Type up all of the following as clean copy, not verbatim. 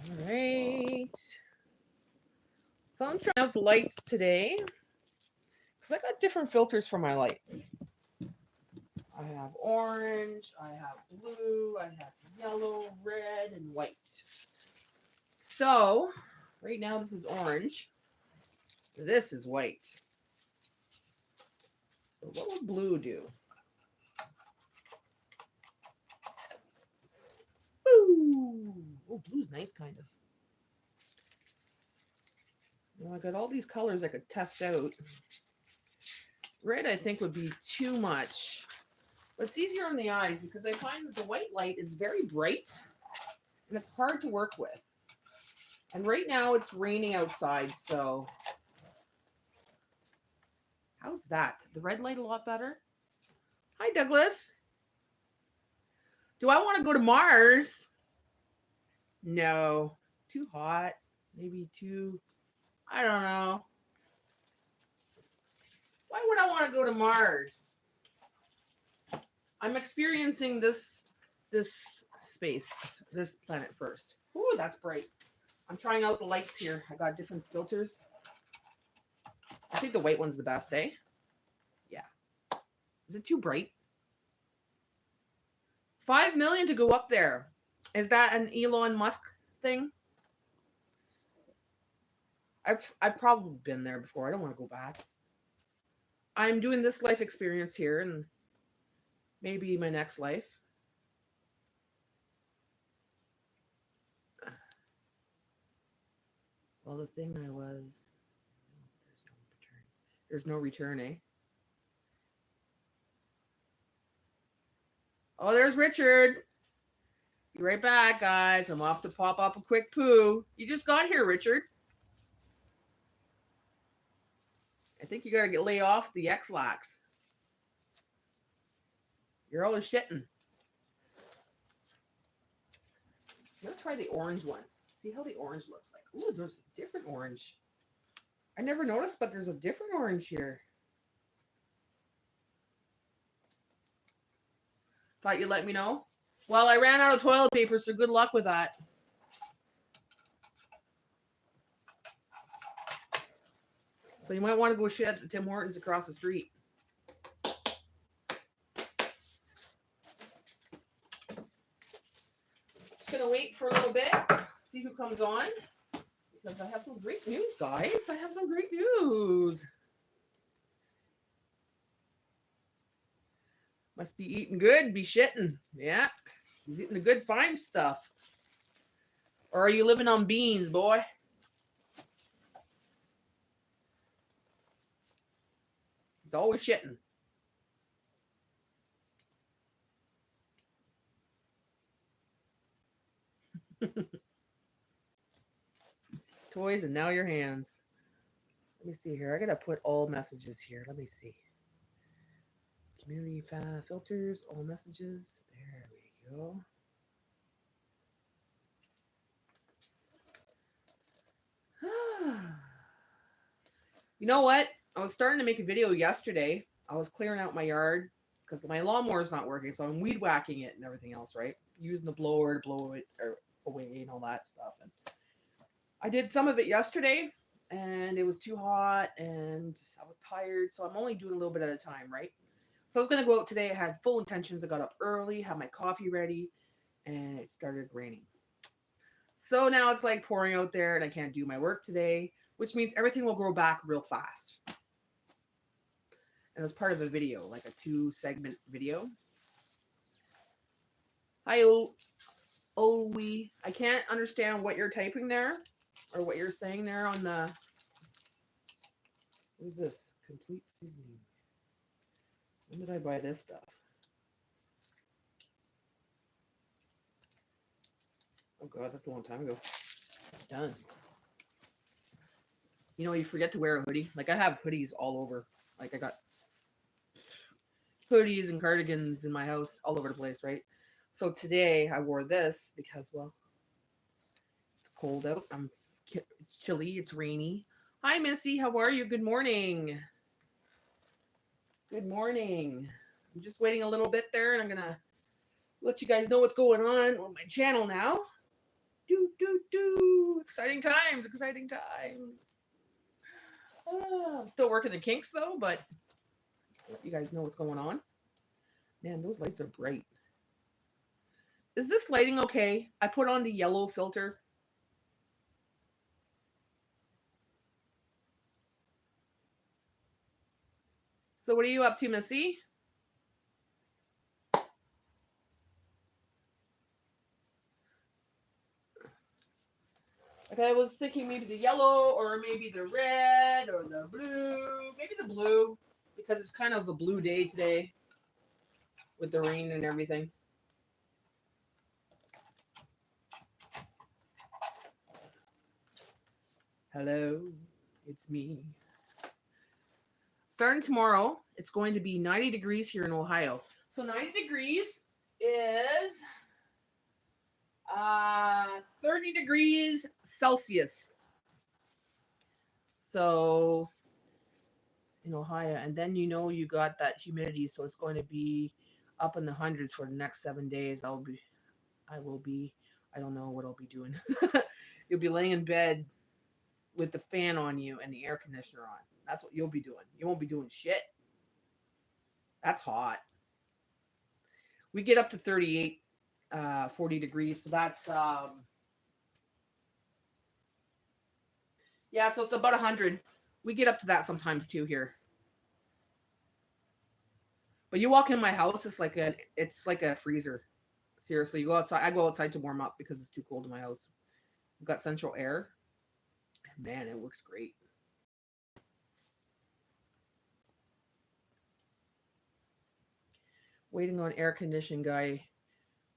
All right. So I'm trying out the lights today because I got different filters for my lights. I have orange, I have blue, I have yellow, red, and white. So right now this is orange. This is white. So what would blue do? Ooh. Oh, blue's nice, kind of. Well, I got all these colors I could test out. Red, I think, would be too much. But it's easier on the eyes because I find that the white light is very bright and it's hard to work with. And right now it's raining outside, so how's that? The red light a lot better? Hi, Douglas. Do I want to go to Mars? No. Too hot. Maybe too... I don't know. Why would I want to go to Mars? I'm experiencing this space, this planet first. Ooh, that's bright. I'm trying out the lights here. I got different filters. I think the white one's the best, eh? Yeah. Is it too bright? 5 million to go up there. Is that an Elon Musk thing? I've probably been there before. I don't want to go back. I'm doing this life experience here and maybe my next life. Well, the thing I was... There's no return, eh? Oh, there's Richard. Be right back, guys. I'm off to pop up a quick poo. You just got here, Richard. I think you gotta lay off the X-Lax. You're always shitting. I'm gonna try the orange one. See how the orange looks like. Ooh, there's a different orange. I never noticed, but there's a different orange here. Thought you'd let me know. Well, I ran out of toilet paper, so good luck with that. So you might want to go shit at the Tim Hortons across the street. Just gonna wait for a little bit, see who comes on. Because I have some great news, guys. I have some great news. Must be eating good, be shitting. Yeah. He's eating the good, fine stuff. Or are you living on beans, boy? He's always shitting. Toys and now your hands. Let me see here. I gotta put all messages here. Let me see. Community filters, all messages. There we go. You know what? I was starting to make a video yesterday. I was clearing out my yard because my lawnmower is not working, so I'm weed whacking it and everything else, right? Using the blower to blow it away and all that stuff. And I did some of it yesterday, and it was too hot, and I was tired, so I'm only doing a little bit at a time, right? So I was going to go out today. I had full intentions. I got up early, had my coffee ready, and it started raining. So now it's like pouring out there, and I can't do my work today, which means everything will grow back real fast. And it was part of a video, like a 2-segment video. Hi, Olwe. I can't understand what you're typing there, or what you're saying there on the... What is this? Complete seasoning. When did I buy this stuff? Oh god, that's a long time ago. It's done. You know, you forget to wear a hoodie. Like, I have hoodies all over. Like, I got hoodies and cardigans in my house all over the place, right? So today I wore this because, well, it's cold out. It's chilly. It's rainy. Hi, Missy. How are you? Good morning. Good morning. I'm just waiting a little bit there, and I'm going to let you guys know what's going on my channel now. Exciting times, exciting times. I'm still working the kinks though, but I'll let you guys know what's going on. Man, those lights are bright. Is this lighting okay? I put on the yellow filter. So what are you up to, Missy? Okay, I was thinking maybe the yellow or maybe the red or the blue. Maybe the blue because it's kind of a blue day today with the rain and everything. Hello, it's me. Starting tomorrow, it's going to be 90 degrees here in Ohio. So 90 degrees is 30 degrees Celsius. So in Ohio, and then you know you got that humidity, so it's going to be up in the hundreds for the next 7 days. I will be, I don't know what I'll be doing. You'll be laying in bed with the fan on you and the air conditioner on. That's what you'll be doing. You won't be doing shit. That's hot. We get up to 38, 40 degrees. So that's, yeah, so it's about 100. We get up to that sometimes too here. But you walk in my house, it's like a freezer. Seriously, you go outside. I go outside to warm up because it's too cold in my house. We've got central air. And man, it works great. Waiting on air conditioning guy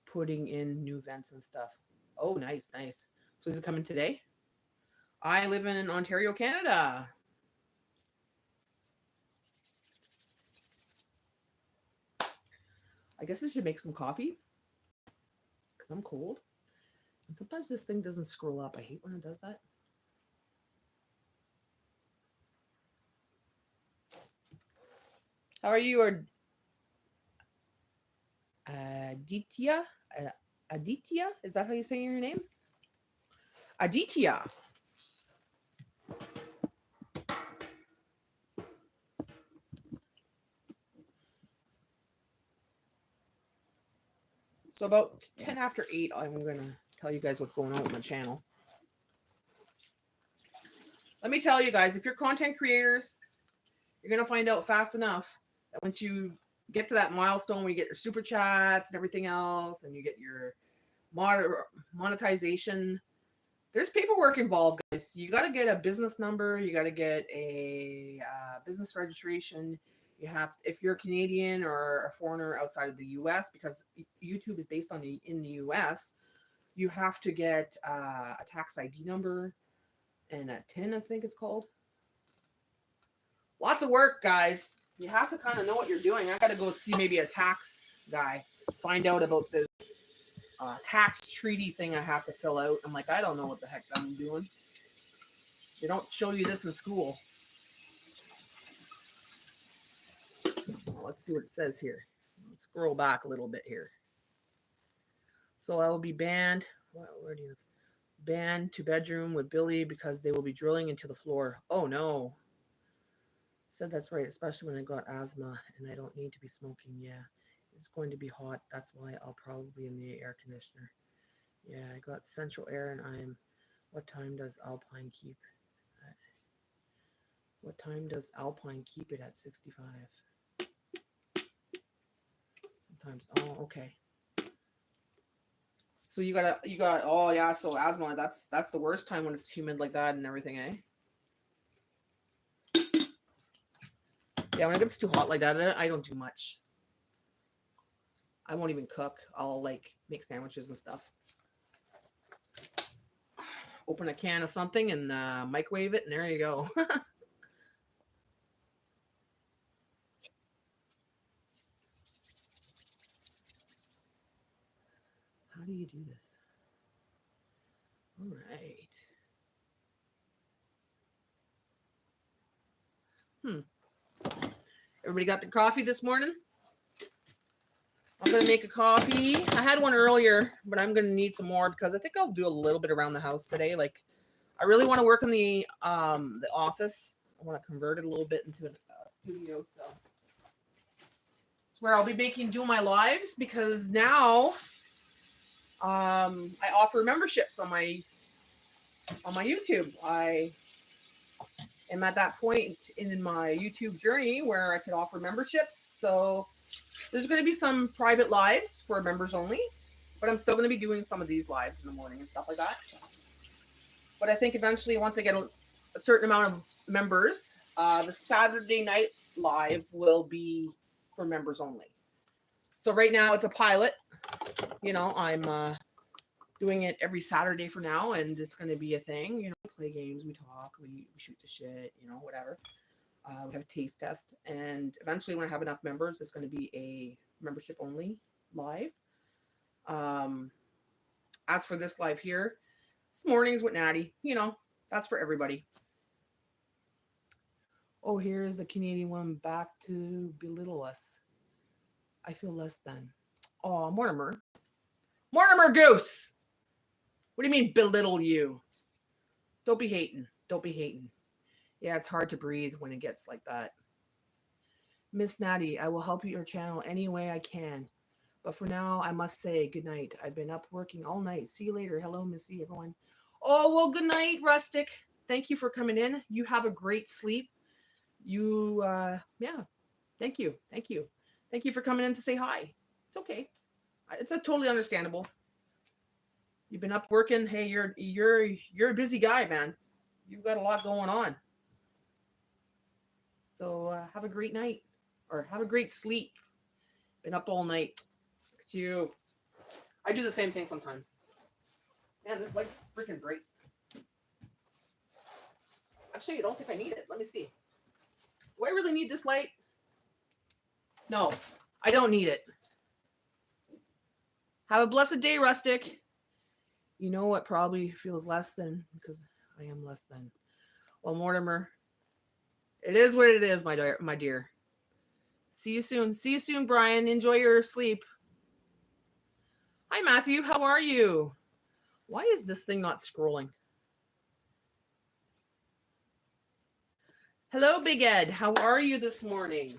putting in new vents and stuff. Oh, nice, nice. So is it coming today? I live in Ontario, Canada. I guess I should make some coffee because I'm cold. And sometimes this thing doesn't scroll up. I hate when it does that. How are you, Aditya? Aditya? Is that how you say your name? Aditya. So about 10 after 8, I'm going to tell you guys what's going on with my channel. Let me tell you guys, if you're content creators, you're going to find out fast enough that once you get to that milestone where you get your super chats and everything else, and you get your monetization, there's paperwork involved, guys. You got to get a business number. You got to get a business registration. You have to, if you're a Canadian or a foreigner outside of the U.S., because YouTube is based in the U.S., you have to get a tax ID number and a TIN, I think it's called. Lots of work, guys. You have to kind of know what you're doing. I got to go see maybe a tax guy, find out about this tax treaty thing I have to fill out. I'm like, I don't know what the heck I'm doing. They don't show you this in school. Well, let's see what it says here. Let's scroll back a little bit here. So I will be banned. Where do you banned to bedroom with Billy because they will be drilling into the floor. Oh no. Said that's right, especially when I got asthma and I don't need to be smoking. Yeah, it's going to be hot. That's why I'll probably be in the air conditioner. Yeah, I got central air and I'm. What time does Alpine keep? What time does Alpine keep it at 65? Sometimes. Oh, okay. So you got. Oh yeah. So asthma. That's the worst time when it's humid like that and everything, eh? Yeah, when it gets too hot like that, I don't do much. I won't even cook. I'll like make sandwiches and stuff. Open a can of something and microwave it, and there you go. How do you do this? All right. Everybody got their coffee this morning? I'm going to make a coffee. I had one earlier, but I'm going to need some more because I think I'll do a little bit around the house today. Like I really want to work in the office. I want to convert it a little bit into a studio, so it's where I'll be doing my lives, because now I offer memberships on my YouTube. I am at that point in my YouTube journey where I could offer memberships. So there's going to be some private lives for members only, but I'm still going to be doing some of these lives in the morning and stuff like that. But I think eventually, once I get a certain amount of members, the Saturday night live will be for members only. So right now it's a pilot. I'm doing it every Saturday for now, and it's going to be a thing. We play games, we talk, we shoot the shit, whatever. We have a taste test, and eventually when I have enough members, it's going to be a membership only live. As for this live here, it's mornings with Natty. That's for everybody. Oh, here's the Canadian one back to belittle us. I feel less than. Oh, Mortimer Goose. What do you mean belittle you? Don't be hating. Yeah, it's hard to breathe when it gets like that. Miss Natty, I will help your channel any way I can. But for now, I must say good night. I've been up working all night. See you later. Hello, Missy, everyone. Oh, well, good night, Rustic. Thank you for coming in. You have a great sleep. Thank you. Thank you for coming in to say hi. It's okay. It's totally understandable. You've been up working. Hey, you're a busy guy, man. You've got a lot going on. So have a great night, or have a great sleep. Been up all night. Look at you. I do the same thing sometimes. Man, this light's freaking bright. Actually, I don't think I need it. Let me see. Do I really need this light? No, I don't need it. Have a blessed day, Rustic. You know what probably feels less than, because I am less than. Well, Mortimer, it is what it is, my dear. See you soon, Brian. Enjoy your sleep. Hi, Matthew. How are you? Why is this thing not scrolling? Hello, Big Ed. How are you this morning?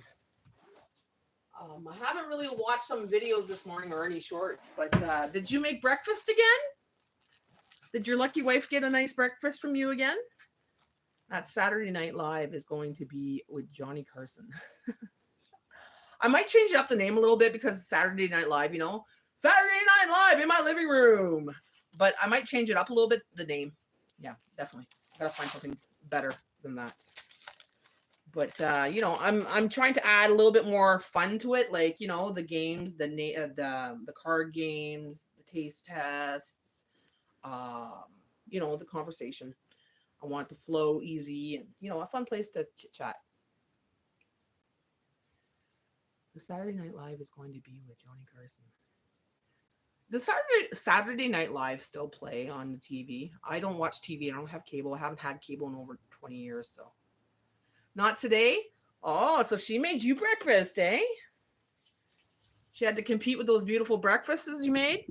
I haven't really watched some videos this morning or any shorts, but did you make breakfast again? Did your lucky wife get a nice breakfast from you again? That Saturday Night Live is going to be with Johnny Carson. I might change up the name a little bit because it's Saturday Night Live, Saturday Night Live in my living room. But I might change it up a little bit, the name. Yeah, definitely. Gotta find something better than that. But I'm trying to add a little bit more fun to it, like the games, the card games, the taste tests, the conversation. I want it to flow easy and a fun place to chit chat. The Saturday Night Live is going to be with Johnny Carson. The Saturday Night Live still play on the TV. I don't watch TV. I don't have cable. I haven't had cable in over 20 years, so. Not today? Oh, so she made you breakfast, eh? She had to compete with those beautiful breakfasts you made?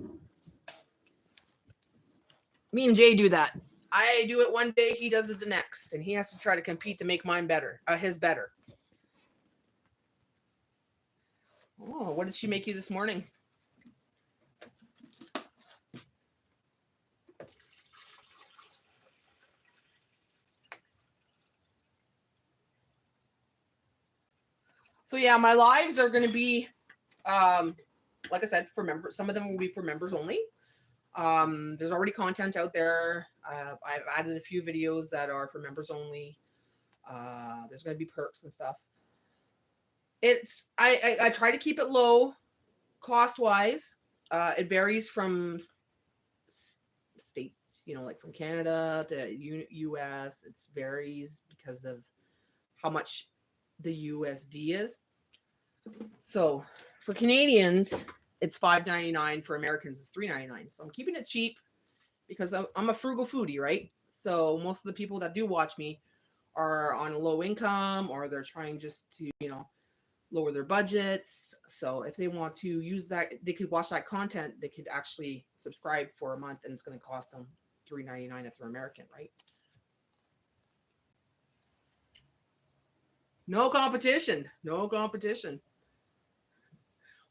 Me and Jay do that. I do it one day, he does it the next, and he has to try to compete to make mine better, his better. Oh, what did she make you this morning? So yeah, my lives are going to be, like I said, for members. Some of them will be for members only. There's already content out there. I've added a few videos that are for members only. There's going to be perks and stuff. I try to keep it low cost wise. It varies from states, like from Canada to US. It varies because of how much the USD is. So for Canadians, it's $5.99. For Americans, it's $3.99. So I'm keeping it cheap because I'm a frugal foodie, right? So most of the people that do watch me are on a low income, or they're trying just to, lower their budgets. So if they want to use that, they could watch that content. They could actually subscribe for a month, and it's going to cost them $3.99 if they're American, right? No competition. No competition.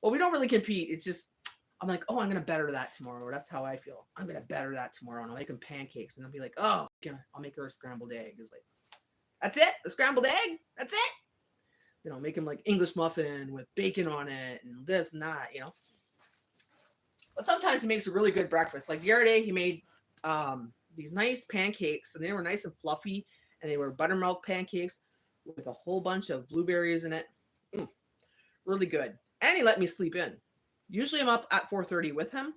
Well, we don't really compete. It's just I'm like, oh, I'm gonna better that tomorrow. That's how I feel. I'm gonna better that tomorrow, and I'll make them pancakes, and I'll be like, oh, I'll make her a scrambled egg. It's like, that's it, the scrambled egg. That's it. Then I'll make him like English muffin with bacon on it, and this and that, But sometimes he makes a really good breakfast. Like the other day, he made these nice pancakes, and they were nice and fluffy, and they were buttermilk pancakes with a whole bunch of blueberries in it. Really good. And he let me sleep in. Usually I'm up at 4:30 with him,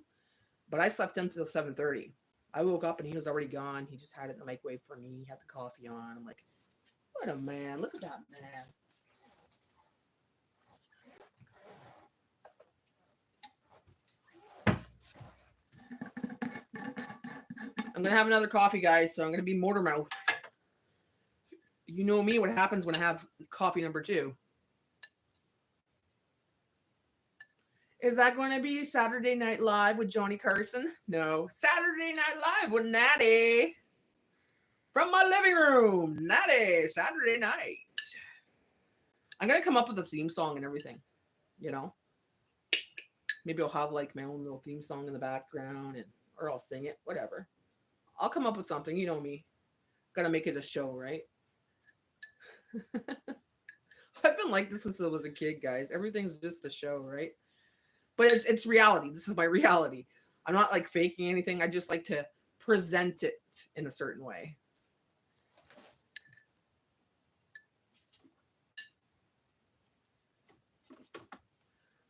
but I slept until 7:30. I woke up and he was already gone. He just had it in the microwave for me. He had the coffee on. I'm like, what a man. Look at that man. I'm going to have another coffee, guys, so I'm going to be motor mouth. You know me, what happens when I have coffee number 2. Is that going to be Saturday Night Live with Johnny Carson? No. Saturday Night Live with Natty. From my living room. Natty, Saturday night. I'm going to come up with a theme song and everything. Maybe I'll have like my own little theme song in the background, or I'll sing it. Whatever. I'll come up with something. You know me. Gotta make it a show, right? I've been like this since I was a kid, guys. Everything's just a show, right? But it's reality. This is my reality. I'm not like faking anything. I just like to present it in a certain way.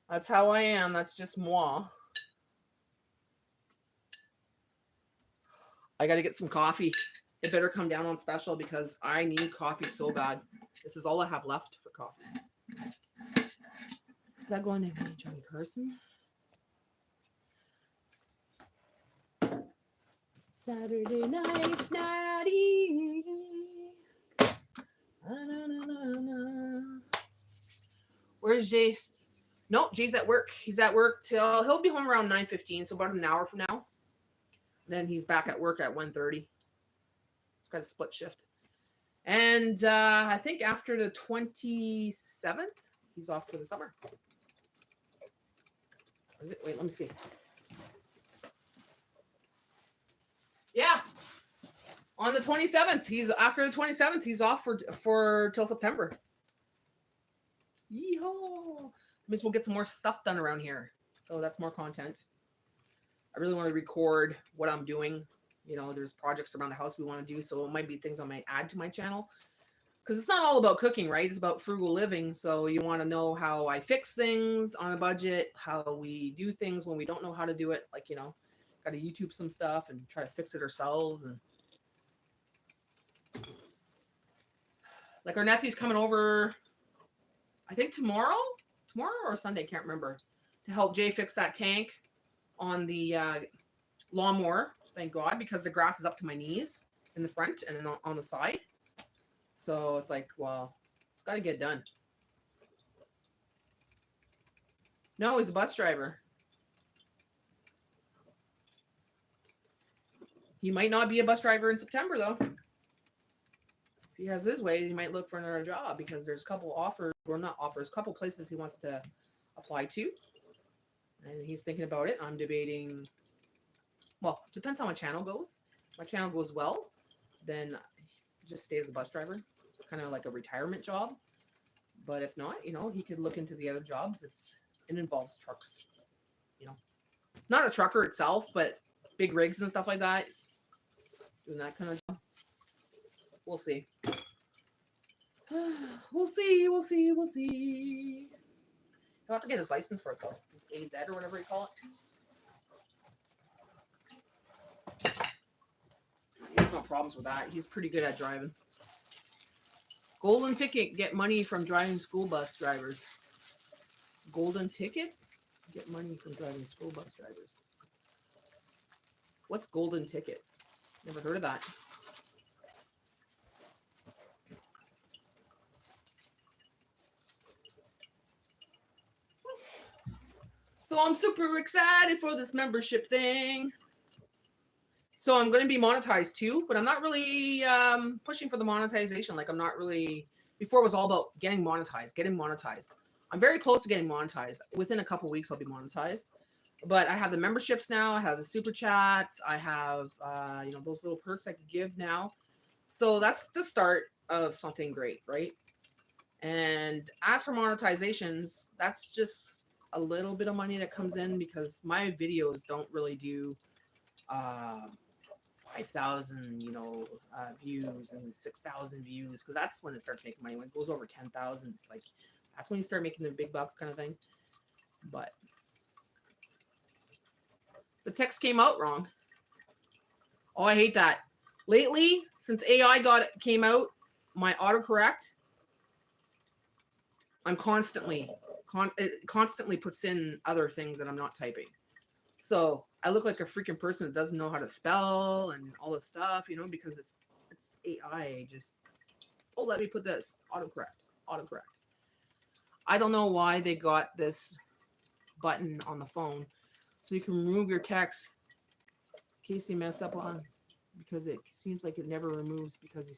That's how I am. That's just moi. I got to get some coffee. It better come down on special because I need coffee so bad. This is all I have left for coffee. Is that going to be Johnny Carson? Saturday night's Natty. Where's Jay? Nope, Jay's at work. He's at work till he'll be home around 9:15, so about an hour from now. Then he's back at work at 1:30. He's got a split shift. And I think after the 27th, he's off for the summer. Is it? Wait, let me see. Yeah. On the 27th, after the 27th, he's off for till September. Yeehaw. Means we'll get some more stuff done around here. So that's more content. I really want to record what I'm doing. There's projects around the house we want to do, so it might be things I might add to my channel. Because it's not all about cooking, right? It's about frugal living. So you want to know how I fix things on a budget, how we do things when we don't know how to do it. Like, got to YouTube some stuff and try to fix it ourselves. And like our nephew's coming over, I think tomorrow or Sunday, can't remember, to help Jay fix that tank on the lawnmower. Thank God, because the grass is up to my knees in the front and on the side. So it's like, well, it's got to get done. No, he's a bus driver. He might not be a bus driver in September, though. If he has his way, he might look for another job because there's a couple offers, or not offers, a couple places he wants to apply to. And he's thinking about it. I'm debating. Well, depends how my channel goes. If my channel goes well, then just stay as a bus driver. It's kind of like a retirement job. But if not, he could look into the other jobs. It involves trucks. Not a trucker itself, but big rigs and stuff like that. Doing that kind of job. We'll see. We'll see. He'll have to get his license for it, though. His AZ or whatever you call it. He has no problems with that. He's pretty good at driving. Golden ticket, get money from driving school bus drivers. Golden ticket, get money from driving school bus drivers. What's golden ticket? Never heard of that. So I'm super excited for this membership thing. So I'm going to be monetized too, but I'm not really pushing for the monetization. Like I'm not really Before it was all about getting monetized. I'm very close to getting monetized. Within a couple weeks, I'll be monetized. But I have the memberships now. I have the super chats. I have, those little perks I can give now. So that's the start of something great, right? And as for monetizations, that's just a little bit of money that comes in because my videos don't really do 5,000, views and 6,000 views, because that's when it starts making money. When it goes over 10,000, it's like that's when you start making the big bucks, kind of thing. But the text came out wrong. Oh, I hate that. Lately, since AI came out, my autocorrect, I'm it constantly puts in other things that I'm not typing. So I look like a freaking person that doesn't know how to spell and all this stuff, because it's AI. Just, let me put this. Autocorrect. I don't know why they got this button on the phone so you can remove your text in case you mess up on, because it seems like it never removes because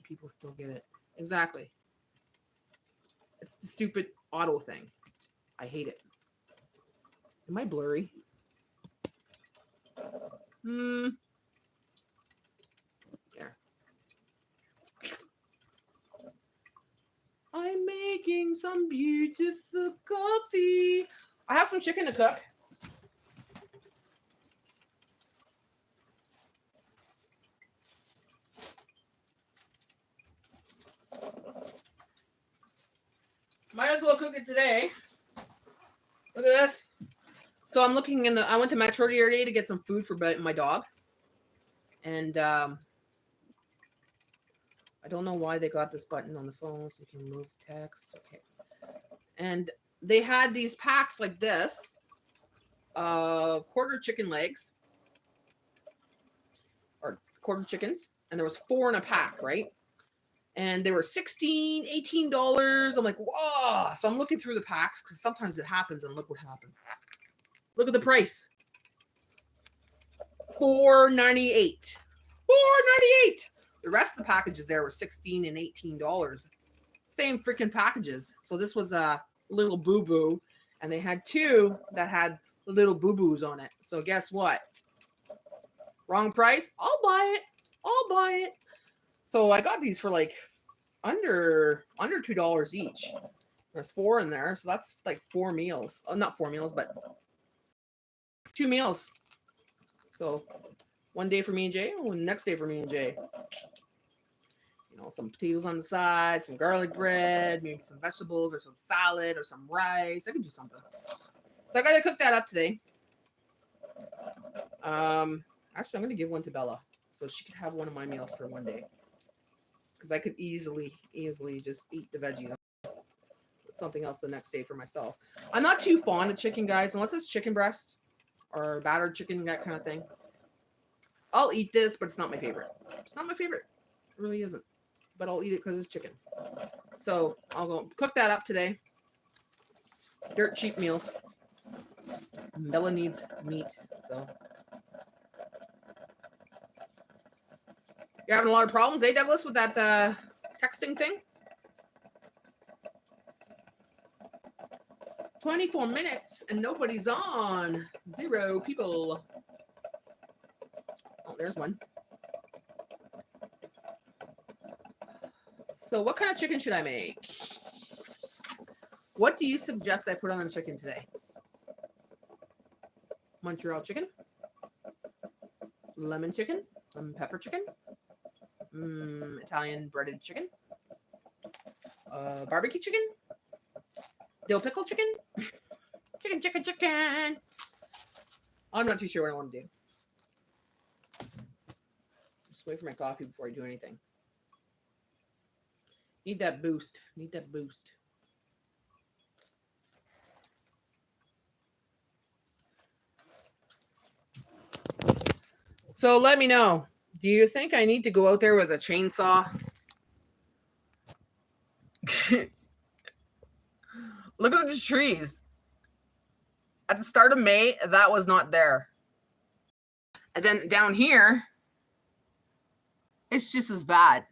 people still get it. Exactly. It's the stupid auto thing. I hate it. Am I blurry? There. I'm making some beautiful coffee. I have some chicken to cook. Might as well cook it today. Look at this. So I'm looking I went to Metro the other day to get some food for my dog. And I don't know why they got this button on the phone so you can move text. Okay. And they had these packs like this of quarter chicken legs or quarter chickens. And there was 4 in a pack, right? And they were $16, $18. I'm like, whoa. So I'm looking through the packs because sometimes it happens, and look what happens. Look at the price. $4.98. $4.98. The rest of the packages there were $16 and $18. Same freaking packages. So this was a little boo-boo, and they had 2 that had little boo-boos on it. So guess what? Wrong price? I'll buy it. So I got these for like under $2 each. There's 4 in there, so that's like 4 meals. Oh, not 4 meals, but 2 meals. So one day for me and Jay, and the next day for me and Jay. Some potatoes on the side, some garlic bread, maybe some vegetables or some salad or some rice. I could do something. So I gotta cook that up today. Actually, I'm gonna give one to Bella so she could have one of my meals for one day. Because I could easily just eat the veggies. Put something else the next day for myself. I'm not too fond of chicken, guys, unless it's chicken breast or battered chicken, that kind of thing. I'll eat this, but it's not my favorite. It's not my favorite. It really isn't. But I'll eat it because it's chicken. So I'll go cook that up today. Dirt cheap meals. Bella needs meat, so. You're having a lot of problems, eh, Douglas, with that texting thing? 24 minutes and nobody's on. 0 people. Oh, there's one. So what kind of chicken should I make? What do you suggest I put on the chicken today? Montreal chicken? Lemon chicken? Lemon pepper chicken? Italian breaded chicken? Barbecue chicken? Dill pickle chicken? Chicken. I'm not too sure what I want to do. Just wait for my coffee before I do anything. Need that boost. So let me know. Do you think I need to go out there with a chainsaw? Look at the trees. At the start of May, that was not there. And then down here, it's just as bad.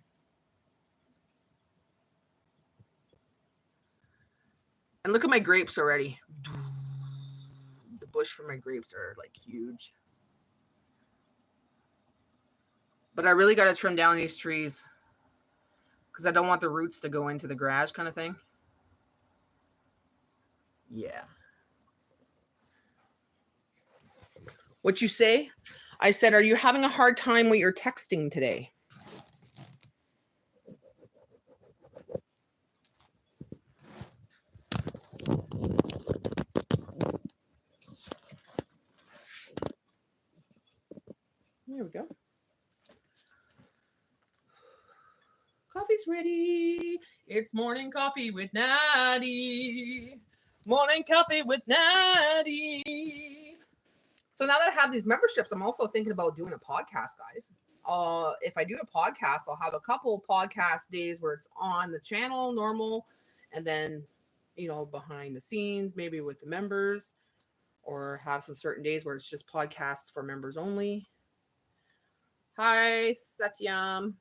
And look at my grapes already. The bush for my grapes are like huge. But I really got to trim down these trees because I don't want the roots to go into the garage kind of thing. Yeah. What you say? I said, are you having a hard time with your texting today? There we go. Coffee's ready. It's morning coffee with Natty. Morning coffee with Natty. So now that I have these memberships, I'm also thinking about doing a podcast, guys. If I do a podcast, I'll have a couple podcast days where it's on the channel, normal, and then, behind the scenes, maybe with the members, or have some certain days where it's just podcasts for members only. Hi, Satyam.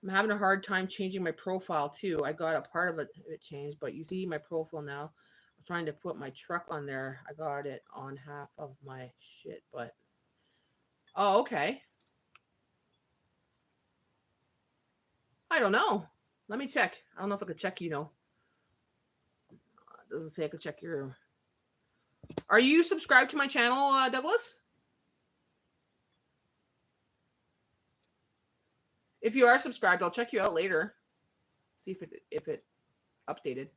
I'm having a hard time changing my profile too. I got a part of it changed, but you see my profile now. I was trying to put my truck on there. I got it on half of my shit, but oh, okay. I don't know. Let me check. I don't know if I could check, It doesn't say I could check your. Are you subscribed to my channel, Douglas? If you are subscribed, I'll check you out later. See if it updated.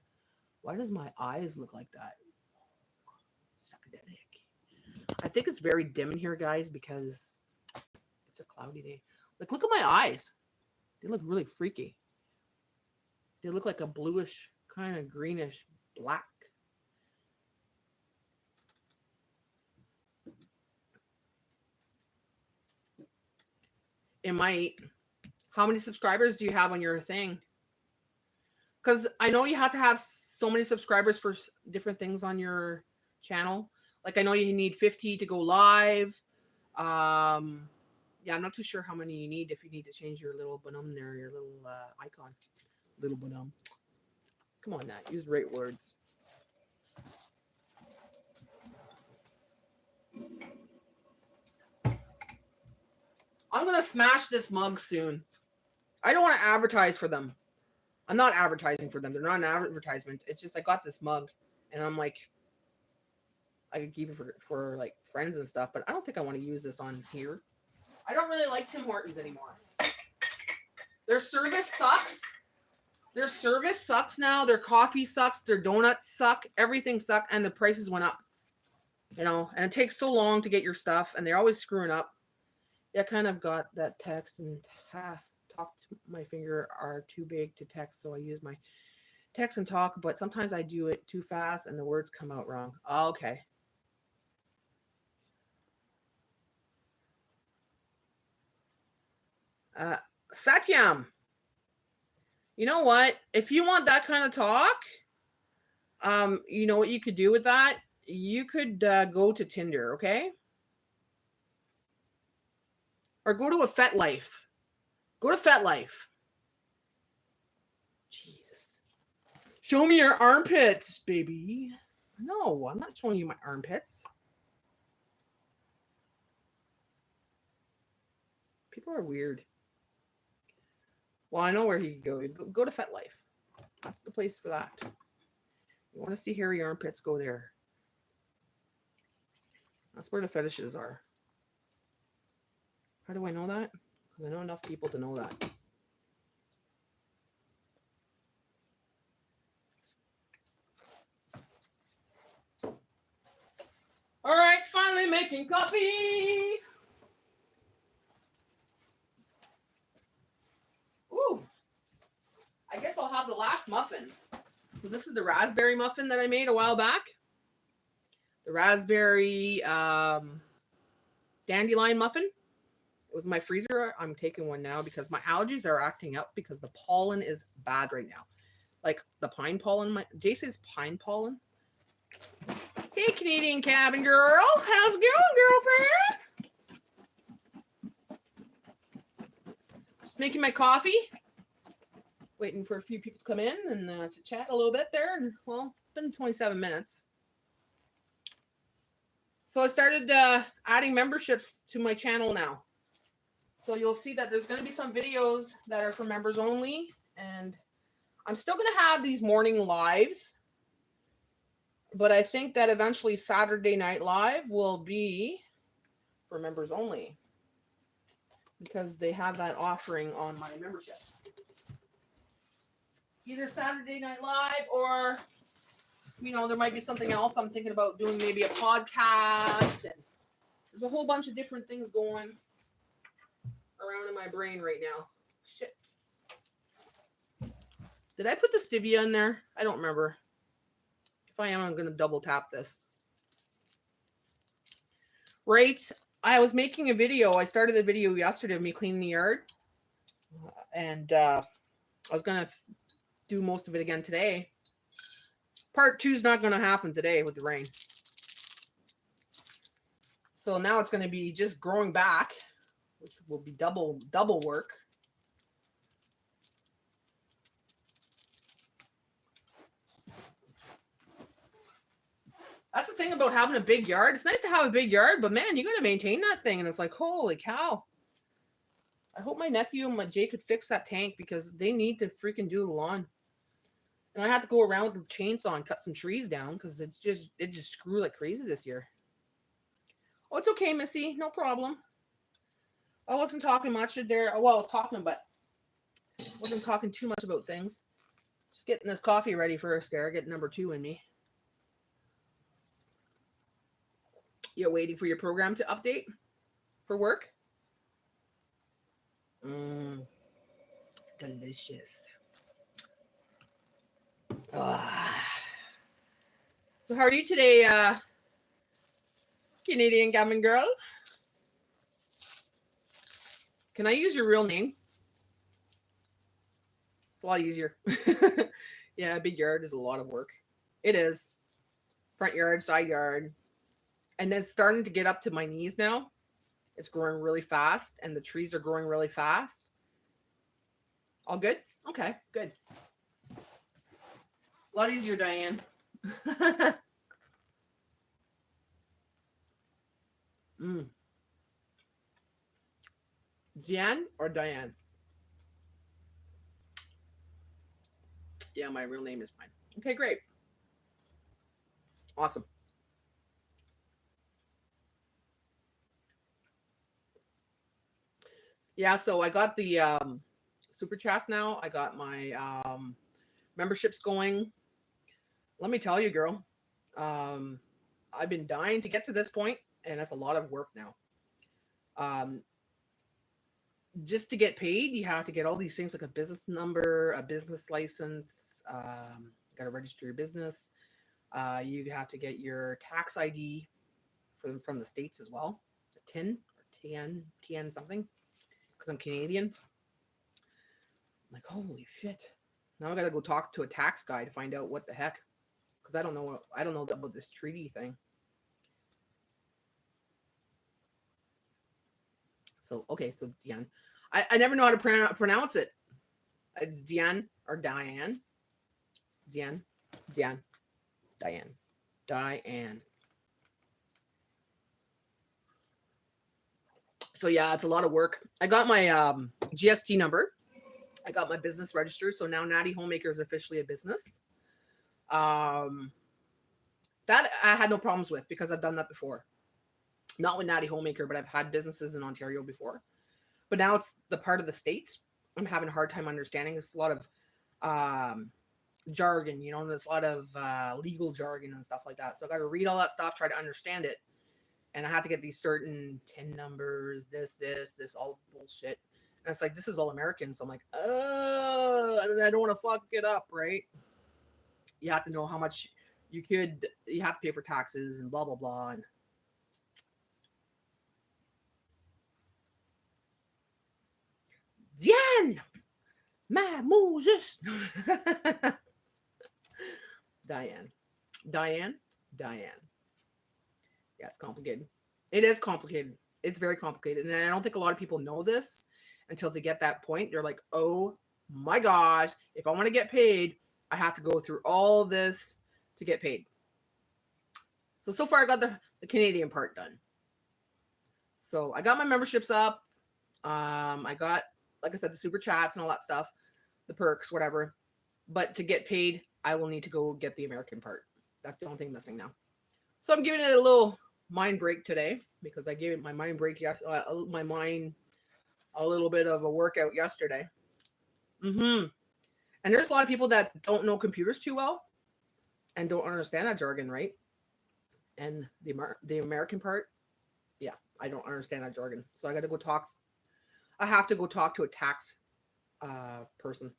Why does my eyes look like that? Psychedelic. I think it's very dim in here, guys, because it's a cloudy day. Like, look at my eyes. They look really freaky. They look like a bluish, kind of greenish black. It might. How many subscribers do you have on your thing? Because I know you have to have so many subscribers for different things on your channel. Like, I know you need 50 to go live. Yeah, I'm not too sure how many you need if you need to change your little bonum there, your little icon. Little bonum. Come on, Nat. Use the right words. I'm going to smash this mug soon. I don't want to advertise for them. I'm not advertising for them. They're not an advertisement. It's just I got this mug, and I'm like, I could keep it for like friends and stuff, but I don't think I want to use this on here. I don't really like Tim Hortons anymore. Their service sucks. Their service sucks now. Their coffee sucks. Their donuts suck. Everything sucks, and the prices went up. And it takes so long to get your stuff, and they're always screwing up. Yeah, I kind of got that text and talk to my finger are too big to text, so I use my text and talk, but sometimes I do it too fast and the words come out wrong. Oh, okay. Satyam, you know what? If you want that kind of talk, you know what you could do with that? You could go to Tinder, okay? Or go to a FetLife. Go to FetLife. Jesus. Show me your armpits, baby. No, I'm not showing you my armpits. People are weird. Well, I know where he could go. Go to FetLife. That's the place for that. You want to see hairy armpits? Go there. That's where the fetishes are. How do I know that? Because I know enough people to know that. All right, finally making coffee. Ooh. I guess I'll have the last muffin. So this is the raspberry muffin that I made a while back. The raspberry dandelion muffin. It was in my freezer. I'm taking one now because my allergies are acting up because the pollen is bad right now. Like the pine pollen. Jay says pine pollen. Hey, Canadian cabin girl. How's it going, girlfriend? Just making my coffee. Waiting for a few people to come in and to chat a little bit there. And well, it's been 27 minutes. So I started adding memberships to my channel now. So you'll see that there's going to be some videos that are for members only. And I'm still going to have these morning lives. But I think that eventually Saturday Night Live will be for members only. Because they have that offering on my membership. Either Saturday Night Live or, you know, there might be something else. I'm thinking about doing maybe a podcast. And there's a whole bunch of different things going around in my brain right now. Shit. Did I put the stevia in there? I don't remember. If I am, I'm going to double tap this. Right. I was making a video. I started a video yesterday of me cleaning the yard. And I was going to do most of it again today. Part 2 is not going to happen today with the rain. So now it's going to be just growing back, which will be double work. That's the thing about having a big yard. It's nice to have a big yard, but man, you got to maintain that thing. And it's like, holy cow. I hope my nephew and my Jay could fix that tank because they need to freaking do the lawn. And I had to go around with the chainsaw and cut some trees down because it just grew like crazy this year. Oh, it's okay, Missy. No problem. I wasn't talking much there. Well, I was talking, but wasn't talking too much about things. Just getting this coffee ready first there. Get number 2 in me. You're waiting for your program to update for work? Delicious. So how are you today, Canadian Gammon Girl? Can I use your real name? It's a lot easier. Yeah, a big yard is a lot of work. It is. Front yard, side yard. And then it's starting to get up to my knees now. It's growing really fast, and the trees are growing really fast. All good? Okay, good. A lot easier, Diane. Jan or Diane? Yeah, my real name is mine. Okay, great. Awesome. Yeah, so I got the super chats now. I got my memberships going. Let me tell you, girl, I've been dying to get to this point, and that's a lot of work now. Just to get paid, you have to get all these things like a business number, a business license, got to register your business. You have to get your tax ID from the States as well. The TIN or TN something, because I'm Canadian. I'm like, holy shit. Now I got to go talk to a tax guy to find out what the heck, because I don't know about this treaty thing. So, okay, so Diane. I never know how to pronounce it. It's Diane or Diane. Diane. So yeah, it's a lot of work. I got my GST number. I got my business registered. So now Natty Homemaker is officially a business. That I had no problems with because I've done that before. Not with Natty Homemaker, but I've had businesses in Ontario before. But now it's the part of the States. I'm having a hard time understanding. It's a lot of jargon, you know, and there's a lot of legal jargon and stuff like that. So I got to read all that stuff, try to understand it. And I have to get these certain TIN numbers, this, all bullshit. And it's like, this is all American. So I'm like, oh, I don't want to fuck it up, right? You have to know how much you have to pay for taxes and blah, blah, blah. And Diane, ma Moses. Diane. Yeah, it's complicated. It is complicated. It's very complicated. And I don't think a lot of people know this until they get that point. They're like, oh my gosh, if I want to get paid, I have to go through all this to get paid. So far I got the Canadian part done. So I got my memberships up. I got, like I said, the super chats and all that stuff, the perks, whatever. But to get paid, I will need to go get the American part. That's the only thing missing now. So I'm giving it a little mind break today because I gave it my mind break, my mind a little bit of a workout yesterday. And there's a lot of people that don't know computers too well and don't understand that jargon, right? And the American part, yeah, I don't understand that jargon. So I got to go talk. I have to go talk to a tax person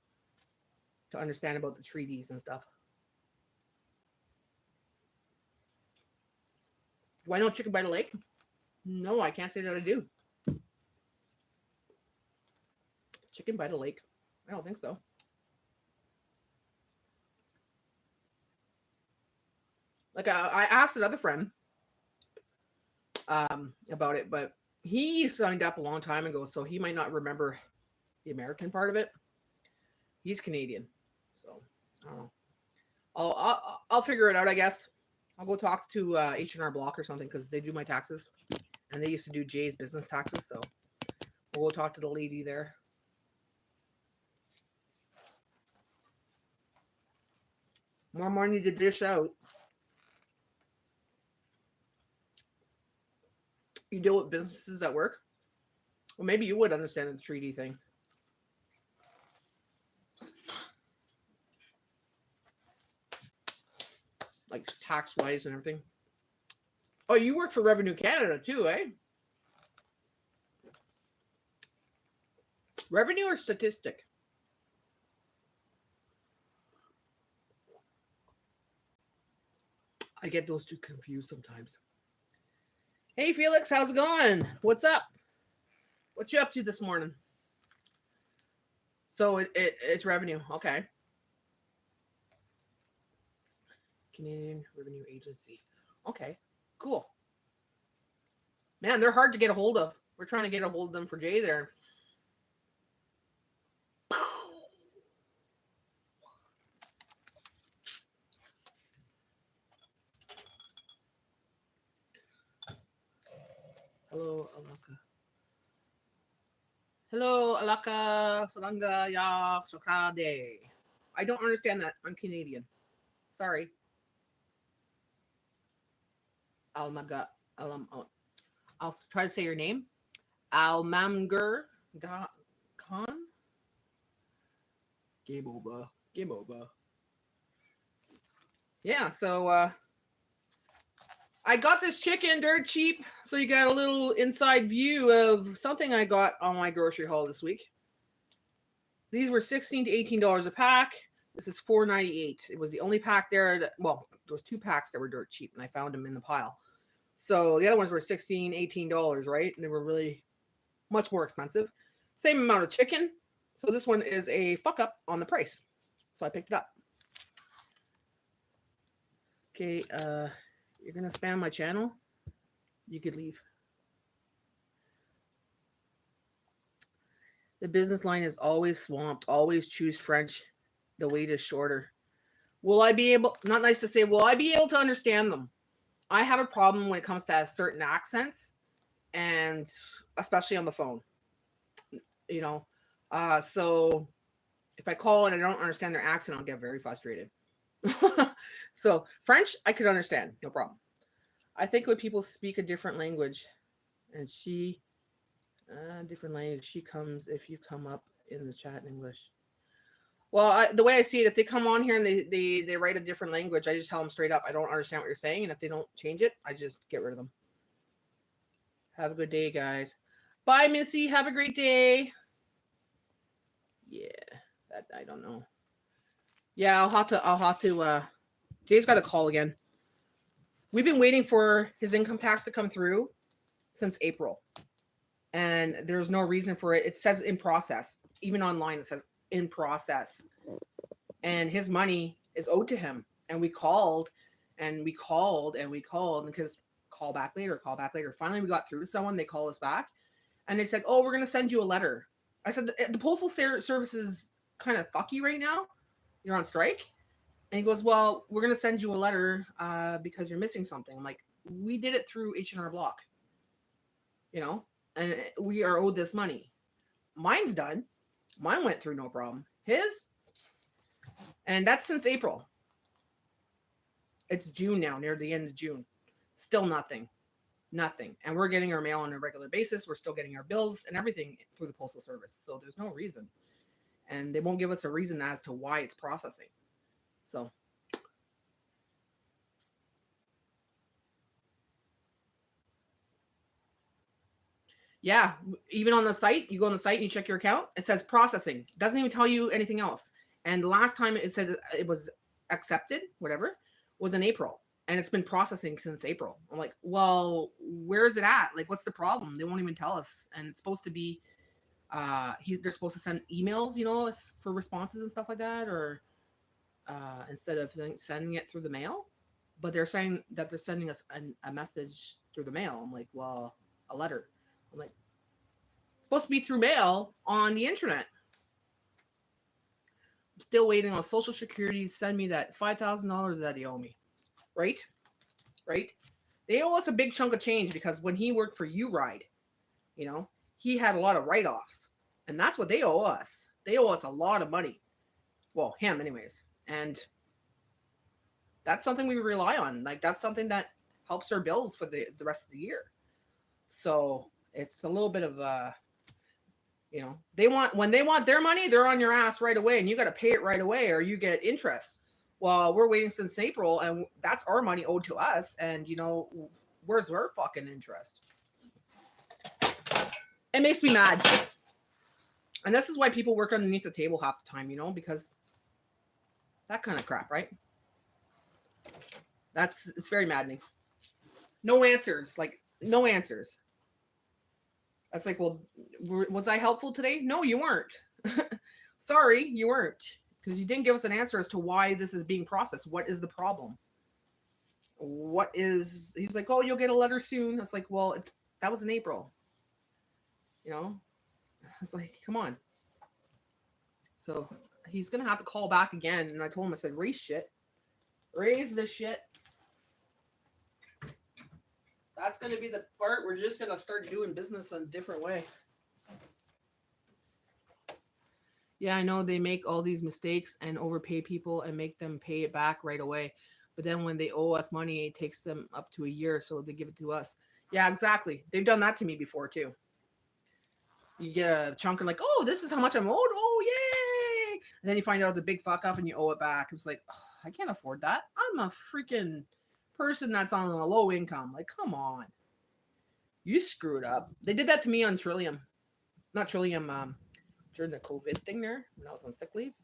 to understand about the treaties and stuff. Do I know Chicken by the Lake? No, I can't say that I do. Chicken by the Lake? I don't think so. Like I asked another friend about it, but he signed up a long time ago, so he might not remember the American part of it. He's Canadian, so I don't know. I'll figure it out, I guess. I'll go talk to H&R Block or something because they do my taxes, and they used to do Jay's business taxes, so we'll go talk to the lady there. More money to dish out. You deal with businesses at work? Well, maybe you would understand the treaty thing. Like tax-wise and everything. Oh, you work for Revenue Canada too, eh? Revenue or statistic? I get those two confused sometimes. Hey, Felix, how's it going? What's up? What you up to this morning? So it's revenue. Okay. Canadian Revenue Agency. Okay, cool. Man, they're hard to get a hold of. We're trying to get a hold of them for Jay there. Hello, Alaka. Hello, Alaka Salanga Ya Sokrade. I don't understand that. I'm Canadian. Sorry. Almaga. I'll try to say your name. Almamger Khan. Game over. Game over. Yeah, so I got this chicken dirt cheap, so you got a little inside view of something I got on my grocery haul this week. These were $16 to $18 a pack. This is $4.98. It was the only pack there. Well, there was two packs that were dirt cheap, and I found them in the pile. So the other ones were $16, $18, right? And they were really much more expensive. Same amount of chicken. So this one is a fuck up on the price. So I picked it up. Okay, you're going to spam my channel? You could leave. The business line is always swamped. Always choose French. The wait is shorter. Will I be able, not nice to say, will I be able to understand them? I have a problem when it comes to certain accents, and especially on the phone. You know, so if I call and I don't understand their accent, I'll get very frustrated. So French, I could understand, no problem. I think when people speak a different language, and different language, she comes if you come up in the chat in English. Well, the way I see it, if they come on here and they write a different language, I just tell them straight up, I don't understand what you're saying. And if they don't change it, I just get rid of them. Have a good day, guys. Bye, Missy. Have a great day. Yeah, that I don't know. Yeah, I'll have to, Jay's got a call again. We've been waiting for his income tax to come through since April. And there's no reason for it. It says in process. Even online, it says in process, and his money is owed to him. And we called and because call back later. Finally, we got through to someone. They called us back and they said, oh, we're going to send you a letter. I said, the postal services kind of fucky right now. You're on strike. And he goes, well, we're going to send you a letter because you're missing something. I'm like, we did it through H&R Block, you know, and we are owed this money. Mine's done. Mine went through no problem. His, and that's since April. It's June now, near the end of June. Still nothing. Nothing. And we're getting our mail on a regular basis. We're still getting our bills and everything through the Postal Service. So there's no reason. And they won't give us a reason as to why it's processing. So. Yeah, even on the site, you go on the site and you check your account, it says processing. It doesn't even tell you anything else. And the last time it says it was accepted, whatever, was in April. And it's been processing since April. I'm like, well, where is it at? Like, what's the problem? They won't even tell us. And it's supposed to be, they're supposed to send emails, you know, for responses and stuff like that, or instead of sending it through the mail. But they're saying that they're sending us a message through the mail. I'm like, well, a letter. I'm like, it's supposed to be through mail on the internet. I'm still waiting on Social Security to send me that $5,000 that they owe me. Right? Right? They owe us a big chunk of change because when he worked for U-Ride, you know, he had a lot of write-offs. And that's what they owe us. They owe us a lot of money. Well, him anyways. And that's something we rely on. Like, that's something that helps our bills for the rest of the year. So it's a little bit of you know, when they want their money, they're on your ass right away, and you got to pay it right away or you get interest. Well, we're waiting since April, and that's our money owed to us, and you know, where's our fucking interest? It makes me mad. And this is why people work underneath the table half the time, you know, because that kind of crap, right? It's very maddening. No answers, like no answers. That's like, well, was I helpful today? No, you weren't. Sorry, you weren't. Because you didn't give us an answer as to why this is being processed. What is the problem? He's like, oh, you'll get a letter soon. It's like, well, that was in April. You know? It's like, come on. So he's going to have to call back again. And I told him, I said, raise shit. Raise the shit. That's going to be the part we're just going to start doing business in a different way. Yeah, I know they make all these mistakes and overpay people and make them pay it back right away. But then when they owe us money, it takes them up to a year, so they give it to us. Yeah, exactly. They've done that to me before, too. You get a chunk and like, oh, this is how much I'm owed. Oh, yay! And then you find out it's a big fuck up and you owe it back. It's like, oh, I can't afford that. I'm a freaking person that's on a low income. Like, come on. You screwed up. They did that to me on Trillium. Not Trillium, during the COVID thing there, when I was on sick leave.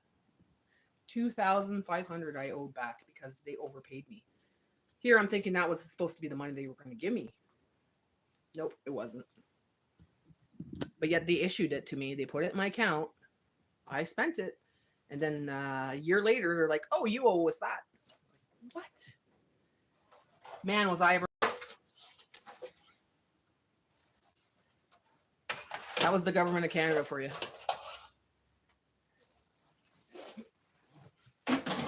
$2,500 I owed back because they overpaid me. Here I'm thinking that was supposed to be the money they were going to give me. Nope, it wasn't. But yet they issued it to me. They put it in my account. I spent it. And then a year later, they're like, oh, you owe us that. What? Man, was I ever... That was the government of Canada for you.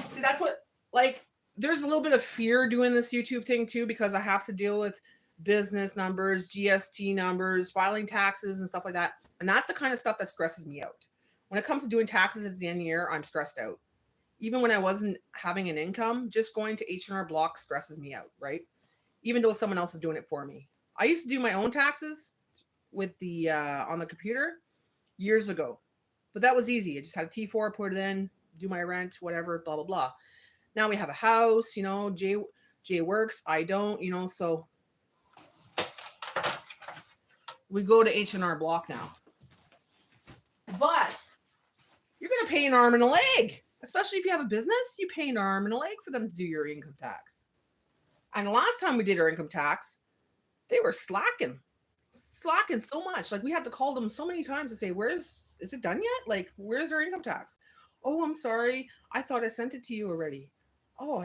See, that's what, like, there's a little bit of fear doing this YouTube thing too, because I have to deal with business numbers, GST numbers, filing taxes and stuff like that. And that's the kind of stuff that stresses me out. When it comes to doing taxes at the end of the year, I'm stressed out. Even when I wasn't having an income, just going to H&R Block stresses me out, right? Even though someone else is doing it for me. I used to do my own taxes with the on the computer years ago. But that was easy. I just had a T4, put it in, do my rent, whatever, blah, blah, blah. Now we have a house, you know, Jay works, I don't, you know, so we go to H&R Block now. But you're going to pay an arm and a leg. Especially if you have a business, you pay an arm and a leg for them to do your income tax. And the last time we did our income tax, they were slacking so much. Like, we had to call them so many times to say, is it done yet? Like, where's our income tax? Oh, I'm sorry. I thought I sent it to you already. Oh,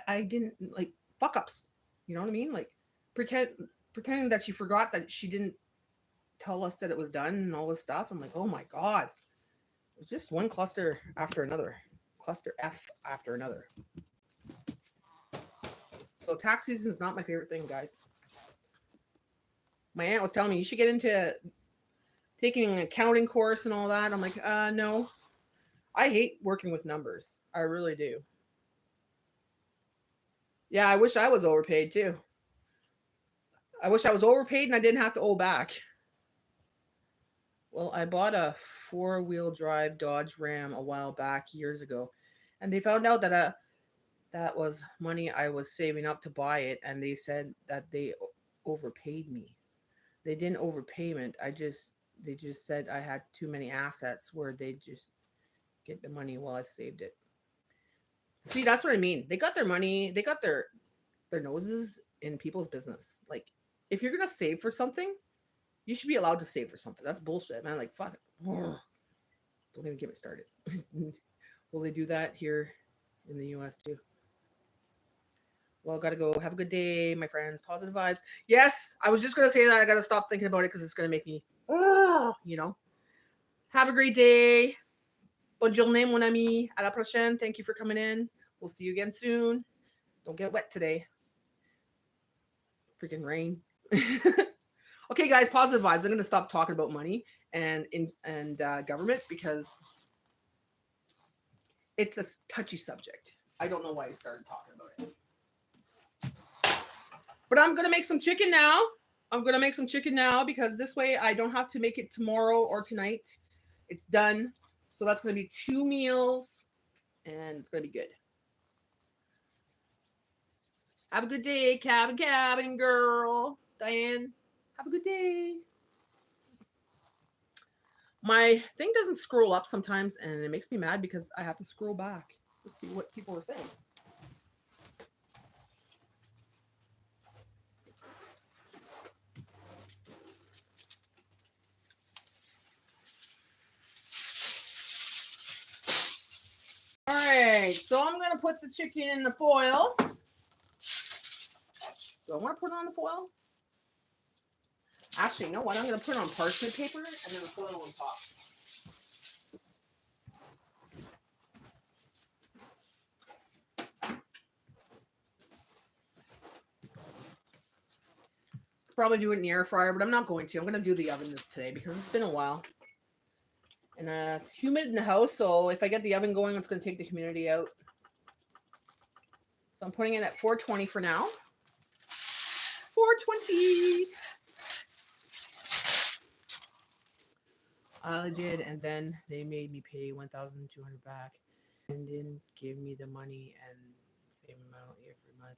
I didn't, like, fuck ups. You know what I mean? Like, pretending that she forgot that she didn't tell us that it was done and all this stuff. I'm like, oh my God. It's just one cluster after another. Cluster F after another. So tax season is not my favorite thing, guys. My aunt was telling me you should get into taking an accounting course and all that. I'm like, no. I hate working with numbers. I really do. Yeah, I wish I was overpaid too. I wish I was overpaid and I didn't have to owe back. Well, I bought a four-wheel drive Dodge Ram a while back years ago, and they found out that that was money I was saving up to buy it, and they said that they overpaid me. They didn't overpayment. They just said I had too many assets where they just get the money while I saved it. See, that's what I mean. They got their money. They got their noses in people's business. Like, if you're gonna save for something, you should be allowed to save for something. That's bullshit, man. Like, fuck it. Don't even get me started. Will they do that here in the U.S. too? Well, gotta go. Have a good day, my friends. Positive vibes. Yes, I was just gonna say that. I gotta stop thinking about it because it's gonna make me, you know. Have a great day. Bonne journée, mon ami. À la prochaine. Thank you for coming in. We'll see you again soon. Don't get wet today. Freaking rain. Okay, guys, positive vibes. I'm going to stop talking about money and government because it's a touchy subject. I don't know why I started talking about it. But I'm going to make some chicken now. Because this way I don't have to make it tomorrow or tonight. It's done. So that's going to be 2 meals and it's going to be good. Have a good day, cabin girl. Diane, have a good day. My thing doesn't scroll up sometimes, and it makes me mad because I have to scroll back to see what people are saying. All right, so I'm going to put the chicken in the foil. Do I want to put it on the foil? Actually, you know what? I'm going to put it on parchment paper and then the foil on top. Probably do it in the air fryer, but I'm not going to. I'm going to do the oven this today because it's been a while. And it's humid in the house, so if I get the oven going, it's going to take the humidity out. So I'm putting it at 420 for now. 420. I did, and then they made me pay $1,200 back and didn't give me the money and same amount every month.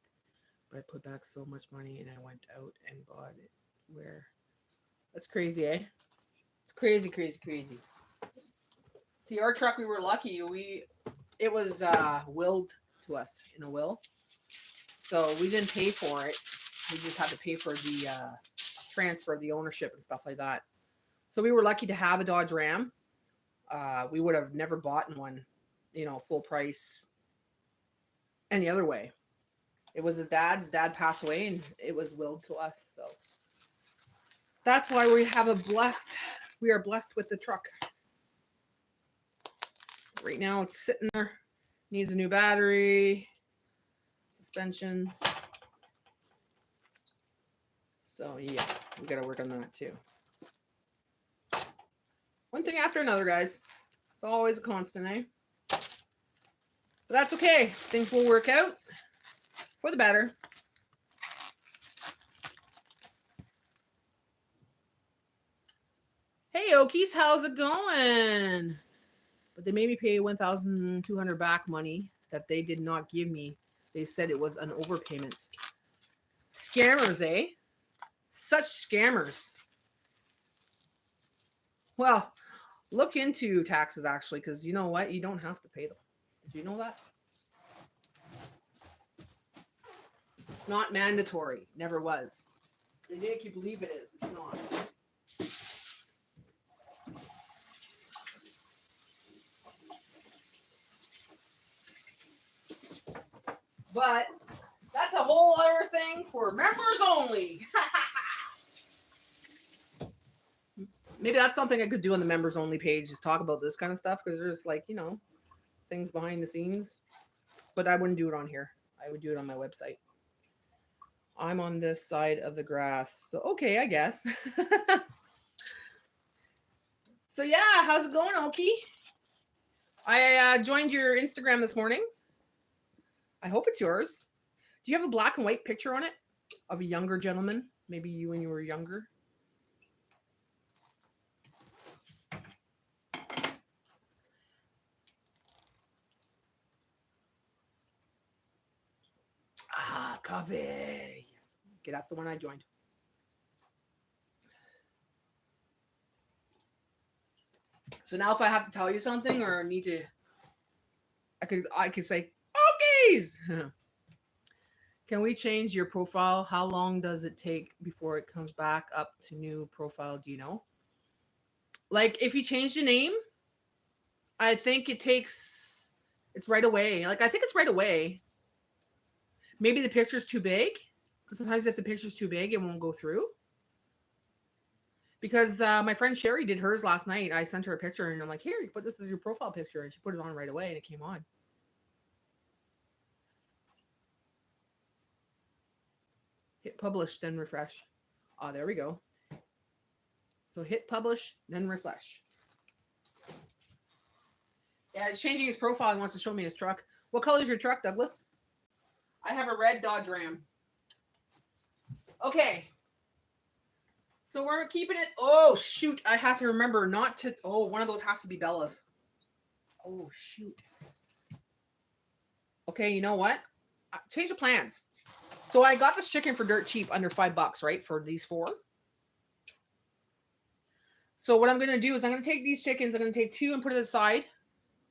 But I put back so much money and I went out and bought it. Where? That's crazy, eh? It's crazy, crazy, crazy. See, our truck, we were lucky. It was willed to us in a will. So we didn't pay for it. We just had to pay for the transfer of the ownership and stuff like that. So we were lucky to have a Dodge Ram. We would have never bought one, full price any other way. It was his dad's. His dad passed away and it was willed to us. So that's why we are blessed with the truck. Right now it's sitting there. Needs a new battery, suspension. So yeah, we got to work on that too. One thing after another, guys. It's always a constant, eh? But that's okay. Things will work out for the better. Hey, Okies, how's it going? But they made me pay $1,200 back money that they did not give me. They said it was an overpayment. Scammers, eh? Such scammers. Well, look into taxes, actually, because you know what? You don't have to pay them. Did you know that? It's not mandatory. Never was. They make you believe it is. It's not. But that's a whole other thing for members only. Maybe that's something I could do on the members only page, is talk about this kind of stuff, because there's like, things behind the scenes. But I wouldn't do it on here. I would do it on my website. I'm on this side of the grass. So, okay, I guess. So, yeah, how's it going, Oki? I joined your Instagram this morning. I hope it's yours. Do you have a black and white picture on it of a younger gentleman? Maybe you when you were younger? Ah, coffee. Yes. Okay, that's the one I joined. So now if I have to tell you something or need to, I could say, "Okies." Can we change your profile? How long does it take before it comes back up to new profile? Do you know? Like if you change the name, I think it's right away. Like I think it's right away. Maybe the picture's too big. Because sometimes if the picture's too big, it won't go through. Because my friend Sherry did hers last night. I sent her a picture and I'm like, here, you put this as your profile picture. And she put it on right away and it came on. Hit publish, then refresh. Oh, there we go. So hit publish, then refresh. Yeah, he's changing his profile. He wants to show me his truck. What color is your truck, Douglas? I have a red Dodge Ram. Okay. So we're keeping it. Oh, shoot. I have to remember not to. Oh, one of those has to be Bella's. Oh, shoot. Okay, you know what? Change of plans. So I got this chicken for dirt cheap, under $5, right? For these 4. So what I'm going to do is I'm going to take these chickens. I'm going to take 2 and put it aside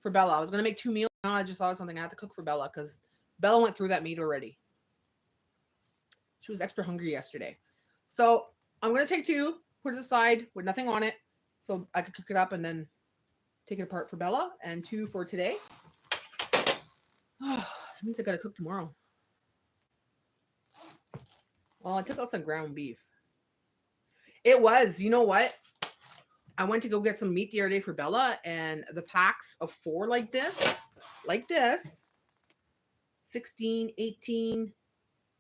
for Bella. I was going to make 2 meals. Now I just thought of something I had to cook for Bella because Bella went through that meat already. She was extra hungry yesterday. So I'm going to take 2, put it aside with nothing on it so I could cook it up and then take it apart for Bella, and 2 for today. Oh, that means I got to cook tomorrow. Well, I took out some ground beef. It was, you know what? I went to go get some meat the other day for Bella, and the packs of 4 like this, 16, 18,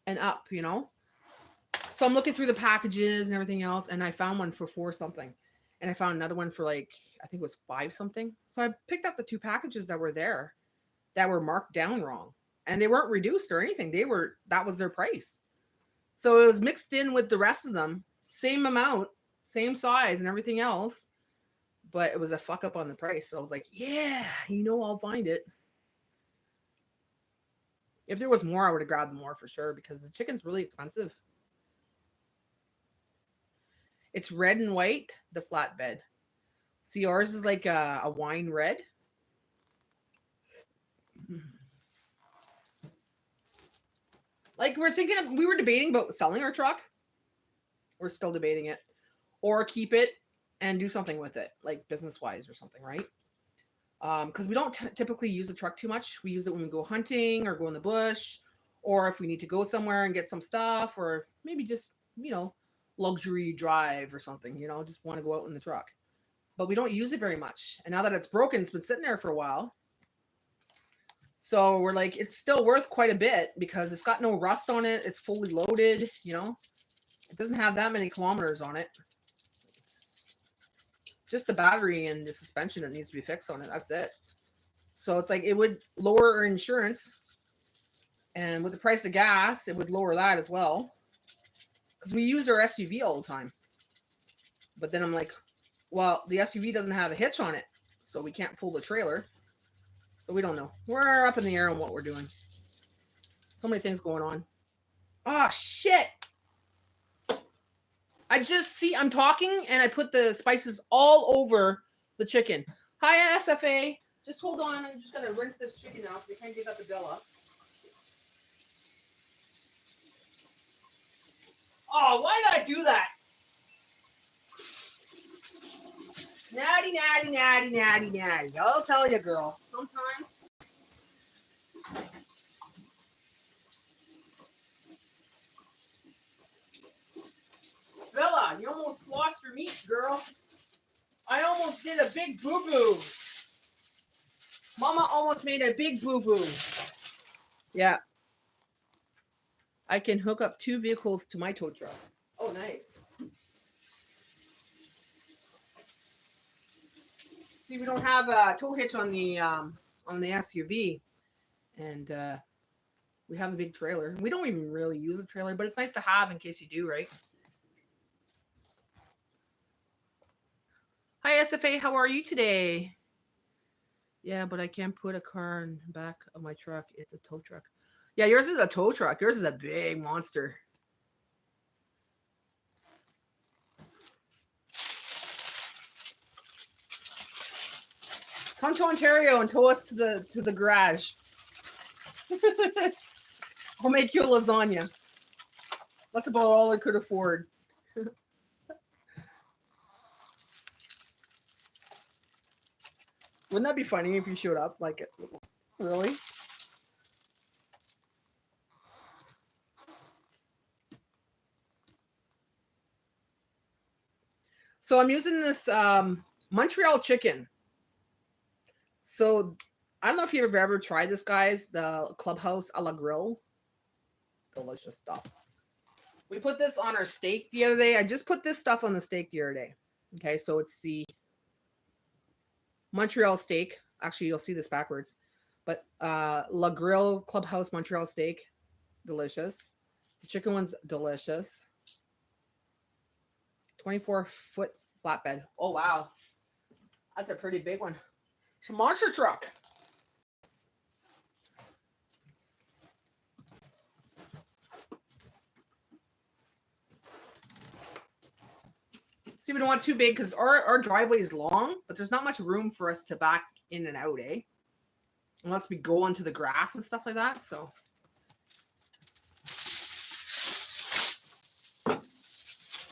and up, So I'm looking through the packages and everything else, and I found one for 4 something. And I found another one for I think it was 5 something. So I picked up the 2 packages that were there that were marked down wrong. And they weren't reduced or anything. That was their price. So it was mixed in with the rest of them. Same amount, same size and everything else. But it was a fuck up on the price. So I was like, yeah, I'll find it. If there was more, I would have grabbed more for sure because the chicken's really expensive. It's red and white, the flatbed. See, ours is like a wine red. Like we were debating about selling our truck. We're still debating it. Or keep it and do something with it, like business-wise or something, right? Because we don't typically use the truck too much. We use it when we go hunting or go in the bush, or if we need to go somewhere and get some stuff, or maybe just, luxury drive or something, just want to go out in the truck. But we don't use it very much. And now that it's broken, it's been sitting there for a while. So we're like, it's still worth quite a bit because it's got no rust on it. It's fully loaded, It doesn't have that many kilometers on it. It's just the battery and the suspension that needs to be fixed on it. That's it. So it's like it would lower our insurance. And with the price of gas, it would lower that as well. Because we use our SUV all the time. But then I'm like, well, the SUV doesn't have a hitch on it. So we can't pull the trailer. So we don't know. We're up in the air on what we're doing. So many things going on. Oh, shit. I'm talking and I put the spices all over the chicken. Hi, SFA. Just hold on. I'm just going to rinse this chicken out so we can't get that to Bella. Oh, why did I do that? Natty, natty, natty, natty, natty. I'll tell you, girl. Sometimes. Bella, you almost lost your meat, girl. did a big boo-boo. Mama almost made a big boo-boo. Yeah. I can hook up 2 vehicles to my tow truck. Oh, nice. See, we don't have a tow hitch on the SUV, and we have a big trailer. We don't even really use a trailer, but it's nice to have in case you do, right? Hi, SFA. How are you today? Yeah, but I can't put a car in the back of my truck. It's a tow truck. Yeah, yours is a tow truck. Yours is a big monster. Come to Ontario and tow us to the garage. I'll make you a lasagna. That's about all I could afford. Wouldn't that be funny if you showed up? Like, really? So I'm using this Montreal chicken. So I don't know if you've ever tried this, guys. The Clubhouse a la grill. Delicious stuff. We put this on our steak the other day. I just put this stuff on the steak the other day. Okay, so it's the Montreal steak. Actually, you'll see this backwards. But La Grill Clubhouse Montreal steak. Delicious. The chicken one's delicious. 24-foot flatbed. Oh, wow. That's a pretty big one. It's a monster truck. See, we don't want too big because our driveway is long, but there's not much room for us to back in and out, eh? Unless we go onto the grass and stuff like that, so.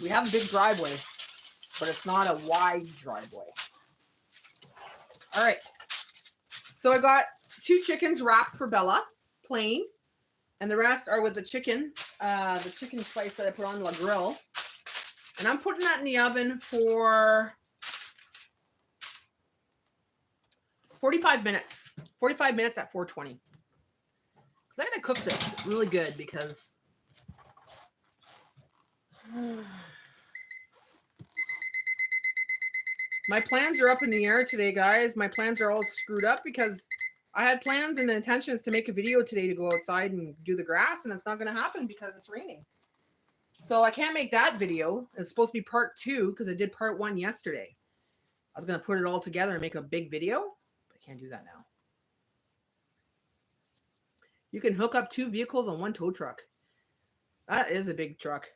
We have a big driveway, but it's not a wide driveway. All right. So I got 2 chickens wrapped for Bella, plain, and the rest are with the chicken spice that I put on La Grill. And I'm putting that in the oven for 45 minutes. 45 minutes at 420. Because I gotta cook this really good because my plans are up in the air today, guys. My plans are all screwed up because I had plans and intentions to make a video today to go outside and do the grass, and it's not going to happen because it's raining. So I can't make that video. It's supposed to be part 2 because I did part 1 yesterday. I was going to put it all together and make a big video, but I can't do that now. You can hook up 2 vehicles on 1 tow truck. That is a big truck.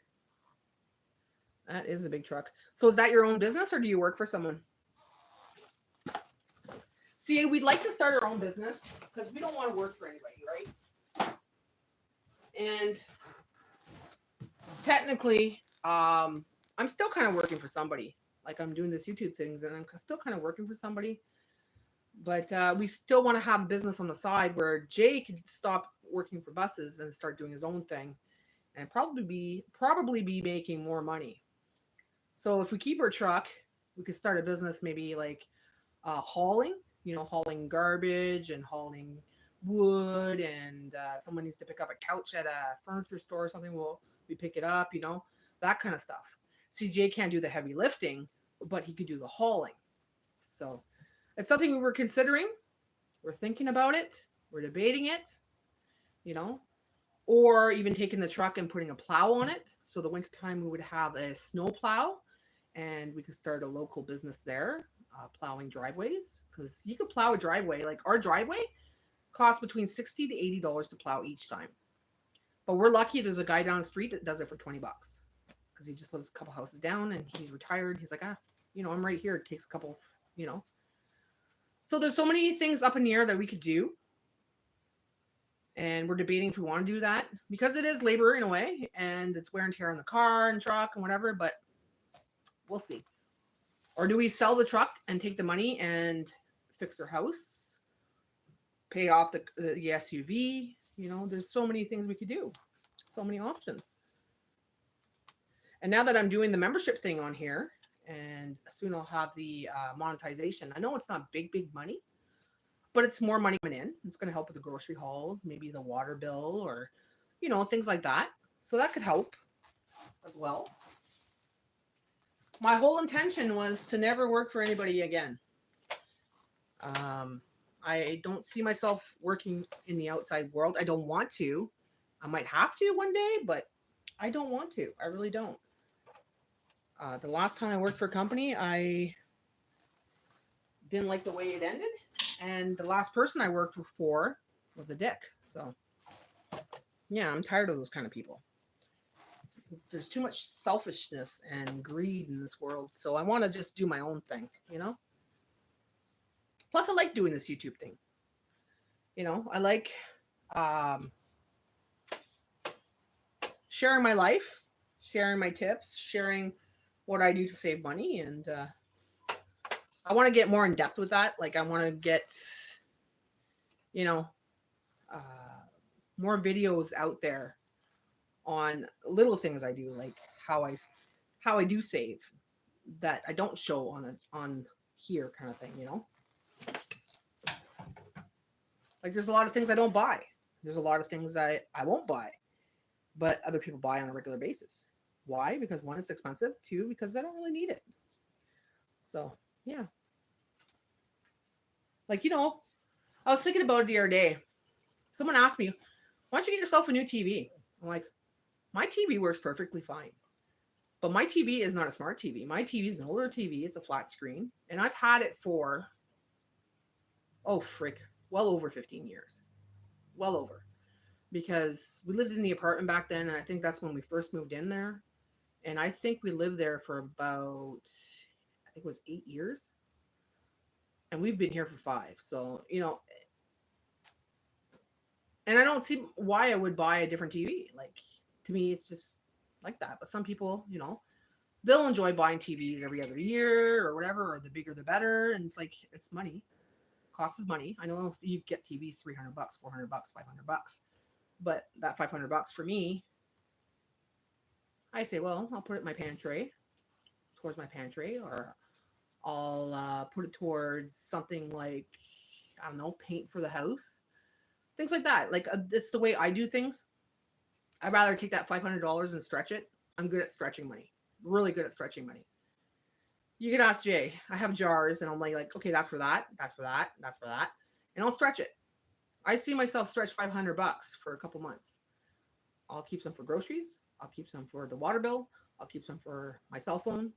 That is a big truck. So is that your own business or do you work for someone? See, we'd like to start our own business because we don't want to work for anybody, right? And technically, I'm still kind of working for somebody. Like I'm doing this YouTube things and I'm still kind of working for somebody. But we still want to have a business on the side where Jay could stop working for buses and start doing his own thing and probably be making more money. So if we keep our truck, we could start a business maybe like hauling, hauling garbage and hauling wood, and someone needs to pick up a couch at a furniture store or something, we pick it up, that kind of stuff. CJ can't do the heavy lifting, but he could do the hauling. So it's something we were considering. We're thinking about it. We're debating it, or even taking the truck and putting a plow on it. So the wintertime we would have a snow plow and we could start a local business there, plowing driveways, because you could plow a driveway. Like our driveway costs between $60 to $80 to plow each time. But we're lucky there's a guy down the street that does it for $20 because he just lives a couple houses down and he's retired. He's like, I'm right here. It takes a couple, So there's so many things up in the air that we could do. And we're debating if we want to do that because it is labor in a way and it's wear and tear on the car and truck and whatever, but we'll see. Or do we sell the truck and take the money and fix our house, pay off the SUV? There's so many things we could do, so many options. And now that I'm doing the membership thing on here and soon I'll have the monetization. I know it's not big money, but it's more money coming in. It's going to help with the grocery hauls, maybe the water bill, or things like that. So that could help as well. My whole intention was to never work for anybody again. I don't see myself working in the outside world. I don't want to. I might have to one day, but I don't want to. I really don't. The last time I worked for a company, I didn't like the way it ended. And the last person I worked for was a dick. So, yeah, I'm tired of those kind of people. There's too much selfishness and greed in this world. So I want to just do my own thing, Plus, I like doing this YouTube thing. I like sharing my life, sharing my tips, sharing what I do to save money. And I want to get more in depth with that. Like, I want to get, more videos out there on little things I do, like how I do save that I don't show on here, kind of thing, Like, there's a lot of things I don't buy. There's a lot of things I won't buy, but other people buy on a regular basis. Why? Because one, it's expensive. Two, because I don't really need it. So, yeah. Like, I was thinking about it the other day. Someone asked me, why don't you get yourself a new TV? I'm like, my TV works perfectly fine. But my TV is not a smart TV. My TV is an older TV. It's a flat screen. And I've had it for, well over 15 years. Well over. Because we lived in the apartment back then, and I think that's when we first moved in there. And I think we lived there for about, I think it was 8 years. And we've been here for 5. So, and I don't see why I would buy a different TV. Like, to me, it's just like that. But some people, they'll enjoy buying TVs every other year or whatever, or the bigger the better. And it's like, it's money. Cost is money. I know you get TVs $300, $400, $500. But that $500 for me, I say, well, I'll put it in my pantry, towards my pantry, or I'll put it towards something like, I don't know, paint for the house. Things like that. Like, it's the way I do things. I'd rather take that $500 and stretch it. I'm good at stretching money. Really good at stretching money. You can ask Jay. I have jars, and I'm like, okay, that's for that, that's for that, that's for that. And I'll stretch it. I see myself stretch $500 for a couple months. I'll keep some for groceries. I'll keep some for the water bill. I'll keep some for my cell phone,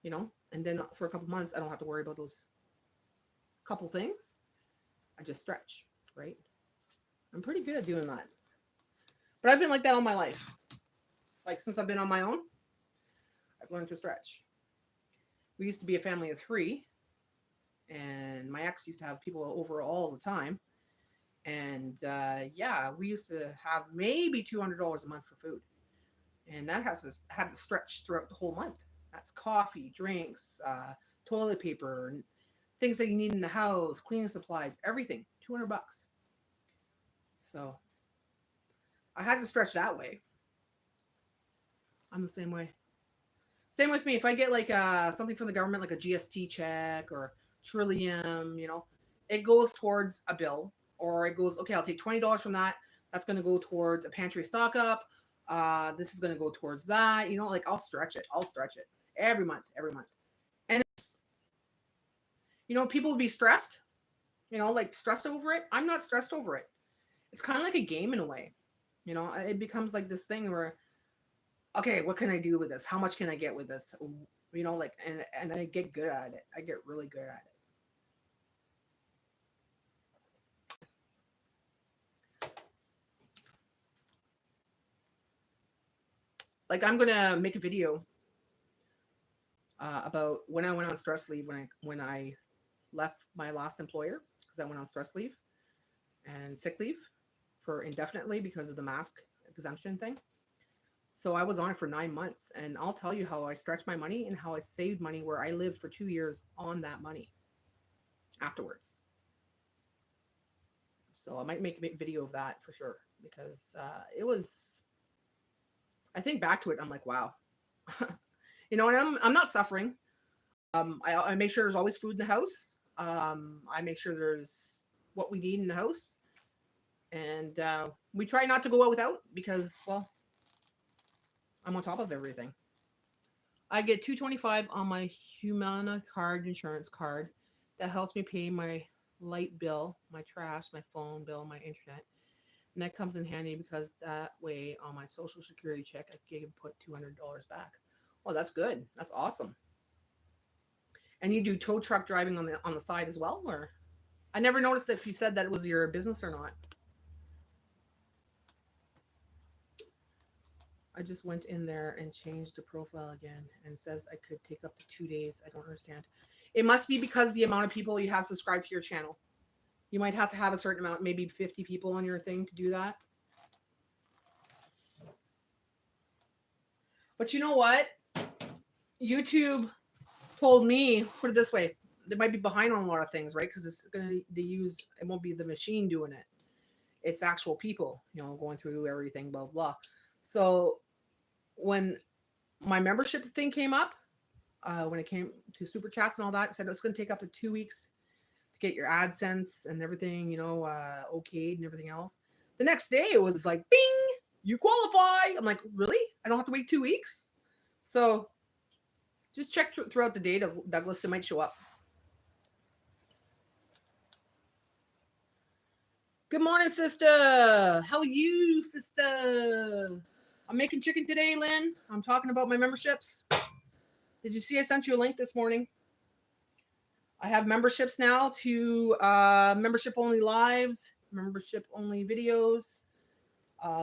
and then for a couple months, I don't have to worry about those couple things. I just stretch, right? I'm pretty good at doing that. But I've been like that all my life. Like, since I've been on my own, I've learned to stretch. We used to be a family of 3, and my ex used to have people over all the time. And we used to have maybe $200 a month for food. And that had to stretch throughout the whole month. That's coffee, drinks, toilet paper, things that you need in the house, cleaning supplies, everything. $200. So I had to stretch that way. I'm the same way. Same with me. If I get like something from the government, like a GST check or Trillium, it goes towards a bill, or it goes, okay, I'll take $20 from that. That's going to go towards a pantry stock up. This is going to go towards that. Like, I'll stretch it. Every month. And it's, people would be stressed, like stressed over it. I'm not stressed over it. It's kind of like a game in a way. It becomes like this thing where, okay, what can I do with this? How much can I get with this? Like, and I get good at it. I get really good at it. Like, I'm gonna make a video about when I went on stress leave, when I left my last employer, because I went on stress leave and sick leave for indefinitely because of the mask exemption thing. So I was on it for 9 months, and I'll tell you how I stretched my money and how I saved money, where I lived for 2 years on that money afterwards. So I might make a video of that for sure, because it was, I think back to it, I'm like, wow. And I'm not suffering. I make sure there's always food in the house. I make sure there's what we need in the house. And we try not to go out without because, well, I'm on top of everything. I get $2.25 on my Humana card insurance card. That helps me pay my light bill, my trash, my phone bill, my internet. And that comes in handy because that way on my social security check I can put $200 back. Oh, that's good. That's awesome. And you do tow truck driving on the side as well, or I never noticed if you said that it was your business or not. I just went in there and changed the profile again and says I could take up to 2 days. I don't understand. It must be because the amount of people you have subscribed to your channel. You might have to have a certain amount, maybe 50 people on your thing to do that. But you know what? YouTube told me, put it this way, they might be behind on a lot of things, right? Because it's going to use, it won't be the machine doing it. It's actual people, going through everything, blah, blah. So when my membership thing came up, when it came to super chats and all that, it said it's going to take up to 2 weeks to get your AdSense and everything, okayed and everything else. The next day it was like, bing, you qualify. I'm like, really? I don't have to wait 2 weeks? So just check throughout the day, Douglas, it might show up. Good morning, sister. How are you, sister? I'm making chicken today, Lynn. I'm talking about my memberships. Did you see I sent you a link this morning? I have memberships now to membership-only lives, membership-only videos.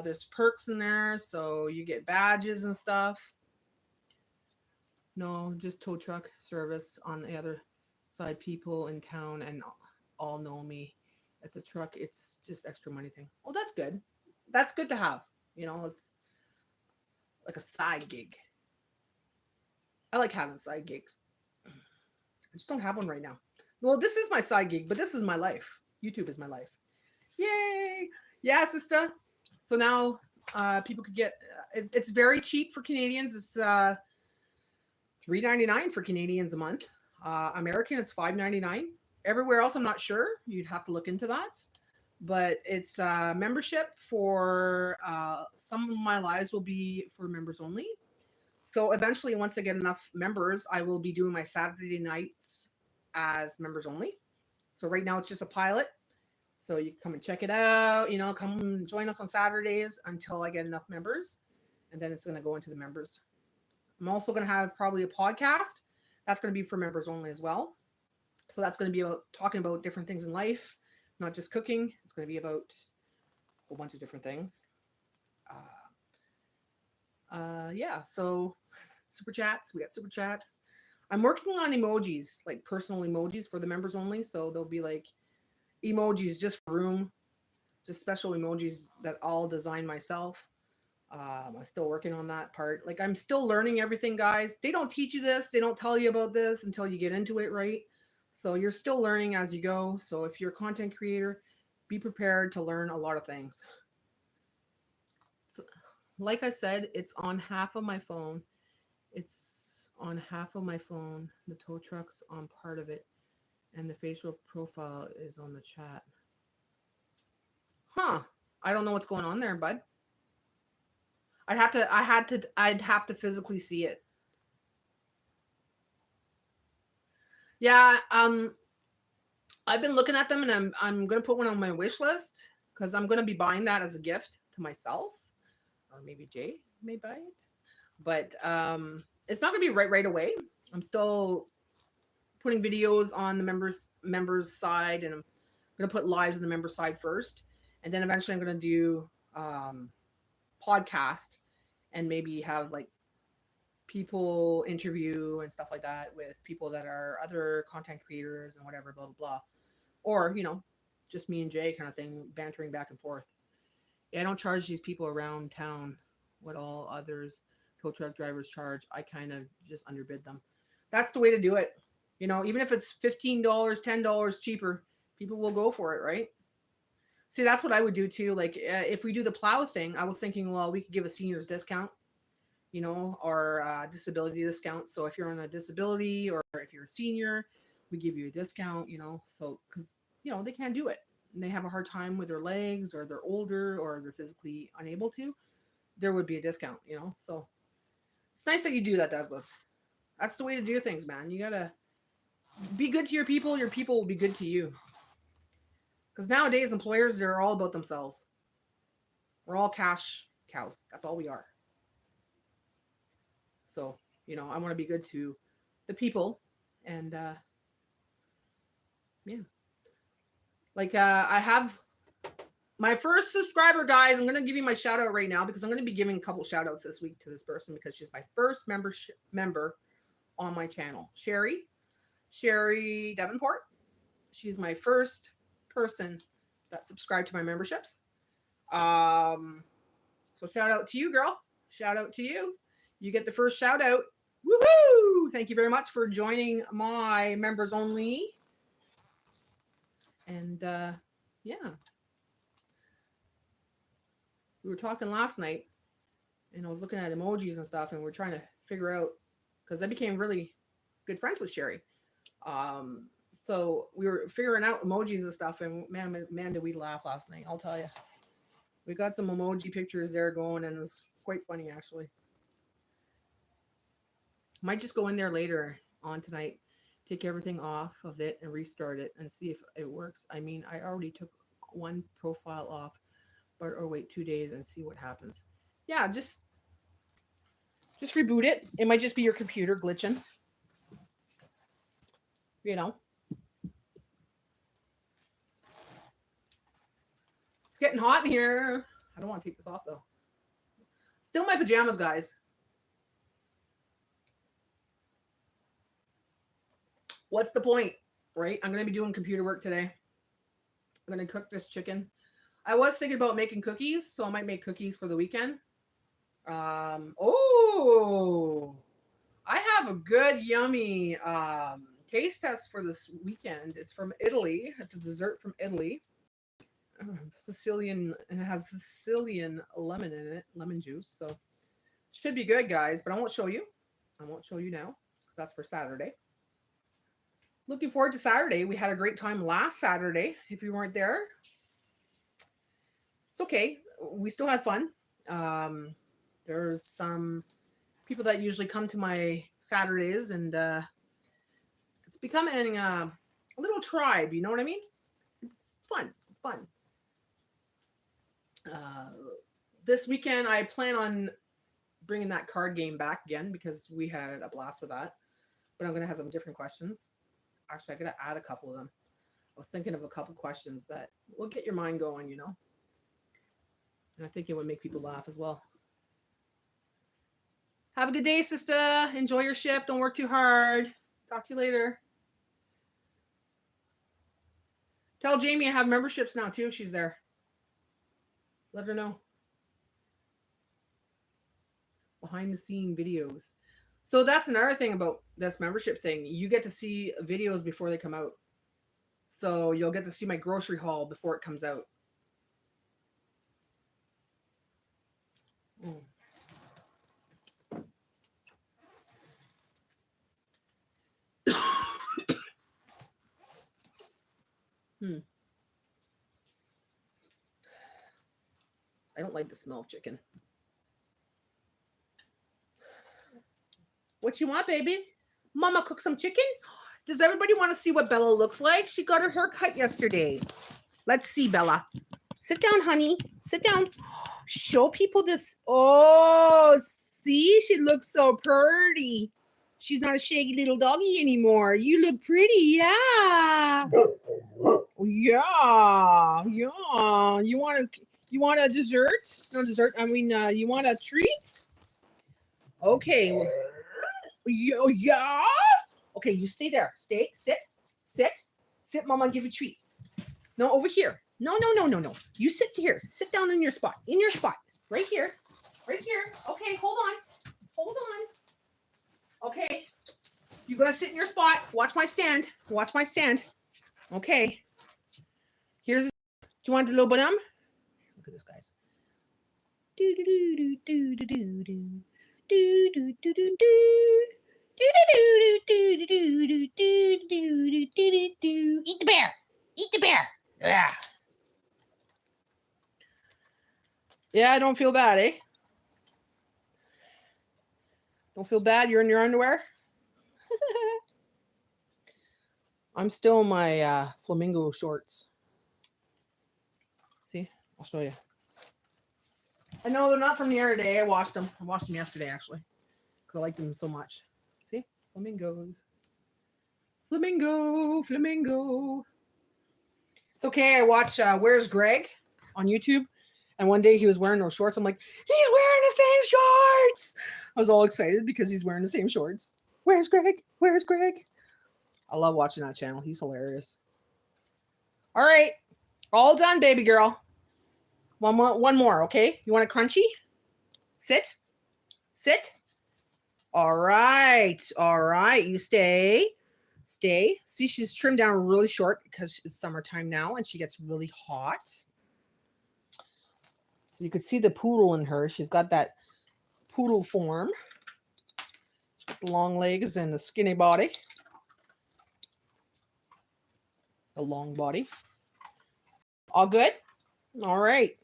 There's perks in there, so you get badges and stuff. No, just tow truck service on the other side. People in town and all know me. It's a truck. It's just extra money thing. Oh, that's good. That's good to have. It's like a side gig. I like having side gigs. I just don't have one right now. Well, this is my side gig, but this is my life. YouTube is my life. Yay! Yeah, sister. So now people could get. It's very cheap for Canadians. It's $3.99 for Canadians a month. American, it's $5.99. Everywhere else, I'm not sure. You'd have to look into that. But it's membership for some of my lives will be for members only. So eventually, once I get enough members, I will be doing my Saturday nights as members only. So right now it's just a pilot. So you can come and check it out. Come join us on Saturdays until I get enough members. And then it's going to go into the members. I'm also going to have probably a podcast. That's going to be for members only as well. So that's going to be about talking about different things in life, not just cooking. It's going to be about a whole bunch of different things. Yeah, so super chats. We got super chats. I'm working on emojis, like personal emojis for the members only. So there'll be like emojis just for room, just special emojis that I'll design myself. I'm still working on that part. Like I'm still learning everything, guys. They don't teach you this. They don't tell you about this until you get into it, right? So you're still learning as you go. So if you're a content creator, be prepared to learn a lot of things. So, like I said, it's on half of my phone. It's on half of my phone. The tow truck's on part of it. And the facial profile is on the chat. Huh. I don't know what's going on there, bud. I'd have to physically see it. Yeah, I've been looking at them and I'm gonna put one on my wish list because I'm gonna be buying that as a gift to myself. Or maybe Jay may buy it. But it's not gonna be right away. I'm still putting videos on the members side, and I'm gonna put lives on the members side first, and then eventually I'm gonna do podcast and maybe have like people interview and stuff like that with people that are other content creators and whatever, blah blah blah, or just me and Jay kind of thing, bantering back and forth. Yeah, I don't charge these people around town what all others tow truck drivers charge. I kind of just underbid them. That's the way to do it. Even if it's $15, $10 cheaper, people will go for it, right? See, that's what I would do too. Like if we do the plow thing, I was thinking, well, we could give a seniors discount. or disability discounts. So if you're on a disability or if you're a senior, we give you a discount, so because, they can't do it. And they have a hard time with their legs, or they're older, or they're physically unable to, there would be a discount, So it's nice that you do that, Douglas. That's the way to do things, man. You got to be good to your people will be good to you. Because nowadays, employers, they're all about themselves. We're all cash cows. That's all we are. So, I want to be good to the people. And, yeah. Like, I have my first subscriber, guys. I'm going to give you my shout out right now, because I'm going to be giving a couple shout outs this week to this person, because she's my first member on my channel. Sherry Davenport. She's my first person that subscribed to my memberships. So shout out to you, girl. Shout out to you. You get the first shout out. Woohoo! Thank you very much for joining my members only. And yeah. We were talking last night, and I was looking at emojis and stuff, and we're trying to figure out, because I became really good friends with Sherry. So we were figuring out emojis and stuff, and man, did we laugh last night, I'll tell you. We got some emoji pictures there going, and it's quite funny, actually. Might just go in there later on tonight, take everything off of it and restart it and see if it works. I mean, I already took one profile off, or wait 2 days and see what happens. Yeah, just reboot it. It might just be your computer glitching. It's getting hot in here. I don't want to take this off, though. Still my pajamas, guys. What's the point, right? I'm going to be doing computer work today. I'm going to cook this chicken. I was thinking about making cookies, so I might make cookies for the weekend. I have a good, yummy taste test for this weekend. It's from Italy. It's a dessert from Italy. Sicilian, and it has Sicilian lemon in it, lemon juice. So it should be good, guys, but I won't show you. I won't show you now, because that's for Saturday. Looking forward to Saturday. We had a great time last Saturday. If you weren't there, it's okay. We still had fun. There's some people that usually come to my Saturdays, and it's becoming a little tribe. You know what I mean? It's fun. It's fun. This weekend, I plan on bringing that card game back again, because we had a blast with that. But I'm going to have some different questions. Actually, I got to add a couple of them. I was thinking of a couple questions that will get your mind going, And I think it would make people laugh as well. Have a good day, sister. Enjoy your shift. Don't work too hard. Talk to you later. Tell Jamie I have memberships now, too, if she's there. Let her know. Behind the scene videos. So that's another thing about this membership thing. You get to see videos before they come out. So you'll get to see my grocery haul before it comes out. I don't like the smell of chicken. What you want, babies? Mama cook some chicken? Does everybody want to see what Bella looks like? She got her hair cut yesterday. Let's see, Bella. Sit down, honey. Sit down. Show people this. Oh, see? She looks so pretty. She's not a shaggy little doggy anymore. You look pretty, yeah. Yeah. You want a dessert? No dessert. I mean, you want a treat? Okay. Yeah. Okay, you stay there. Sit. Mama, give you a treat. No, over here. No. You sit here. Sit down in your spot. Right here. Okay, hold on. Okay. You gotta sit in your spot. Watch my stand. Okay. Do you want a little bit? Look at this, guys. Do do do do do. Eat the bear. Eat the bear. Yeah. Yeah, I don't feel bad, eh? Don't feel bad? You're in your underwear? I'm still in my flamingo shorts. See? I'll show you. I know they're not from the other day. I washed them. I washed them yesterday, actually, because I liked them so much. See? Flamingos. Flamingo. Flamingo. It's okay. I watch Where's Greg on YouTube. And one day he was wearing those shorts. I'm like, he's wearing the same shorts. I was all excited because he's wearing the same shorts. Where's Greg? Where's Greg? I love watching that channel. He's hilarious. All right. All done, baby girl. One more, okay? You want a crunchy? Sit. Sit. All right. All right. You stay. Stay. See, she's trimmed down really short because it's summertime now and she gets really hot. So you could see the poodle in her. She's got that poodle form. She's got the long legs and the skinny body. The long body. All good? All right.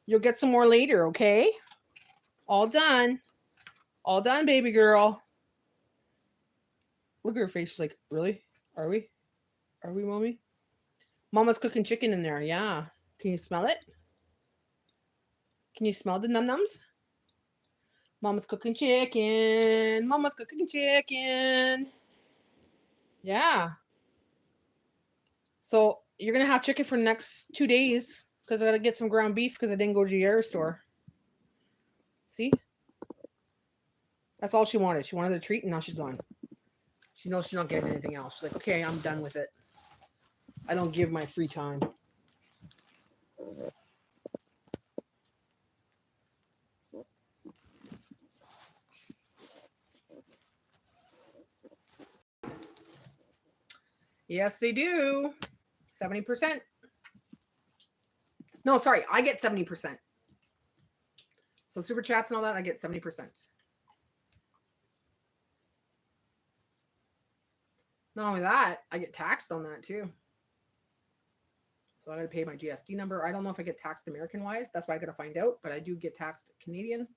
You'll get some more later, okay? All done. All done, baby girl. Look at her face. She's like, really? Are we? Are we, Mommy? Mama's cooking chicken in there. Yeah. Can you smell it? Can you smell the num-nums? Mama's cooking chicken. Mama's cooking chicken. Yeah. So you're going to have chicken for the next 2 days because I got to get some ground beef because I didn't go to the air store. See? That's all she wanted. She wanted a treat and now she's gone. She knows she's not getting anything else. She's like, okay, I'm done with it. I don't give my free time. Yes, they do. 70%. No, sorry. I get 70%. So super chats and all that, I get 70%. Not only that, I get taxed on that too. So I got to pay my GST number. I don't know if I get taxed American-wise. That's why I got to find out. But I do get taxed Canadian.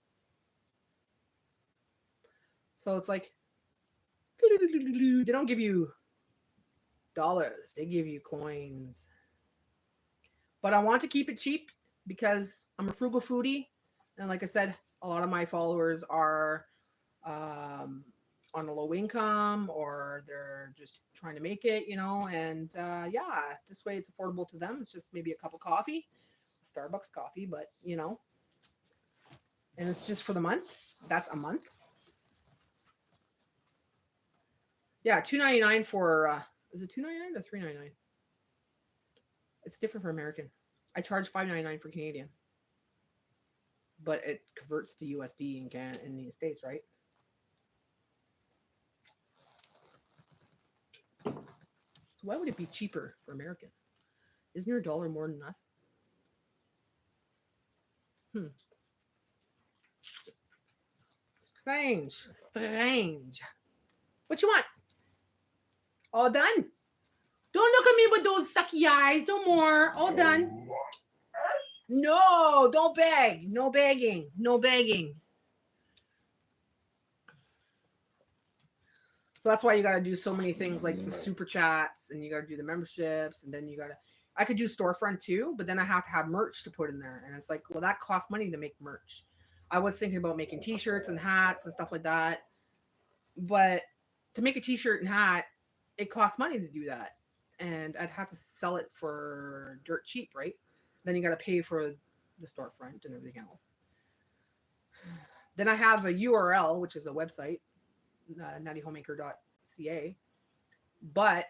So it's like, they don't give you dollars. They give you coins. But I want to keep it cheap because I'm a frugal foodie. And like I said, a lot of my followers are on a low income or they're just trying to make it, you know. And yeah, this way it's affordable to them. It's just maybe a cup of coffee, Starbucks coffee, but you know. And it's just for the month. That's a month. Yeah, $2.99 for is it $2.99 or $3.99? It's different for American. I charge $5.99 for Canadian, but it converts to USD in the States, right? So why would it be cheaper for American? Isn't your dollar more than us? Strange. Strange. What you want? All done? Don't look at me with those sucky eyes. No more. All done. No, don't beg. No begging. No begging. So that's why you got to do so many things like the super chats and you got to do the memberships and then you got to, I could do storefront too, but then I have to have merch to put in there. And it's like, well, that costs money to make merch. I was thinking about making t-shirts and hats and stuff like that. But to make a t-shirt and hat, it costs money to do that. And I'd have to sell it for dirt cheap, right? Then you got to pay for the storefront and everything else. Then I have a URL, which is a website, nattyhomemaker.ca. But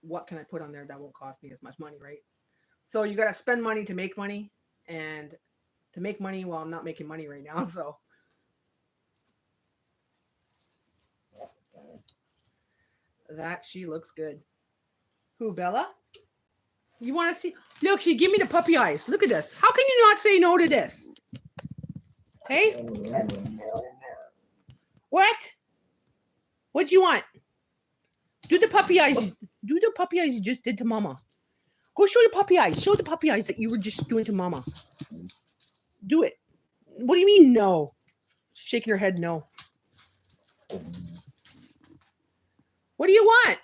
what can I put on there that won't cost me as much money, right? So you got to spend money to make money. And to make money, well, I'm not making money right now, so. That she looks good. Who, Bella? You want to see? Look, she give me the puppy eyes. Look at this. How can you not say no to this? Hey? What? What do you want? Do the puppy eyes. Do the puppy eyes you just did to Mama. Go show the puppy eyes. Show the puppy eyes that you were just doing to Mama. Do it. What do you mean no? Shaking her head no. What do you want?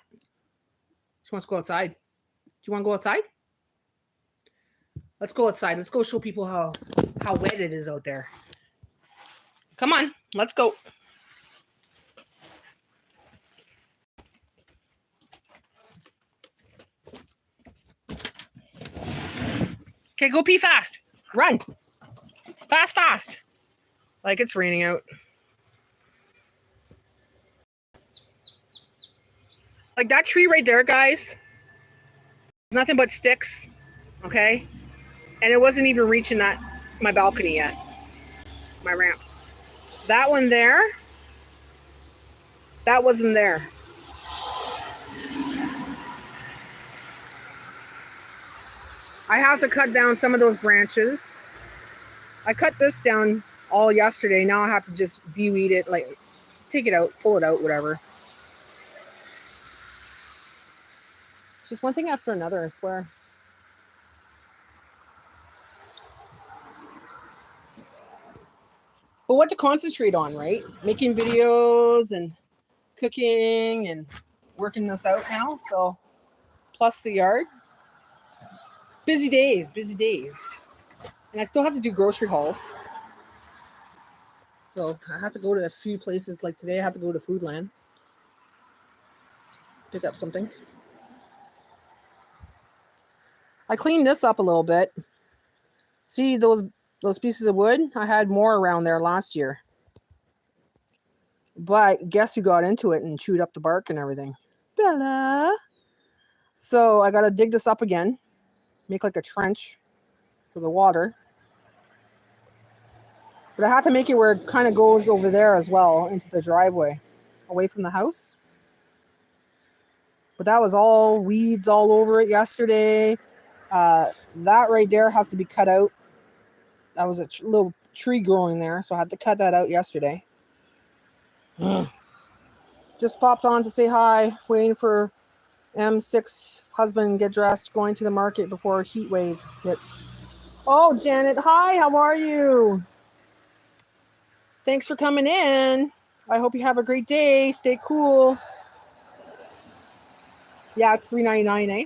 She wants to go outside. Do you want to go outside? Let's go outside. Let's go show people how wet it is out there. Come on. Let's go. Okay, go pee fast. Run. Fast, fast. Like it's raining out. Like that tree right there, guys. It's nothing but sticks. Okay? And it wasn't even reaching my balcony yet. My ramp. That one there. That wasn't there. I have to cut down some of those branches. I cut this down all yesterday. Now I have to just de-weed it, like take it out, pull it out, whatever. It's just one thing after another, I swear. But what to concentrate on, right? Making videos and cooking and working this out now. So plus the yard. Busy days, busy days. And I still have to do grocery hauls. So I have to go to a few places. Like today I have to go to Foodland. Pick up something. I cleaned this up a little bit. See those pieces of wood? I had more around there last year. But guess who got into it and chewed up the bark and everything? Bella. So I got to dig this up again. Make like a trench for the water. But I have to make it where it kind of goes over there as well into the driveway, away from the house. But that was all weeds all over it yesterday. That right there has to be cut out. That was a little tree growing there, so I had to cut that out yesterday. Just popped on to say hi, waiting for M6 husband get dressed, going to the market before a heat wave hits. Oh, Janet, hi, how are you? Thanks for coming in. I hope you have a great day. Stay cool. Yeah, it's $3.99, eh?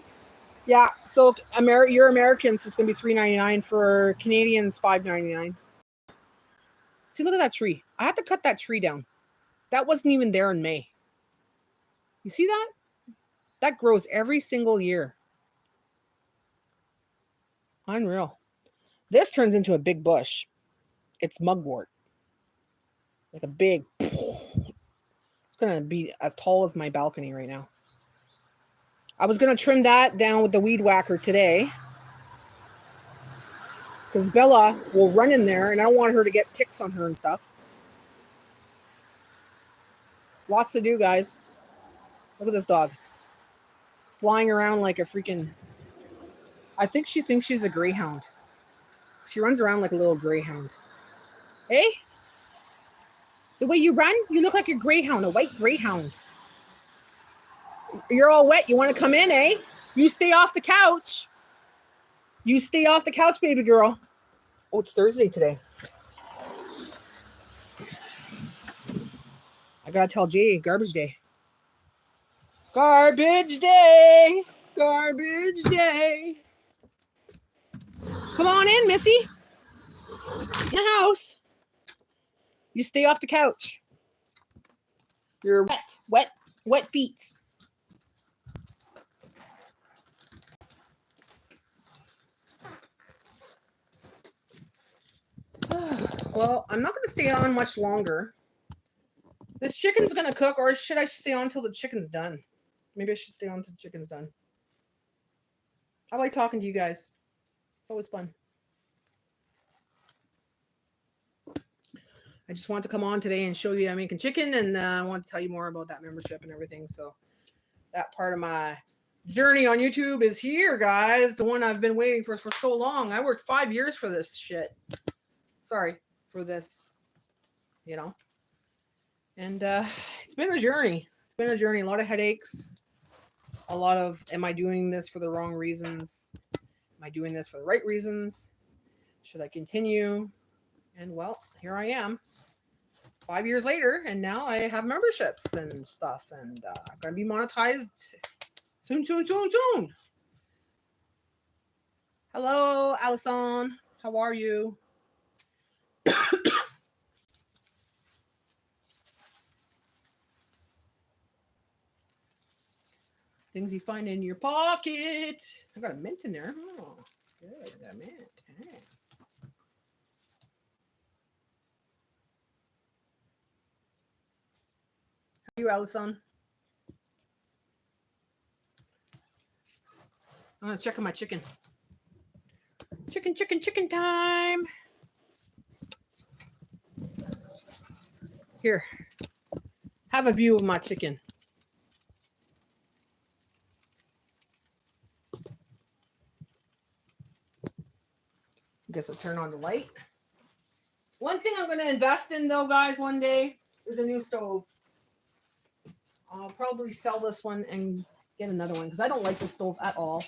Yeah, so you're American, so it's going to be $3.99. For Canadians, $5.99. See, look at that tree. I had to cut that tree down. That wasn't even there in May. You see that? That grows every single year. Unreal. This turns into a big bush. It's mugwort. Like a big... It's going to be as tall as my balcony right now. I was going to trim that down with the weed whacker today. Because Bella will run in there and I don't want her to get ticks on her and stuff. Lots to do, guys. Look at this dog. Flying around like a freaking... I think she thinks she's a greyhound. She runs around like a little greyhound. Hey? The way you run, you look like a greyhound, a white greyhound. You're all wet. You want to come in, eh? You stay off the couch. You stay off the couch, baby girl. Oh, it's Thursday today. I gotta tell Jay, garbage day. Garbage day. Garbage day. Come on in, Missy. In the house. You stay off the couch. You're wet feet. Well, I'm not going to stay on much longer. This chicken's going to cook, or should I stay on till the chicken's done? Maybe I should stay on till the chicken's done. I like talking to you guys. It's always fun. I just want to come on today and show you I'm making chicken, and I want to tell you more about that membership and everything. So that part of my journey on YouTube is here, guys. The one I've been waiting for so long. I worked 5 years for this shit. Sorry for this, you know. And it's been a journey. It's been a journey. A lot of headaches. A lot of, am I doing this for the wrong reasons? Am I doing this for the right reasons? Should I continue? And well, here I am 5 years later, and now I have memberships and stuff, and I'm going to be monetized soon. Hello, Allison. How are you? Things you find in your pocket. I got a mint in there. Oh, good. I got a mint. Hey. How are you, Allison? I'm going to check on my chicken. Chicken time. Here. Have a view of my chicken. Guess I'll turn on the light. One thing I'm going to invest in, though, guys, one day is a new stove. I'll probably sell this one and get another one because I don't like this stove at all.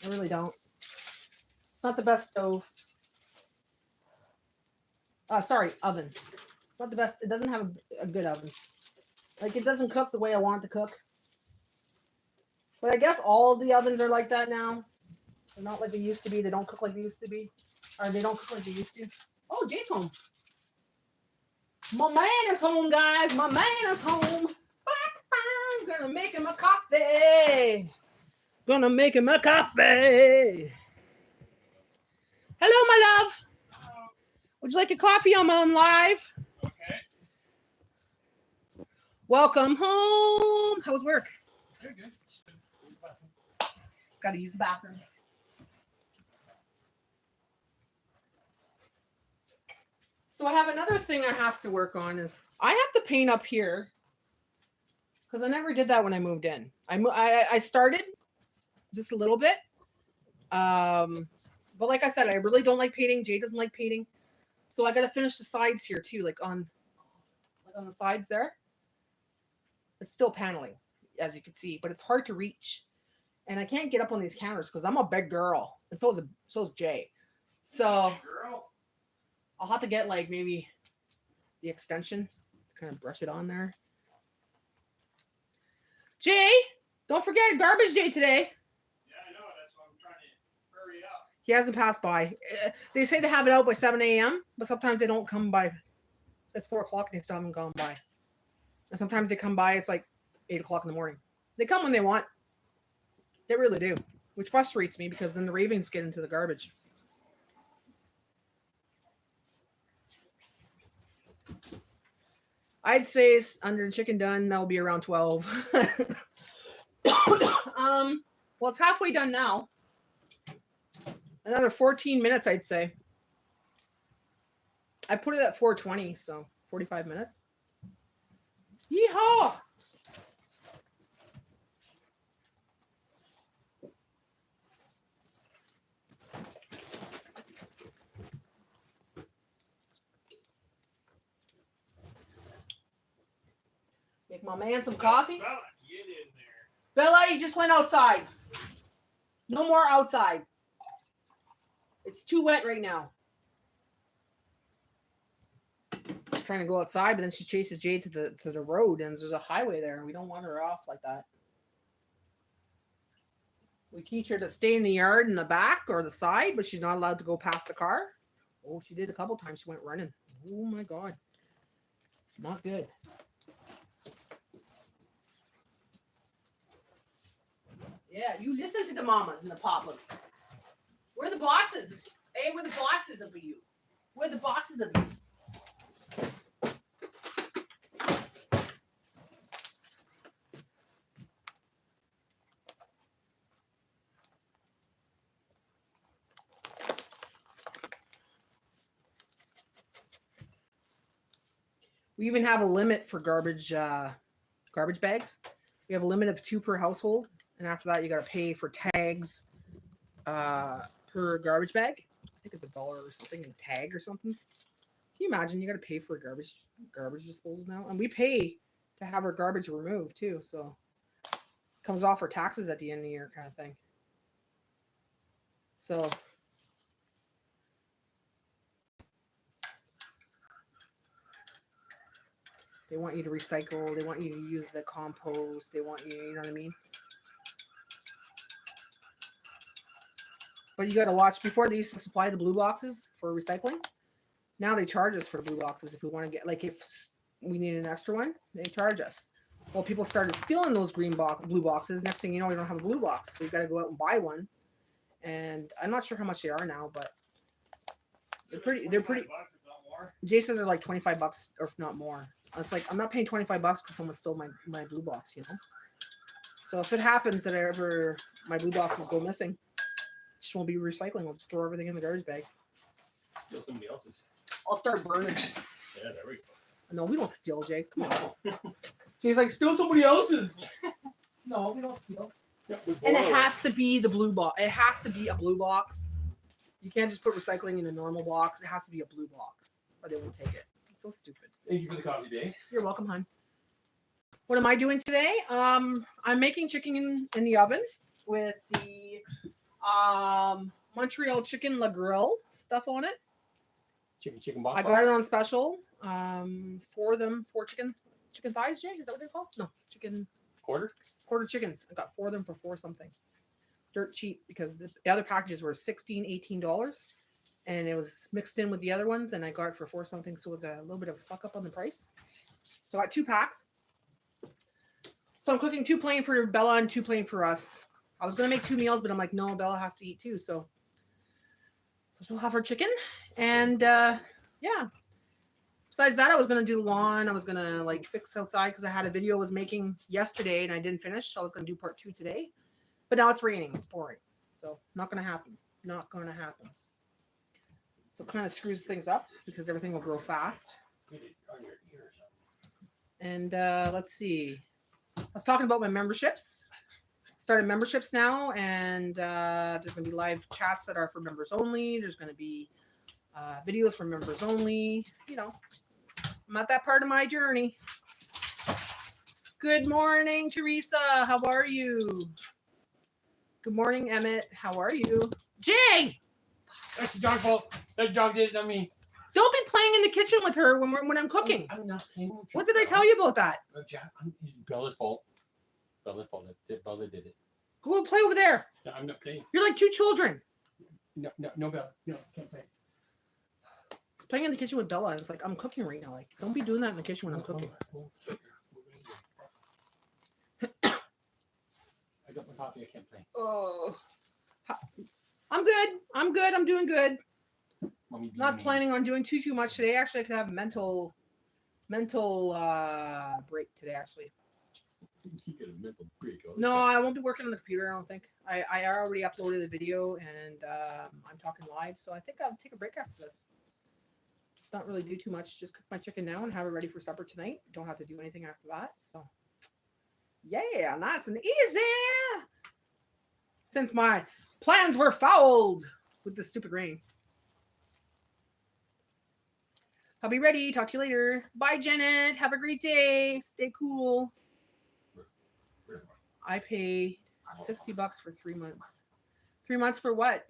I really don't. It's not the best stove. Sorry, oven. It's not the best. It doesn't have a good oven. Like, it doesn't cook the way I want it to cook. But I guess all the ovens are like that now. They're not like they used to be. They don't cook like they used to be. Or they don't cook like they used to. Oh, Jay's home. My man is home, guys. My man is home. I'm gonna make him a coffee. Gonna make him a coffee. Hello, my love. Hello. Would you like a coffee? I'm on live. Okay. Welcome home. How was work? Very good. Just got to use the bathroom. So I have another thing I have to work on is I have to paint up here because I never did that when I moved in. I started just a little bit. But like I said, I really don't like painting. Jay doesn't like painting. So I got to finish the sides here too, like on the sides there. It's still paneling, as you can see, but it's hard to reach. And I can't get up on these counters because I'm a big girl. And so is Jay. So I'll have to get like maybe the extension to kind of brush it on there. Jay, don't forget garbage day today. Yeah, I know. That's why I'm trying to hurry up. He hasn't passed by. They say they have it out by 7 a.m., but sometimes they don't come by. It's 4 o'clock and they still haven't gone by. And sometimes they come by, it's like 8 o'clock in the morning. They come when they want. They really do, which frustrates me because then the ravings get into the garbage. I'd say under the chicken done, that'll be around 12. Well, it's halfway done now. Another 14 minutes, I'd say. I put it at 4:20, so 45 minutes. Yeehaw! Make my man some coffee. Bella, get in there. Bella, you just went outside. No more outside. It's too wet right now. She's trying to go outside, but then she chases Jay to the road, and there's a highway there, and we don't want her off like that. We teach her to stay in the yard in the back or the side, but she's not allowed to go past the car. Oh, she did a couple times. She went running. Oh my God. Not good. Yeah, you listen to the mamas and the papas. We're the bosses. Hey, we're the bosses of you. We're the bosses of you. We even have a limit for garbage bags. We have a limit of 2 per household. And after that, you got to pay for tags per garbage bag. I think it's $1 or something, a tag or something. Can you imagine? You got to pay for a garbage. garbage disposal now, and we pay to have our garbage removed too. So it comes off our taxes at the end of the year, kind of thing. So they want you to recycle. They want you to use the compost. They want you, you know what I mean? But you got to watch. Before they used to supply the blue boxes for recycling. Now they charge us for blue boxes if we want to get, like, if we need an extra one, they charge us. Well, people started stealing those blue boxes. Next thing you know, we don't have a blue box, so you got to go out and buy one. And I'm not sure how much they are now, but they're pretty. $25, if not more. Jay says they're like $25 or if not more. It's like I'm not paying $25 because someone stole my blue box, you know. So if it happens that ever my blue boxes go missing, just won't be recycling. I'll just throw everything in the garbage bag. Steal somebody else's. I'll start burning. Yeah, there we go. No, we don't steal, Jake. Come on. He's like, steal somebody else's. No, we don't steal. Yeah, And it has to be the blue box. It has to be a blue box. You can't just put recycling in a normal box. It has to be a blue box, or they won't take it. It's so stupid. Thank you for the coffee, Dave. You're welcome, hon. What am I doing today? I'm making chicken in the oven with the Montreal Chicken La Grill stuff on it. Chicken box. I got it on special. 4 chicken thighs, Jay? Is that what they're called? No, chicken quarter chickens. I got 4 of them for 4 something. Dirt cheap because the other packages were $18, and it was mixed in with the other ones, and I got it for 4 something, so it was a little bit of a fuck up on the price. So I got 2 packs. So I'm cooking 2 plain for Bella and 2 plain for us. I was gonna make 2 meals, but I'm like, no, Bella has to eat too. So she'll have her chicken, and yeah. Besides that, I was gonna do lawn. I was gonna like fix outside because I had a video I was making yesterday and I didn't finish. So I was gonna do part 2 today, but now it's raining. It's pouring, so not gonna happen. Not gonna happen. So it kind of screws things up because everything will grow fast. And let's see. I was talking about my memberships. Started memberships now, and there's going to be live chats that are for members only. There's going to be videos for members only. You know, I'm at that part of my journey. Good morning, Teresa. How are you? Good morning, Emmett. How are you? Jay! That's the dog's fault. That dog did it on me. Don't be playing in the kitchen with her when I'm cooking. I'm not playing with you. What did I tell you about that? Bella's fault. Bella's fault. Bella did it. Go play over there. No, I'm not playing. You're like 2 children. No, Bella. No, can't play. Playing in the kitchen with Bella, and it's like I'm cooking right now. Like, don't be doing that in the kitchen when I'm cooking. I got my coffee. I can't play. Oh, I'm good. I'm good. I'm doing good. Mommy, Not planning on doing too much today. Actually, I could have a mental break today. Actually, You get a mental break. no, I won't be working on the computer. I don't think. I already uploaded the video, and I'm talking live, so I think I'll take a break after this. Just not really do too much. Just cook my chicken now and have it ready for supper tonight. Don't have to do anything after that. So, yeah, nice and easy. Since my plans were fouled with the stupid rain. I'll be ready. Talk to you later. Bye, Janet. Have a great day. Stay cool. I pay $60 for 3 months. 3 months for what?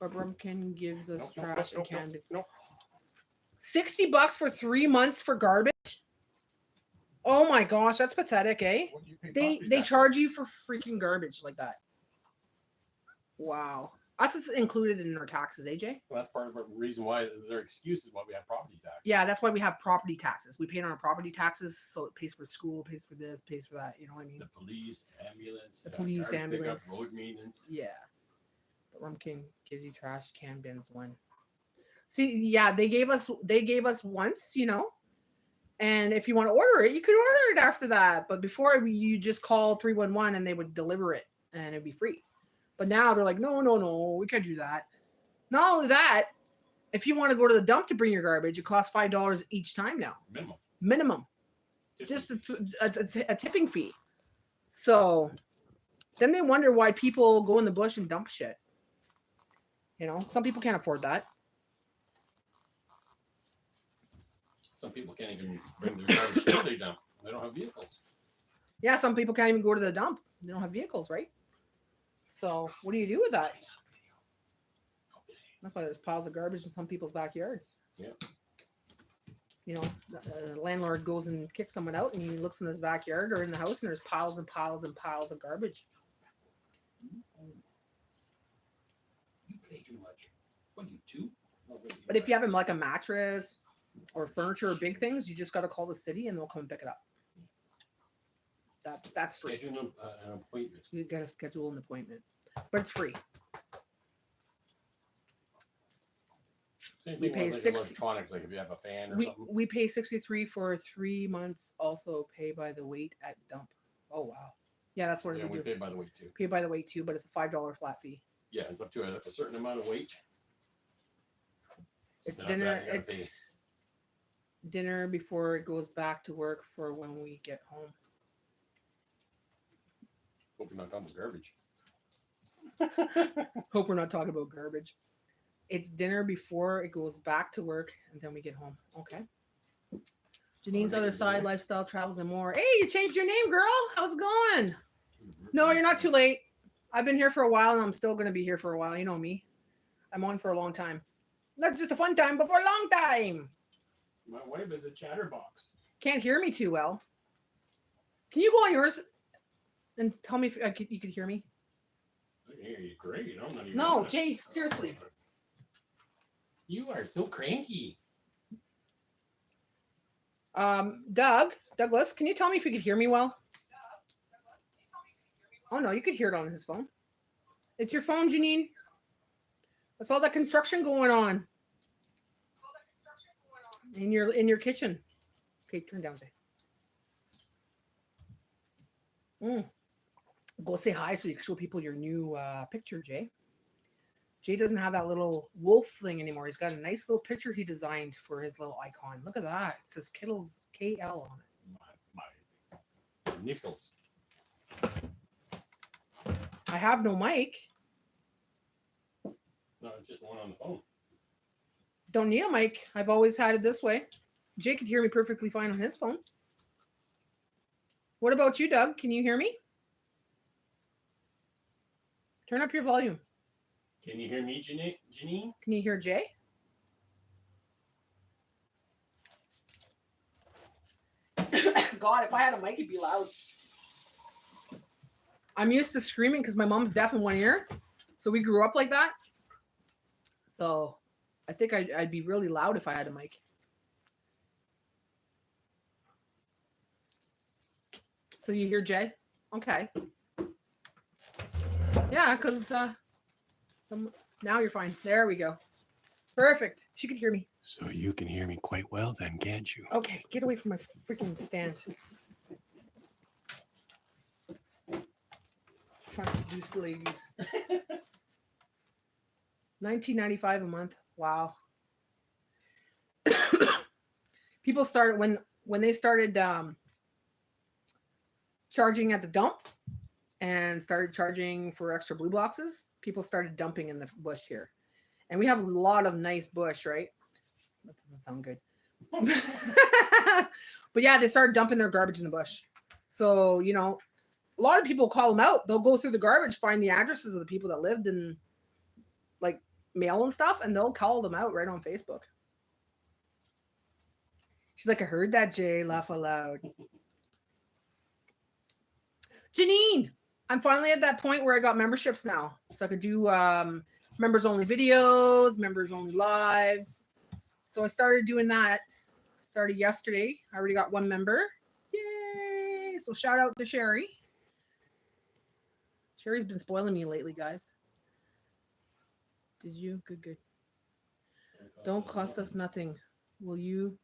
Brumkin gives us trash and candies. $60 for 3 months for garbage? Oh my gosh, that's pathetic, eh? They charge you for freaking garbage like that. Wow. Us is included in our taxes, AJ. Well, that's part of the reason why their excuse is why we have property tax. Yeah, that's why we have property taxes. We pay on our property taxes, so it pays for school, pays for this, pays for that. You know what I mean? The police, ambulance, The police, garbage pickup, ambulance. road maintenance. Yeah. But Rumpkin gives you trash can bins one. See, yeah, they gave us once, you know. And if you want to order it, you could order it after that. But before you just call 311 and they would deliver it and it'd be free. But now they're like, no, we can't do that. Not only that, if you want to go to the dump to bring your garbage, it costs $5 each time now. Minimum. Just a tipping fee. So Then they wonder why people go in the bush and dump shit. You know, some people can't afford that. Some people can't even bring their garbage to their dump. They don't have vehicles. Yeah, some people can't even go to the dump. They don't have vehicles, right? So what do you do with that? That's why there's piles of garbage in some people's backyards. Yeah. You know, the landlord goes and kicks someone out, and he looks in his backyard or in the house, and there's piles and piles and piles of garbage. You play too much. What are you, 2? But if you have like a mattress or furniture or big things, you just got to call the city and they'll come pick it up. That's free. Schedule an appointment. You got to schedule an appointment, but it's free. Same We thing pay with like 60 electronics, like if you have a fan or something. We pay $63 for 3 months. Also pay by the weight at dump. Oh wow, yeah, that's what Yeah, we we do. pay by the weight too. Pay by the weight too, but it's a $5 flat fee. Yeah, it's up to a certain amount of weight. It's Not dinner. that, you gotta It's dinner before it goes back to work for when we get home. Hope you're not talking garbage. Hope we're not talking about garbage. It's dinner before it goes back to work, and then we get home. Okay. Janine's make Other it Side, dinner. Lifestyle, Travels, and More. Hey, you changed your name, girl. How's it going? No, you're not too late. I've been here for a while, and I'm still going to be here for a while. You know me. I'm on for a long time. Not just a fun time, but for a long time. My wife is a chatterbox. Can't hear me too well. Can you go on yours and tell me if you could hear me? I can hear you great. I'm not even. No, Jay, seriously. You are so cranky. Douglas, can you tell me if you could hear me well? Oh no, you could hear it on his phone. It's your phone, Janine. That's all that construction going on. In your kitchen. Okay, turn down, Jay. Go say hi so you can show people your new picture, Jay. Jay doesn't have that little wolf thing anymore. He's got a nice little picture he designed for his little icon. Look at that. It says Kittles KL on it. My nipples. I have no mic. No, it's just one on the phone. Don't need a mic. I've always had it this way. Jay could hear me perfectly fine on his phone. What about you, Doug? Can you hear me? Turn up your volume. Can you hear me, Janine? Can you hear Jay? God, if I had a mic, it'd be loud. I'm used to screaming because my mom's deaf in one ear. So we grew up like that. So I think I'd be really loud if I had a mic. So you hear Jay? Okay. Yeah, because now you're fine. There we go. Perfect. She could hear me. So you can hear me quite well then, can't you? Okay, get away from my freaking stand. Trying to seduce the ladies. $19.95 a month. Wow. People started when they started charging at the dump and started charging for extra blue boxes. People started dumping in the bush here, and we have a lot of nice bush, right? That doesn't sound good. But yeah, they started dumping their garbage in the bush. So, you know, a lot of people call them out. They'll go through the garbage, find the addresses of the people that lived in like mail and stuff, and they'll call them out right on Facebook. She's like, I heard that, Jay. Laugh aloud. Janine, I'm finally at that point where I got memberships now. So I could do members only videos, members only lives. So I started doing that. Started yesterday. I already got one member. Yay! So shout out to Sherry. Sherry's been spoiling me lately, guys. Did you? Good. Don't cost us nothing. Will you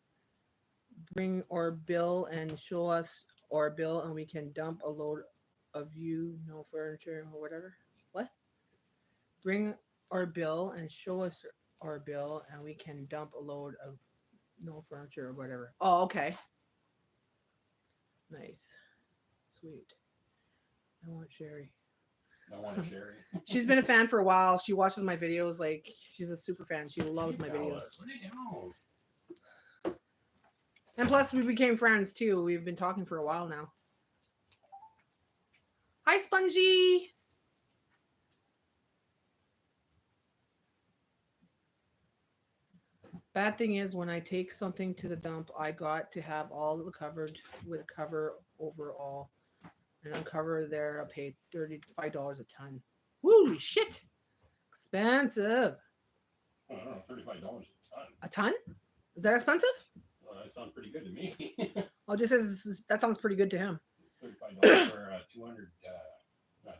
bring our bill and show us our bill and we can dump a load of you, no furniture or whatever? What? Bring our bill and show us our bill and we can dump a load of no furniture or whatever. Oh, okay. Nice. Sweet. I want Sherry. I want a Sherry. She's been a fan for a while. She watches my videos. Like, she's a super fan. She loves my videos. What are you doing? And plus, we became friends too. We've been talking for a while now. Hi, Spongy. Bad thing is, when I take something to the dump, I got to have all the covered with a cover over all. And uncover there, I paid $35 a ton. Holy shit! Expensive. I don't know, $35 a ton. A ton? Is that expensive? Well, that sounds pretty good to me. Oh, just says that sounds pretty good to him. $35 for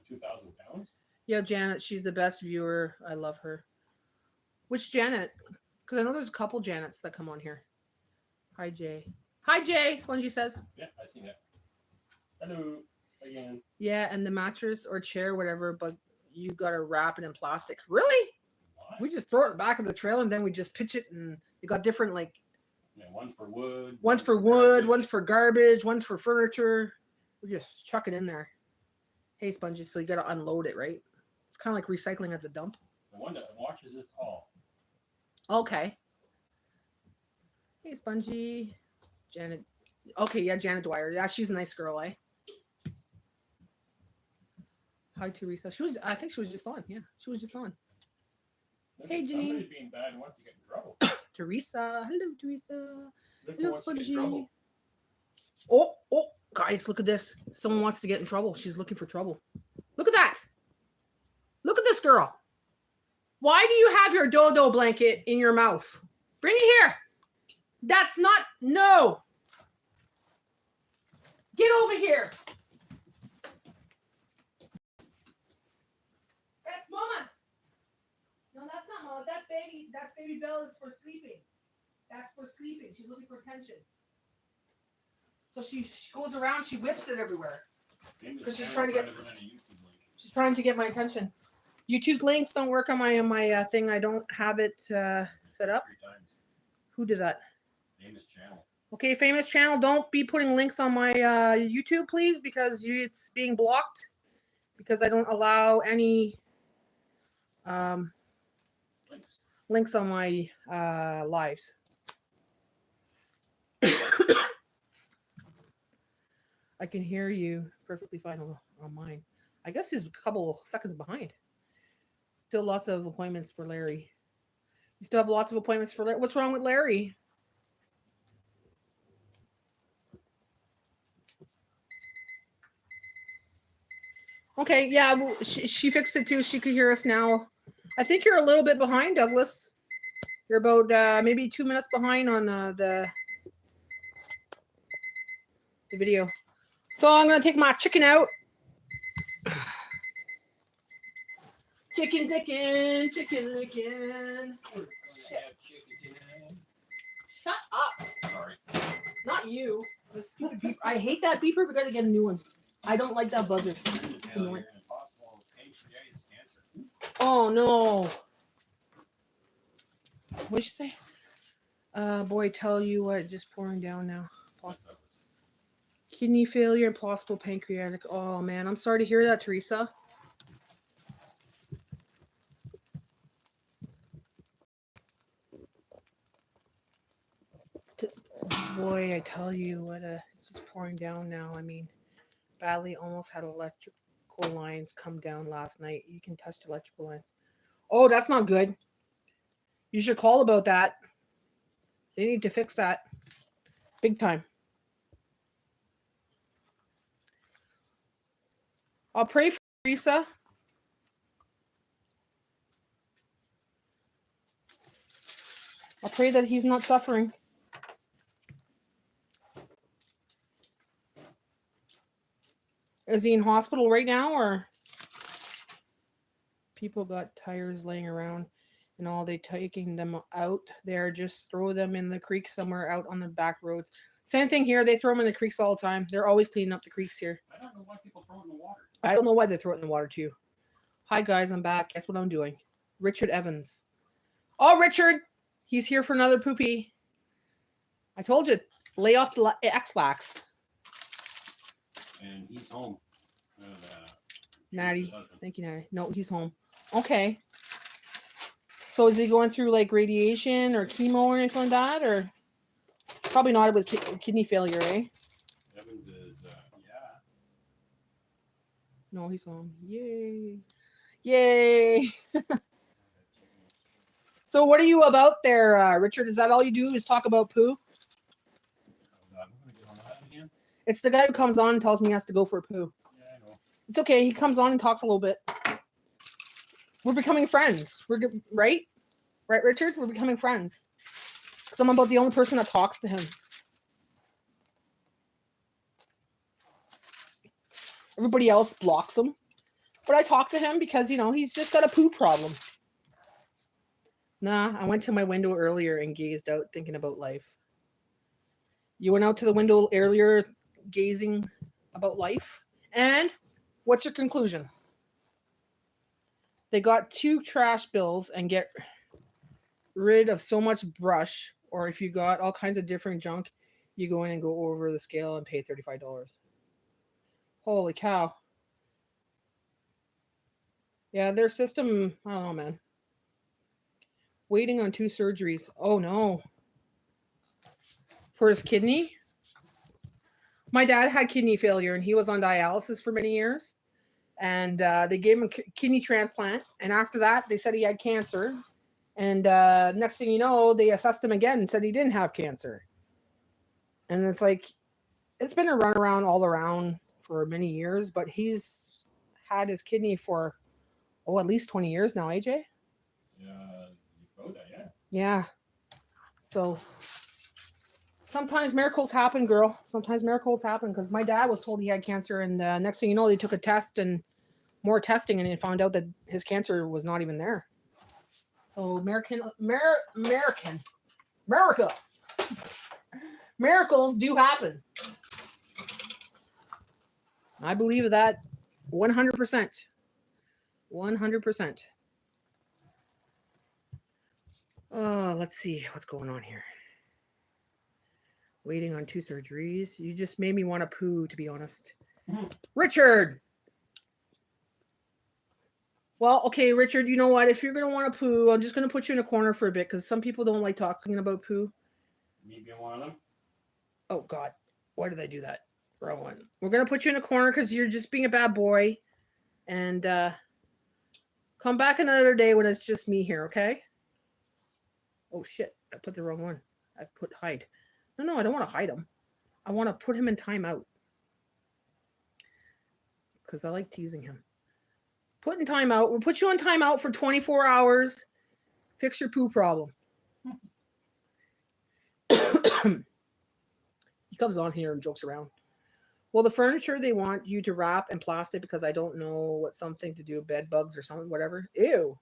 2,000 pounds. Yeah, Janet, she's the best viewer. I love her. Which Janet? Because I know there's a couple Janets that come on here. Hi, Jay. Hi, Jay. Spongy says. Yeah, I seen that. Hello again. Yeah, and the mattress or chair, whatever, but you gotta wrap it in plastic. Really? What? We just throw it in the back of the trailer and then we just pitch it, and they got different, like, Yeah, one for wood. one's for wood, garbage. one's for garbage, one's for furniture. We just chuck it in there. Hey, Spongy, so you gotta unload it, right? It's kind of like recycling at the dump. The one that watches this all. Okay. Hey, Spongy. Janet. Okay, yeah, Janet Dwyer. Yeah, she's a nice girl, eh? Hi, Teresa. I think she was just on. Yeah, she was just on. Look Hey, at Janine. somebody being bad and wants to get in trouble. Teresa. Hello, Teresa. Look who Hello, wants to get in Spongy. trouble. Oh, guys, look at this. Someone wants to get in trouble. She's looking for trouble. Look at that. Look at this girl. Why do you have your dodo blanket in your mouth? Bring it here. That's not, no. Get over here. That's Mama's. No, that's not Mama's. That's baby Bella's for sleeping. That's for sleeping. She's looking for attention. So she goes around, she whips it everywhere. Because she's trying to get. She's trying to get my attention. YouTube links don't work on my thing. I don't have it set up. 3 times. Who did that? Famous channel. Okay, famous channel. Don't be putting links on my YouTube, please, because it's being blocked. Because I don't allow any links on my lives. I can hear you perfectly fine on mine. I guess he's a couple seconds behind. Still lots of appointments for Larry. You still have lots of appointments for Larry. What's wrong with Larry? Okay, yeah, well, she fixed it too. She could hear us now. I think you're a little bit behind, Douglas. You're about maybe 2 minutes behind on the video. So I'm gonna take my chicken out. Chicken licking, chicken licking. Shut up. Sorry. Not you. The stupid beeper. I hate that beeper. We gotta get a new one. I don't like that buzzer. It's annoying. Cancer. Oh no. What did she say? Boy, tell you what, just pouring down now. Kidney failure and possible pancreatic. Oh man, I'm sorry to hear that, Teresa. Boy, I tell you what, it's just pouring down now. I mean, badly almost had electrical lines come down last night. You can touch the electrical lines. Oh, that's not good. You should call about that. They need to fix that. Big time. I'll pray for Teresa. I'll pray that he's not suffering. Is he in hospital right now, or people got tires laying around and all they taking them out there? Just throw them in the creek somewhere out on the back roads. Same thing here. They throw them in the creeks all the time. They're always cleaning up the creeks here. I don't know why people throw it in the water. I don't know why they throw it in the water too. Hi guys, I'm back. Guess what I'm doing? Richard Evans. Oh, Richard, he's here for another poopy. I told you, lay off the X-Lax. And he's home. Natty. husband. Thank you, Natty. No, he's home. Okay. So is he going through like radiation or chemo or anything like that, or probably not with kidney failure, eh? Evans is, yeah. No, he's home. Yay! Yay! So what are you about there, Richard? Is that all you do? Is talk about poo? I'm gonna get on that again. It's the guy who comes on and tells me he has to go for a poo. Yeah, I know. It's okay. He comes on and talks a little bit. We're becoming friends. Right, Richard. We're becoming friends. Because I'm about the only person that talks to him. Everybody else blocks him, but I talk to him because he's just got a poo problem. Nah, I went to my window earlier and gazed out, thinking about life. You went out to the window earlier, gazing about life, and what's your conclusion? They got 2 trash bills and get rid of so much brush, or if you got all kinds of different junk, you go in and go over the scale and pay $35. Holy cow. Yeah, their system, I don't know, man. Waiting on 2 surgeries. Oh no. For his kidney? My dad had kidney failure and he was on dialysis for many years. And they gave him a kidney transplant. And after that, they said he had cancer. And next thing you know, they assessed him again and said he didn't have cancer. And it's like, it's been a runaround all around for many years, but he's had his kidney for, at least 20 years now, AJ? Yeah, you wrote that, yeah. Yeah. So sometimes miracles happen, girl. Sometimes miracles happen because my dad was told he had cancer. And next thing you know, they took a test and more testing and they found out that his cancer was not even there. So America. Miracles do happen. I believe that 100%. 100%. Let's see what's going on here. Waiting on 2 surgeries. You just made me want to poo, to be honest. Richard! Well, okay, Richard, you know what? If you're going to want to poo, I'm just going to put you in a corner for a bit because some people don't like talking about poo. Me being one of them? Oh, God. Why did I do that? Wrong one. We're going to put you in a corner because you're just being a bad boy. And come back another day when it's just me here, okay? Oh, shit. I put the wrong one. I put hide. No, I don't want to hide him. I want to put him in timeout. Because I like teasing him. Put in timeout. We'll put you on timeout for 24 hours. Fix your poo problem. He comes on here and jokes around. Well, the furniture they want you to wrap in plastic because I don't know what something to do with bed bugs or something, whatever. Ew.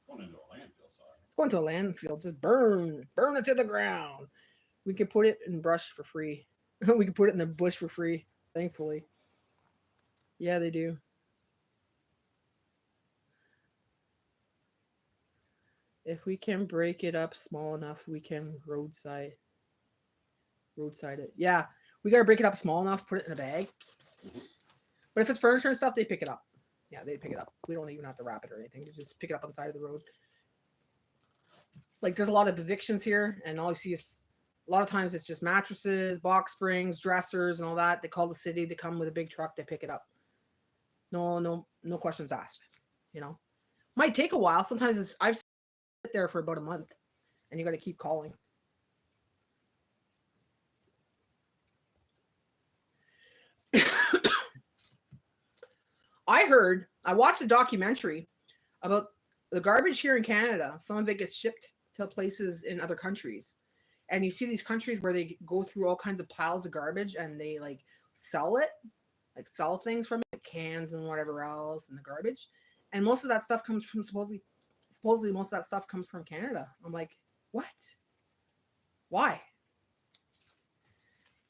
Going into a landfill, sorry. It's going to a landfill. Just burn it to the ground. We could put it in brush for free. We could put it in the bush for free, thankfully. Yeah, they do. If we can break it up small enough, we can roadside it. Yeah, we got to break it up small enough, put it in a bag. But if it's furniture and stuff, they pick it up. Yeah, they pick it up. We don't even have to wrap it or anything. You just pick it up on the side of the road. Like, there's a lot of evictions here, and all you see is a lot of times it's just mattresses, box springs, dressers, and all that. They call the city. They come with a big truck. They pick it up. No questions asked. Might take a while. Sometimes I've sit there for about a month, and you got to keep calling. I watched a documentary about the garbage here in Canada. Some of it gets shipped to places in other countries. And you see these countries where they go through all kinds of piles of garbage and they like sell it, like sell things from it, cans and whatever else and the garbage. And most of that stuff comes from supposedly most of that stuff comes from Canada. I'm like, what? Why?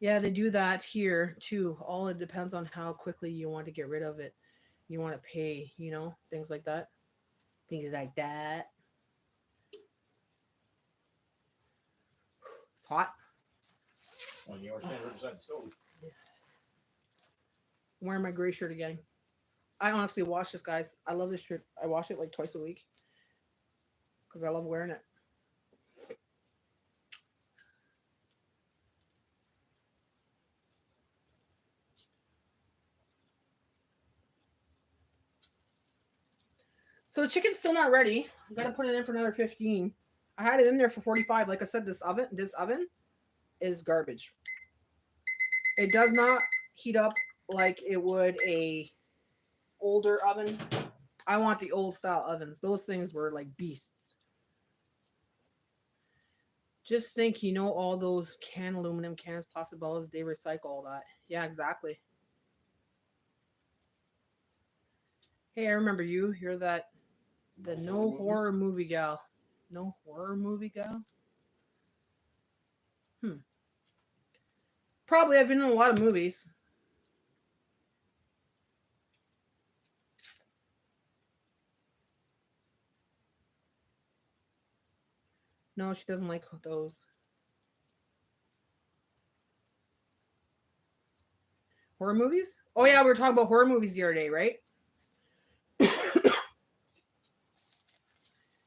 Yeah, they do that here too. All it depends on how quickly you want to get rid of it. You want to pay, things like that. Things like that. It's hot. Well, you were standing right beside the stove. Yeah. I'm wearing my gray shirt again. I honestly wash this, guys. I love this shirt. I wash it like twice a week because I love wearing it. So the chicken's still not ready. I gotta put it in for another 15. I had it in there for 45. Like I said, this oven is garbage. It does not heat up like it would a older oven. I want the old style ovens. Those things were like beasts. Just think, all those aluminum cans, plastic bottles, they recycle all that. Yeah, exactly. Hey, I remember you. You're the no horror movie gal. No horror movie gal? Probably. I've been in a lot of movies. No, she doesn't like those. Horror movies? Oh, yeah, we were talking about horror movies the other day, right?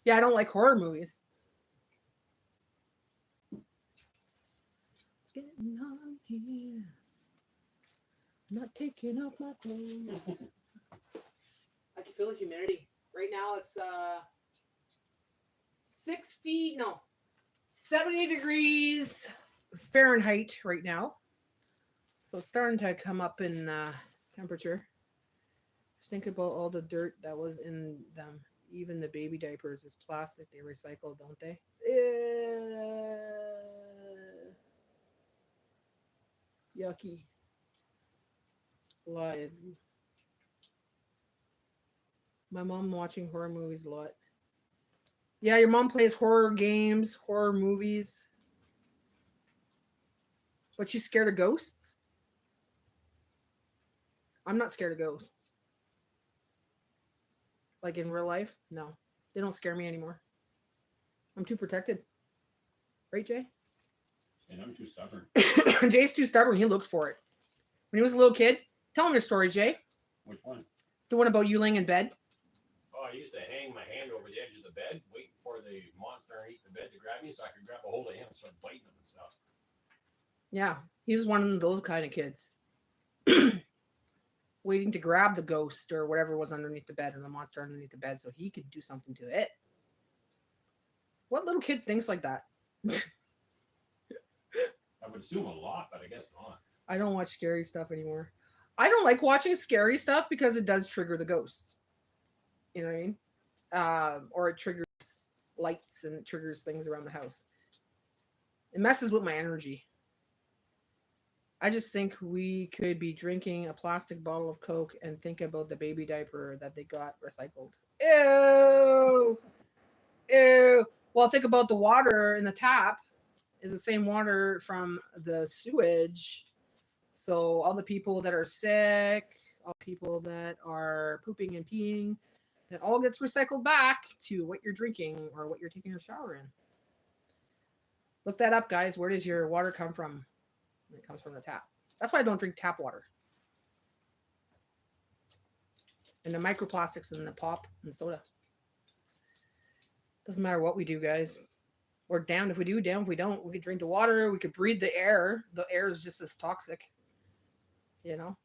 Yeah, I don't like horror movies. It's getting hot here. I'm not taking off my clothes. I can feel the humidity. Right now it's 70 degrees Fahrenheit right now. So it's starting to come up in temperature. Just think about all the dirt that was in them. Even the baby diapers is plastic. They recycle, don't they? Yucky. Live. My mom watching horror movies a lot. Yeah, your mom plays horror games, horror movies. But she's scared of ghosts? I'm not scared of ghosts. Like in real life? No. They don't scare me anymore. I'm too protected. Right, Jay? And I'm too stubborn. Jay's too stubborn. He looked for it. When he was a little kid, tell him your story, Jay. Which one? The one about you laying in bed. Oh, I used to hang my hand over the edge of the bed, waiting for the monster underneath the bed to grab me so I could grab a hold of him and start biting him and stuff. Yeah, he was one of those kind of kids. Waiting to grab the ghost or whatever was underneath the bed or the monster underneath the bed so he could do something to it. What little kid thinks like that? I would assume a lot, but I guess not. I don't watch scary stuff anymore. I don't like watching scary stuff because it does trigger the ghosts. You know what I mean? Or it triggers lights and it triggers things around the house. It messes with my energy. I just think we could be drinking a plastic bottle of Coke and think about the baby diaper that they got recycled. Ew! Ew! Well, think about the water in the tap is the same water from the sewage. So all the people that are sick, all people that are pooping and peeing, it all gets recycled back to what you're drinking or what you're taking a shower in. Look that up, guys. Where does your water come from? It comes from the tap. That's why I don't drink tap water. And the microplastics in the pop and soda. Doesn't matter what we do, guys. We're down if we do, down if we don't. We could drink the water. We could breathe the air. The air is just as toxic. But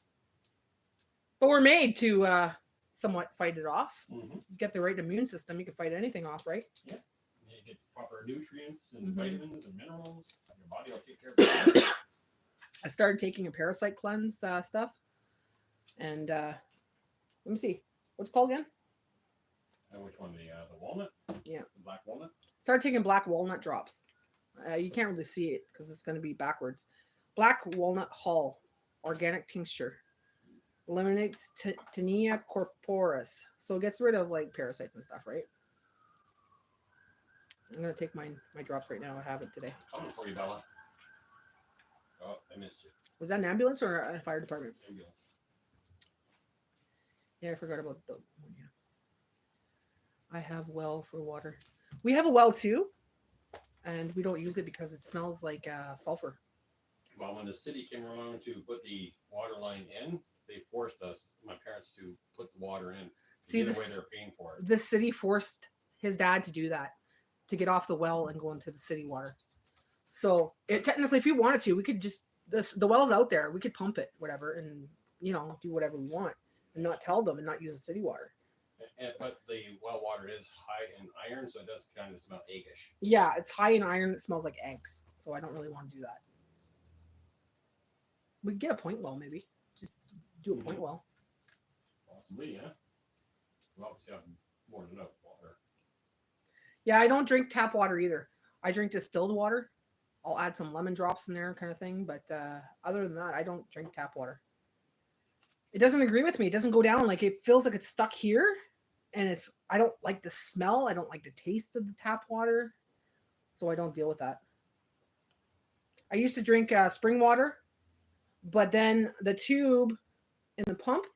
we're made to somewhat fight it off. Mm-hmm. You get the right immune system, you can fight anything off, right? Yeah. You get proper nutrients and vitamins and minerals. Your body will take care of it. I started taking a parasite cleanse stuff. And let me see. What's it called again? Which one? The walnut? Yeah. The black walnut? Started taking black walnut drops. You can't really see it because it's going to be backwards. Black walnut hull, organic tincture. Eliminates Tinea corporis. So it gets rid of like parasites and stuff, right? I'm going to take my drops right now. I have it today. Coming for you, Bella. Oh, I missed you. Was that an ambulance or a fire department? Ambulance. Yeah, I forgot about the one. Yeah. I have well for water. We have a well too, and we don't use it because it smells like sulfur. Well, when the city came around to put the water line in, they forced us, my parents, to put the water in. See, Either way, they're paying for it. the city forced his dad to do that, to get off the well and go into the city water. So technically, if we wanted to, we could just the well's out there. We could pump it, whatever, and do whatever we want, and not tell them and not use the city water. But the well water is high in iron, so it does kind of smell eggish. Yeah, it's high in iron. It smells like eggs, so I don't really want to do that. We could get a point well, maybe. Just do a point well. Possibly, yeah. Well, obviously, have more than enough water. Yeah, I don't drink tap water either. I drink distilled water. I'll add some lemon drops in there, kind of thing. But other than that, I don't drink tap water. It doesn't agree with me. It doesn't go down. Like, it feels like it's stuck here, and I don't like the smell. I don't like the taste of the tap water, so I don't deal with that. I used to drink spring water, but then the tube in the pump,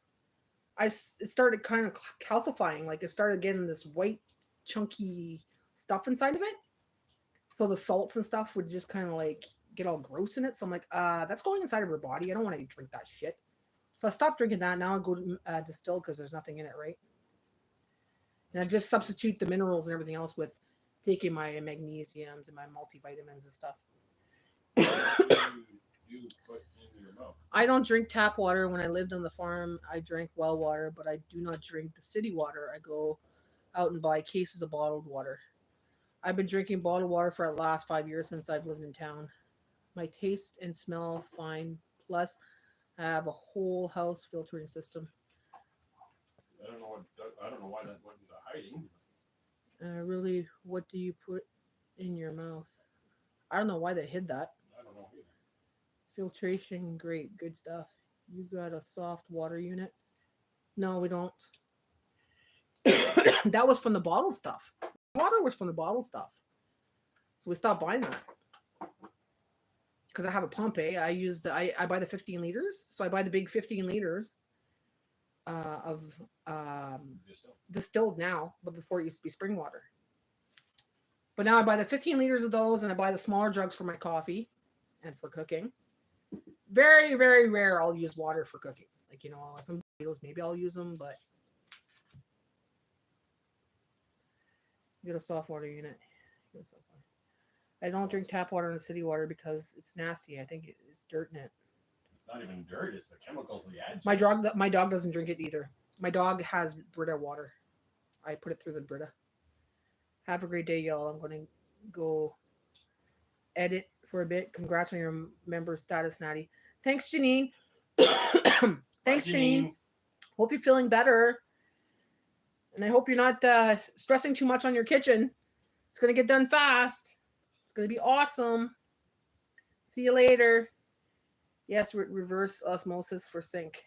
it started kind of calcifying. Like, it started getting this white, chunky stuff inside of it. So the salts and stuff would just kind of like get all gross in it. So I'm like, that's going inside of her body. I don't want to drink that shit. So I stopped drinking that. Now I go to distilled because there's nothing in it, right? And I just substitute the minerals and everything else with taking my magnesiums and my multivitamins and stuff. You put in your mouth. I don't drink tap water. When I lived on the farm, I drank well water, but I do not drink the city water. I go out and buy cases of bottled water. I've been drinking bottled water for the last 5 years since I've lived in town. My taste and smell fine. Plus, I have a whole house filtering system. I don't know why that wasn't hiding. Really, what do you put in your mouth? I don't know why they hid that. I don't know either. Filtration, great, good stuff. You got a soft water unit? No, we don't. That was from the bottled stuff. Water was from the bottled stuff. So we stopped buying that. Because I have a pump, I buy the 15 liters. So I buy the big 15 liters of distilled now, but before it used to be spring water. But now I buy the 15 liters of those, and I buy the smaller jugs for my coffee and for cooking. Very, very rare I'll use water for cooking. Like, if I'm potatoes, maybe I'll use them, but get a soft water unit. I don't drink tap water and city water because it's nasty. I think it's dirt in it. It's not even dirt, it's the chemicals they add. My dog doesn't drink it either. My dog has Brita water. I put it through the Brita. Have a great day, y'all. I'm going to go edit for a bit. Congrats on your member status, Natty. Thanks, Janine. Thanks, Janine. Hope you're feeling better. And I hope you're not stressing too much on your kitchen. It's going to get done fast. It's going to be awesome. See you later. Yes, reverse osmosis for sink.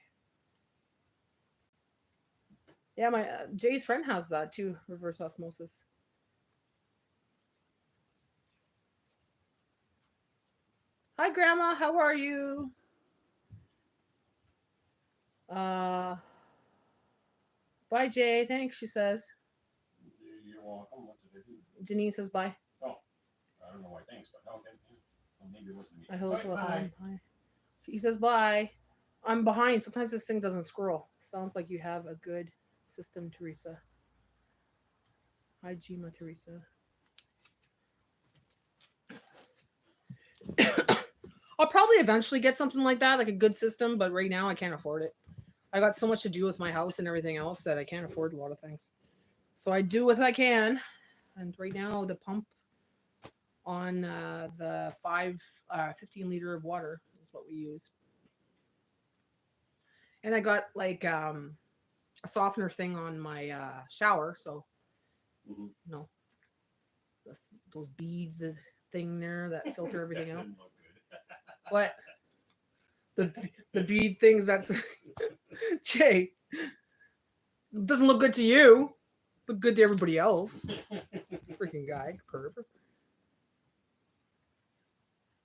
Yeah, my Jay's friend has that too, reverse osmosis. Hi, Grandma. How are you? Bye, Jay. Thanks, she says. You're welcome. What did I do? Janine says bye. Oh, I don't know why. Thanks, but okay. Well, maybe it wasn't me. I hope you'll bye. bye. She says bye. I'm behind. Sometimes this thing doesn't scroll. Sounds like you have a good system, Teresa. Hi, Gima, Teresa. I'll probably eventually get something like that, like a good system, but right now I can't afford it. I got so much to do with my house and everything else that I can't afford a lot of things. So I do what I can. And right now the pump on the 15 liter of water is what we use. And I got like a softener thing on my shower. So, those beads thing there that filter everything out. What? The bead things, that's Jay. Doesn't look good to you, but good to everybody else. Freaking guy, pervert.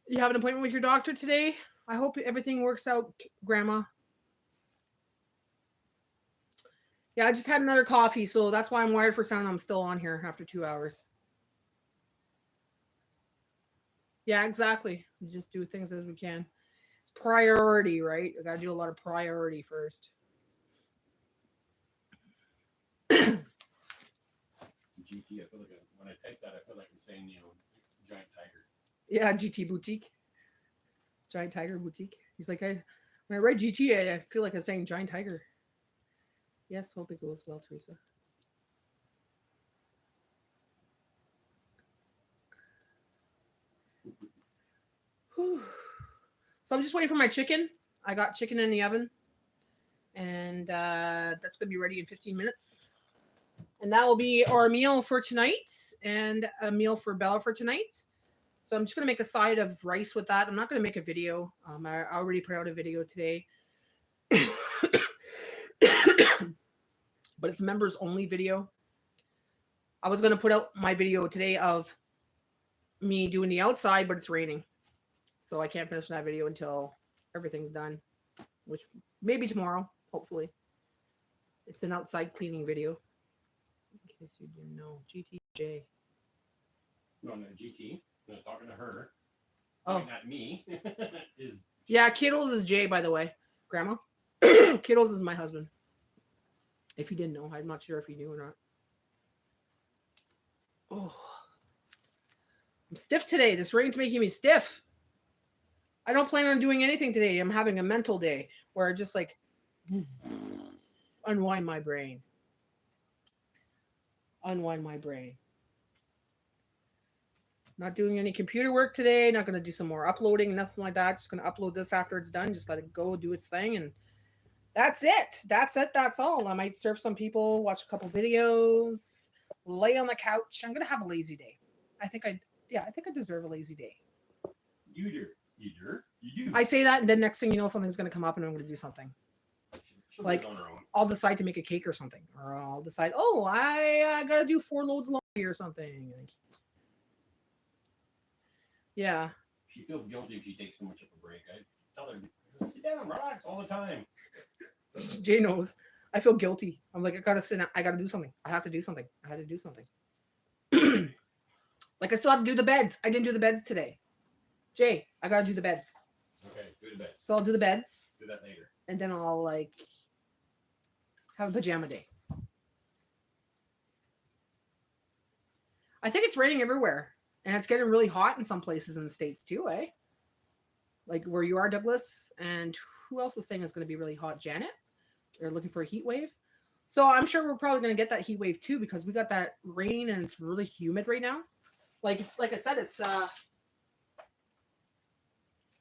You have an appointment with your doctor today? I hope everything works out, Grandma. Yeah, I just had another coffee, so that's why I'm wired for sound. I'm still on here after 2 hours. Yeah, exactly. We just do things as we can. It's priority, right? I gotta do a lot of priority first. GT, I feel like when I type that, I feel like I'm saying, giant tiger. Yeah, GT Boutique. Giant Tiger Boutique. He's like, when I write GT, I feel like I'm saying Giant Tiger. Yes, hope it goes well, Teresa. Whew. So I'm just waiting for my chicken. I got chicken in the oven. And that's going to be ready in 15 minutes. And that will be our meal for tonight and a meal for Bella for tonight. So I'm just going to make a side of rice with that. I'm not going to make a video. I already put out a video today. But it's members only video. I was going to put out my video today of me doing the outside, but it's raining. So I can't finish that video until everything's done, which maybe tomorrow, hopefully. It's an outside cleaning video. In case you didn't know, GTJ. No, GT. I'm talking to her. Oh, Not me. Is yeah, Kittles is Jay, by the way. Grandma. Kittles is my husband. If you didn't know, I'm not sure if you knew or not. Oh, I'm stiff today. This rain's making me stiff. I don't plan on doing anything today. I'm having a mental day where I just like unwind my brain. Unwind my brain. Not doing any computer work today. Not going to do some more uploading, nothing like that. Just going to upload this after it's done. Just let it go, do its thing. And that's it. That's it. That's all. I might serve some people, watch a couple videos, lay on the couch. I'm going to have a lazy day. I think I deserve a lazy day. you do. You do. You do. I say that, and then next thing you know, something's going to come up and I'm going to do something. She'll Like, do it on her own. I'll decide to make a cake or something. Or I'll decide, oh, I got to do 4 loads of laundry or something. Like, yeah. She feels guilty if she takes too much of a break. I tell her, sit down, relax all the time. Jay knows. I feel guilty. I'm like, I gotta sit down. I gotta do something. I have to do something. I had to do something. Like, I still have to do the beds. I didn't do the beds today. Jay, I gotta do the beds. Okay, go to bed. So I'll do the beds. Do that later. And then I'll, like, have a pajama day. I think it's raining everywhere. And it's getting really hot in some places in the States, too, eh? Like where you are, Douglas. And who else was saying it's going to be really hot? Janet? They're looking for a heat wave. So I'm sure we're probably going to get that heat wave, too, because we got that rain and it's really humid right now. Like, it's like I said, it's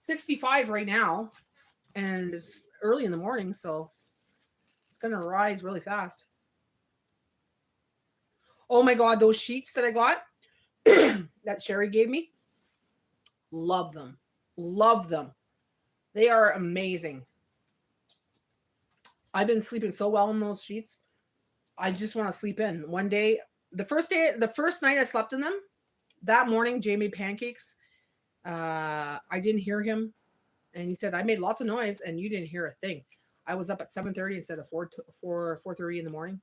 65 right now. And it's early in the morning, so it's going to rise really fast. Oh, my God, those sheets that I got that Sherry gave me, love them. Love them. They are amazing. I've been sleeping so well in those sheets. I just want to sleep in. One day, the first night I slept in them, that morning Jay made pancakes. I didn't hear him. And he said, I made lots of noise and you didn't hear a thing. I was up at 7:30 instead of 4:30 in the morning.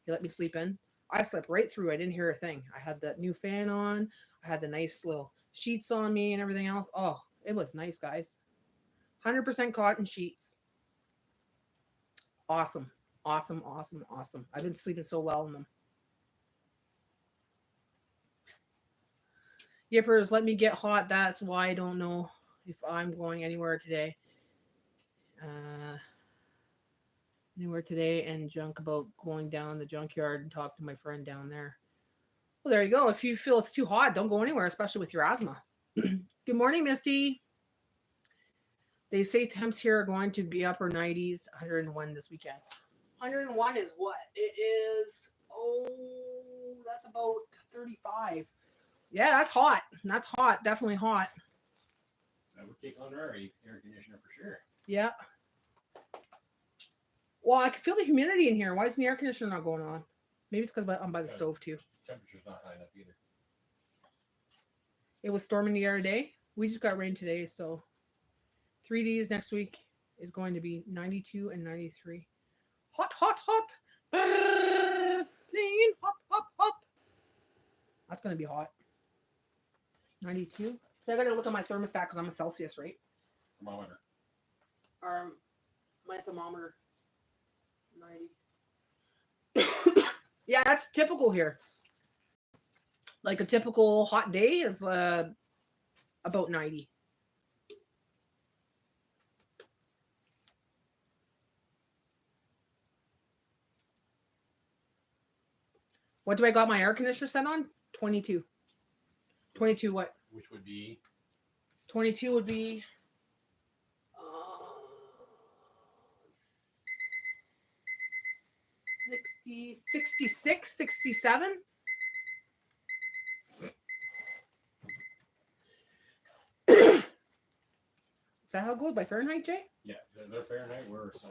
He let me sleep in. I slept right through. I didn't hear a thing. I had that new fan on. I had the nice little sheets on me and everything else. Oh, it was nice, guys. 100% cotton sheets. Awesome. Awesome, awesome, awesome. I've been sleeping so well in them. Yippers, let me get hot. That's why I don't know if I'm going anywhere today. And junk about going down the junkyard and talk to my friend down there. Well, there you go. If you feel it's too hot, don't go anywhere, especially with your asthma. Good morning, Misty. They say temps here are going to be upper 90s, 101 this weekend. 101 is what? It is, that's about 35. Yeah, that's hot. That's hot. Definitely hot. That would take on our air conditioner for sure. Yeah. Well, I can feel the humidity in here. Why isn't the air conditioner not going on? Maybe it's because I'm by the stove too. Temperature's not high enough either. It was storming the other day. We just got rain today, so 3 days next week is going to be 92 and 93. Hot, hot, hot. Plain hot, hot, hot. That's going to be hot. 92. So I got to look at my thermostat because I'm a Celsius, right? Thermometer. my thermometer. 90. Yeah, that's typical here. Like a typical hot day is about 90. What do I got my air conditioner set on? 22. 22 what? Which would be 22 would be 60, 66, 67. Is that how it goes by Fahrenheit, Jay? yeah, they're Fahrenheit. We're so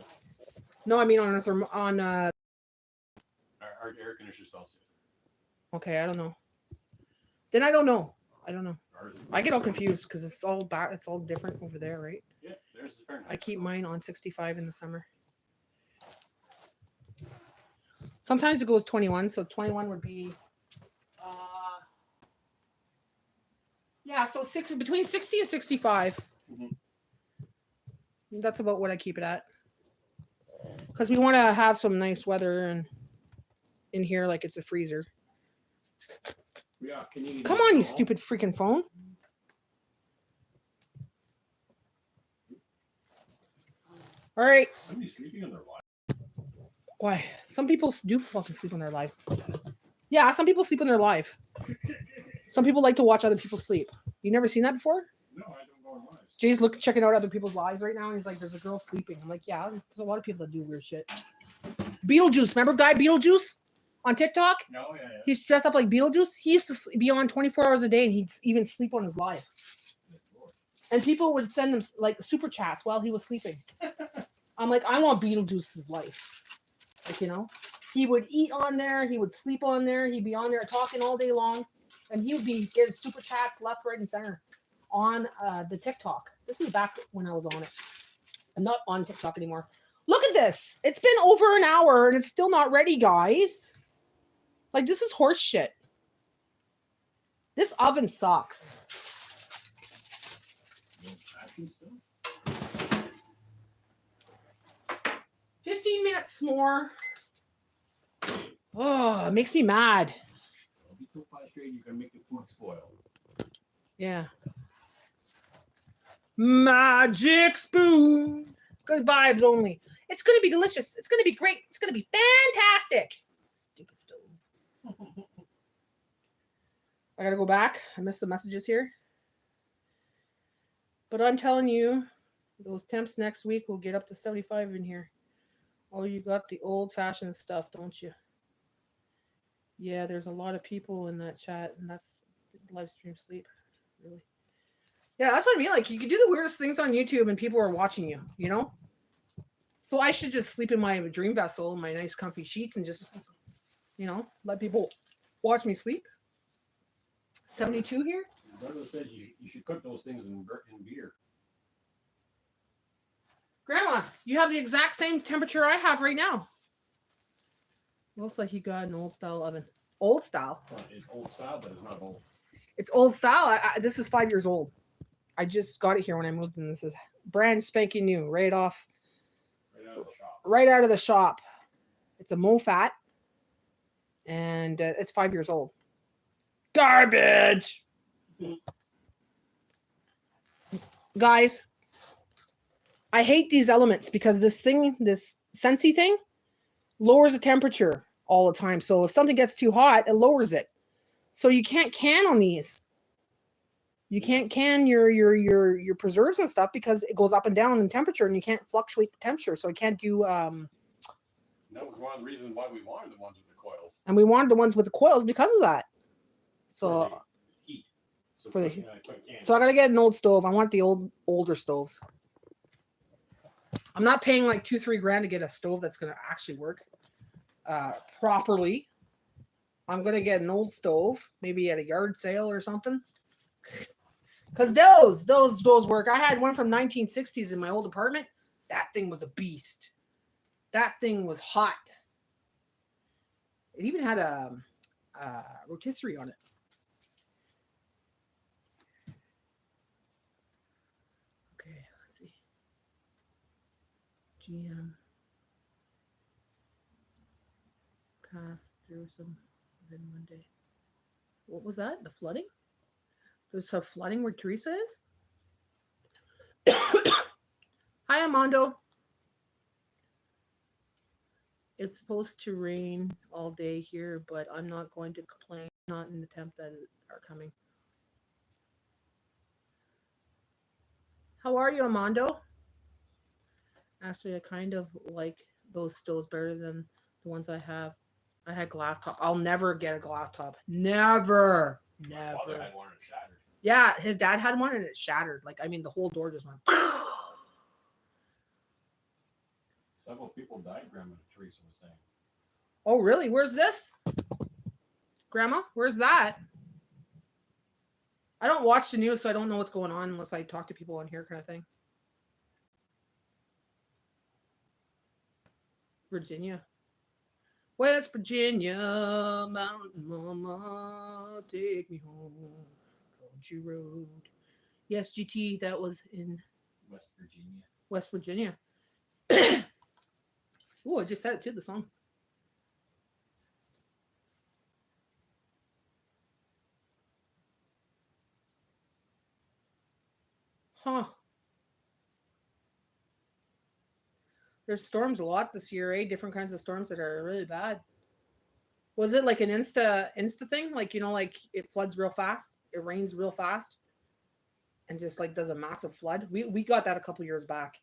No, I mean on our air conditioner Celsius. Okay, I don't know. Then I don't know. Ours is I get all confused because it's all different over there, right? yeah, there's the Fahrenheit. I keep mine on 65 in the summer. Sometimes it goes 21, so 21 would be yeah, so between 60 and 65. Mhm. That's about what I keep it at. Because we want to have some nice weather and in here like it's a freezer. Yeah, Canadian Come on, you phone. stupid freaking phone. All right. Somebody's sleeping on their life. Why? Some people do fucking sleep on their life. Yeah, some people sleep on their life. Some people like to watch other people sleep. You never seen that before? No, I don't go on live. Jay's checking out other people's lives right now, and he's like, "There's a girl sleeping." I'm like, "Yeah, there's a lot of people that do weird shit." Beetlejuice, remember guy Beetlejuice on TikTok? No, yeah. He's dressed up like Beetlejuice. He used to be on 24 hours a day, and he'd even sleep on his live. And people would send him like super chats while he was sleeping. I'm like, I want Beetlejuice's life. Like, you know, he would eat on there, he would sleep on there, he'd be on there talking all day long, and he would be getting super chats left, right, and center on the TikTok. This is back when I was on it. I'm not on TikTok anymore. Look at this. It's been over an hour and it's still not ready, guys. Like, this is horse shit. This oven sucks. Action still? 15 minutes more. Oh, it makes me mad. Don't be so frustrated you're gonna make the food spoil. Yeah. Magic spoon. Good vibes only. It's going to be delicious. It's going to be great. It's going to be fantastic. Stupid stove. I got to go back. I missed the messages here. But I'm telling you, those temps next week will get up to 75 in here. Oh, you got the old-fashioned stuff, don't you? Yeah, there's a lot of people in that chat, and that's live stream sleep. Really. Yeah, that's what I mean. Like, you can do the weirdest things on YouTube, and people are watching you, you know? So I should just sleep in my dream vessel, my nice comfy sheets, and just, you know, let people watch me sleep. 72 here? Douglas said you should cook those things in beer. Grandma, you have the exact same temperature I have right now. Looks like you got an old style oven. Old style? It's old style, but it's not old. It's old style. This is 5 years old. I just got it here when I moved in. This is brand spanking new, right out of the shop. Right out of the shop. It's a MoFat, and it's 5 years old. Garbage! Guys, I hate these elements because this Sensi thing, lowers the temperature all the time. So if something gets too hot, it lowers it. So you can't can on these. You can't can your preserves and stuff because it goes up and down in temperature, and you can't fluctuate the temperature. So I can't do. That was one of the reasons why we wanted the ones with the coils. And we wanted the ones with the coils because of that. So For the heat. So for the quick, heat. So I gotta get an old stove. I want the older stoves. I'm not paying like $2-3 grand to get a stove that's gonna actually work properly. I'm gonna get an old stove, maybe at a yard sale or something. Cause those work. I had one from 1960s in my old apartment. That thing was a beast. That thing was hot. It even had a rotisserie on it. Okay, let's see. GM. Passed through some within one day. What was that? The flooding? There's some flooding where Teresa is? Hi, Armando. It's supposed to rain all day here, but I'm not going to complain. Not an attempt that are coming. How are you, Armando? Actually, I kind of like those stoves better than the ones I have. I had glass top. I'll never get a glass top. Never. My father Never. had one and it shattered. Yeah, his dad had one and it shattered. Like, I mean, the whole door just went. Several people died, Grandma Teresa was saying. Oh, really? Where's this? Grandma, where's that? I don't watch the news, so I don't know what's going on unless I talk to people on here, kind of thing. Virginia. West Virginia, Mountain Mama, take me home. Country road. Yes, GT, that was in West Virginia. West Virginia. Oh, I just said it too, the song. Huh. There's storms a lot this year, eh? Different kinds of storms that are really bad. Was it like an insta thing? Like, you know, like it floods real fast, it rains real fast, and just like does a massive flood. We got that a couple years back.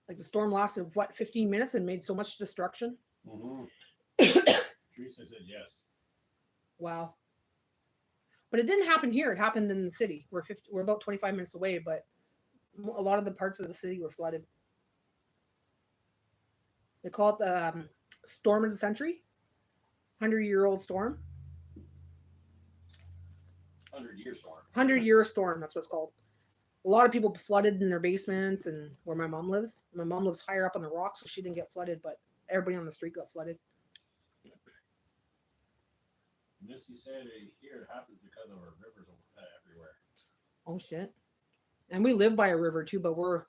Like the storm lasted what, 15 minutes and made so much destruction. Mm-hmm. Teresa said yes. Wow. But it didn't happen here. It happened in the city. We're about 25 minutes away, but a lot of the parts of the city were flooded. They call it storm of the century, 100-year-old storm. 100-year storm. 100-year storm. That's what it's called. A lot of people flooded in their basements and where my mom lives. My mom lives higher up on the rocks, so she didn't get flooded, but everybody on the street got flooded. Missy said here it happens because of our rivers everywhere. Oh shit! And we live by a river too, but we're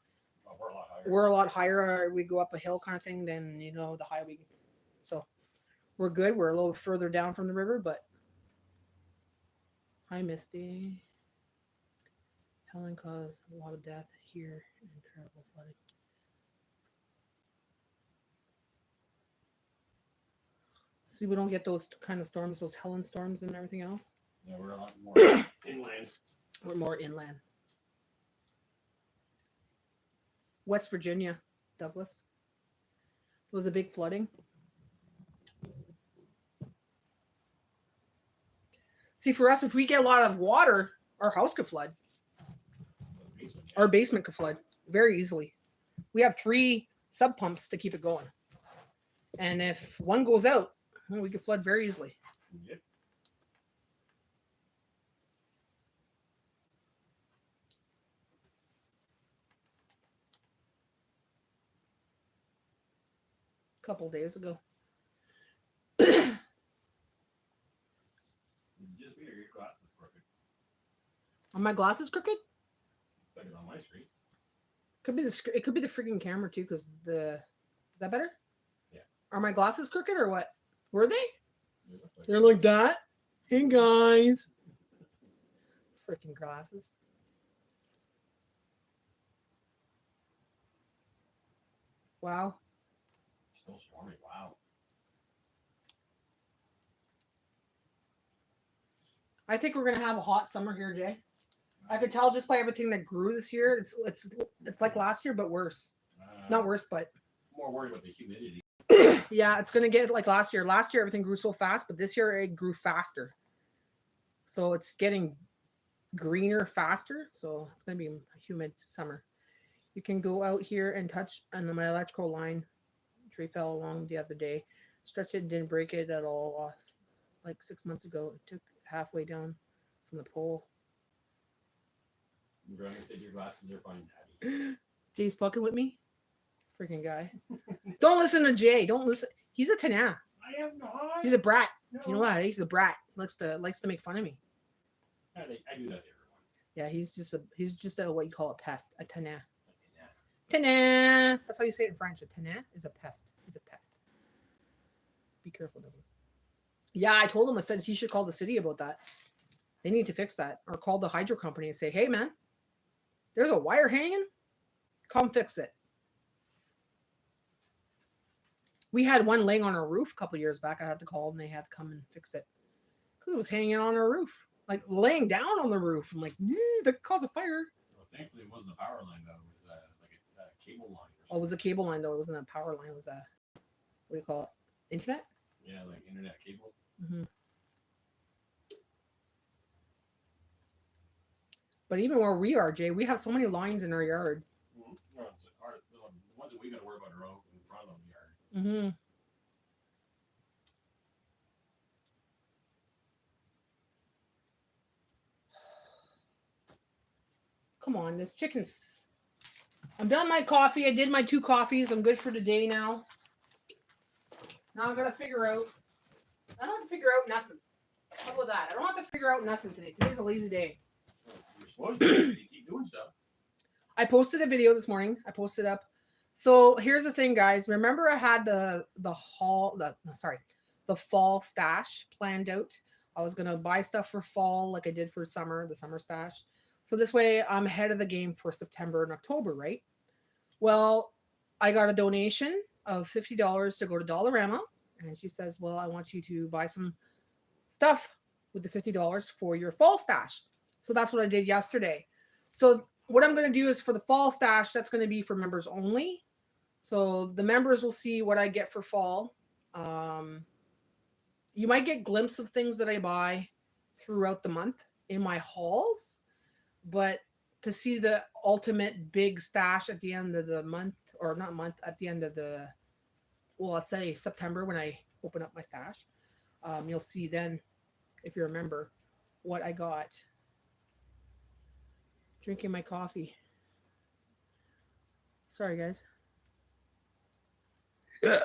Oh, we're a lot higher. we're a lot higher. We go up a hill kind of thing than, you know, the highway. So we're good. We're a little further down from the river, but hi, Misty. Helen caused a lot of death here and terrible flooding. See, we don't get those kind of storms, those Helen storms and everything else. Yeah, we're a lot more inland. We're more inland. West Virginia, Douglas. It was a big flooding. See, for us, if we get a lot of water, our house could flood. Our basement could flood very easily. We have 3 sub pumps to keep it going. And if one goes out, well, we could flood very easily. Yep. A couple days ago. Just me or your glasses crooked? Are my glasses crooked? Like it on my screen. Could be it could be the freaking camera too, because is that better? Yeah. Are my glasses crooked or what? Were they? They look like They're like that. Hey guys. Freaking glasses. Wow. still stormy. Wow. I think we're gonna have a hot summer here, Jay. I could tell just by everything that grew this year. It's like last year, but worse. Not worse, but More worried about the humidity. yeah, it's gonna get like last year. Last year everything grew so fast, but this year it grew faster. So it's getting greener faster. So it's gonna be a humid summer. You can go out here and touch on my electrical line. Tree fell along the other day. Stretched it, didn't break it at all off. Like 6 months ago, it took halfway down from the pole. Granny said your glasses are fine, Daddy. Jay's fucking with me. Freaking guy. Don't listen to Jay. Don't listen. He's a tana. I am not. He's a brat. No. You know what? He's a brat. Likes to make fun of me. I do that to everyone. Yeah, he's just a what you call a pest, a tenax. Tenax. That's how you say it in French. A tenax is a pest. He's a pest. Be careful, Douglas. Yeah, I told him. I said he should call the city about that. They need to fix that, or call the hydro company and say, "Hey, man, there's a wire hanging. Come fix it." We had one laying on our roof a couple years back. I had to call and they had to come and fix it because it was hanging on our roof, like laying down on the roof. I'm like, that could cause a fire. Well, thankfully, it wasn't a power line, though. It was like a cable line. Oh, it was a cable line, though. It wasn't a power line. It was a, what do you call it? Internet? Yeah, like internet cable. Mm-hmm. But even where we are, Jay, we have so many lines in our yard. Mm-hmm. Well, the ones that we got to worry about are out in front of the yard. Mm-hmm. Come on, this chicken's... I'm done my coffee. I did my 2 coffees. I'm good for today now. Now I gotta figure out... I don't have to figure out nothing. How about that? I don't have to figure out nothing today. Today's a lazy day. You're supposed to. You keep doing stuff. I posted a video this morning. I posted up. So here's the thing, guys. Remember I had the fall stash planned out. I was gonna buy stuff for fall like I did for summer, the summer stash. So this way I'm ahead of the game for September and October, right? Well, I got a donation of $50 to go to Dollarama. And she says, well, I want you to buy some stuff with the $50 for your fall stash. So that's what I did yesterday. So what I'm going to do is for the fall stash, that's going to be for members only. So the members will see what I get for fall. You might get glimpses of things that I buy throughout the month in my hauls. But to see the ultimate big stash at the end of the month, or not month, at the end of the, well, let's say September when I open up my stash, you'll see then, if you remember, what I got. Drinking my coffee. Sorry, guys. It's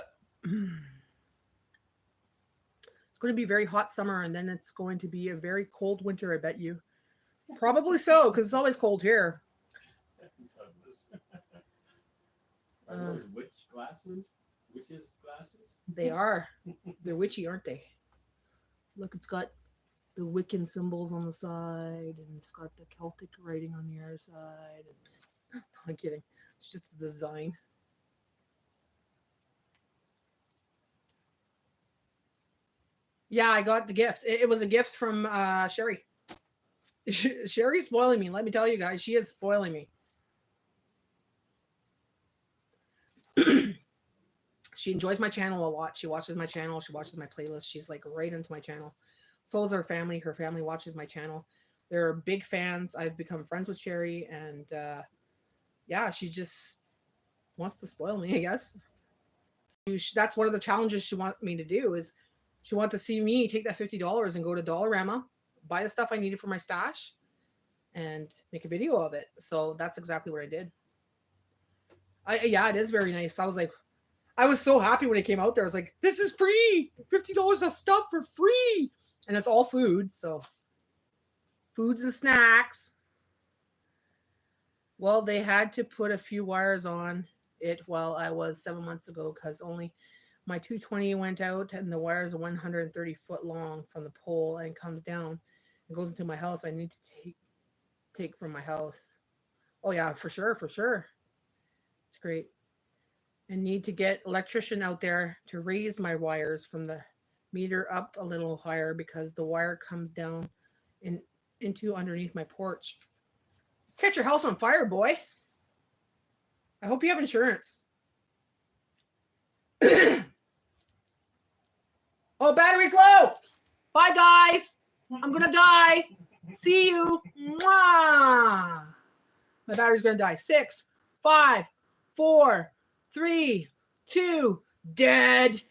going to be a very hot summer, and then it's going to be a very cold winter, I bet you. Probably so, because it's always cold here. Are those witch glasses? Witches glasses? They are. They're witchy, aren't they? Look, it's got the Wiccan symbols on the side, and it's got the Celtic writing on the other side. And... I'm kidding. It's just a design. Yeah, I got the gift. It was a gift from Sherry. Sherry's spoiling me. Let me tell you guys, she is spoiling me. She enjoys my channel a lot. She watches my channel. She watches my playlist. She's like right into my channel. So is her family. Her family watches my channel. They're big fans. I've become friends with Sherry, and yeah, she just wants to spoil me, I guess. So that's one of the challenges she wants me to do is she wants to see me take that $50 and go to Dollarama, buy the stuff I needed for my stash, and make a video of it. So that's exactly what I did. Yeah, it is very nice. I was so happy when it came out there. I was like, this is free. $50 of stuff for free. And it's all food. So foods and snacks. Well, they had to put a few wires on it while I was 7 months ago because only my 220 went out and the wires are 130 foot long from the pole and comes down and goes into my house. I need to take from my house. Oh yeah, for sure. It's great. I need to get electrician out there to raise my wires from the meter up a little higher because the wire comes down into underneath my porch. Catch your house on fire, boy. I hope you have insurance. Oh, battery's low. Bye, guys. I'm going to die. See you. Mwah. My battery's going to die. 6, 5, 4, 3, 2, dead.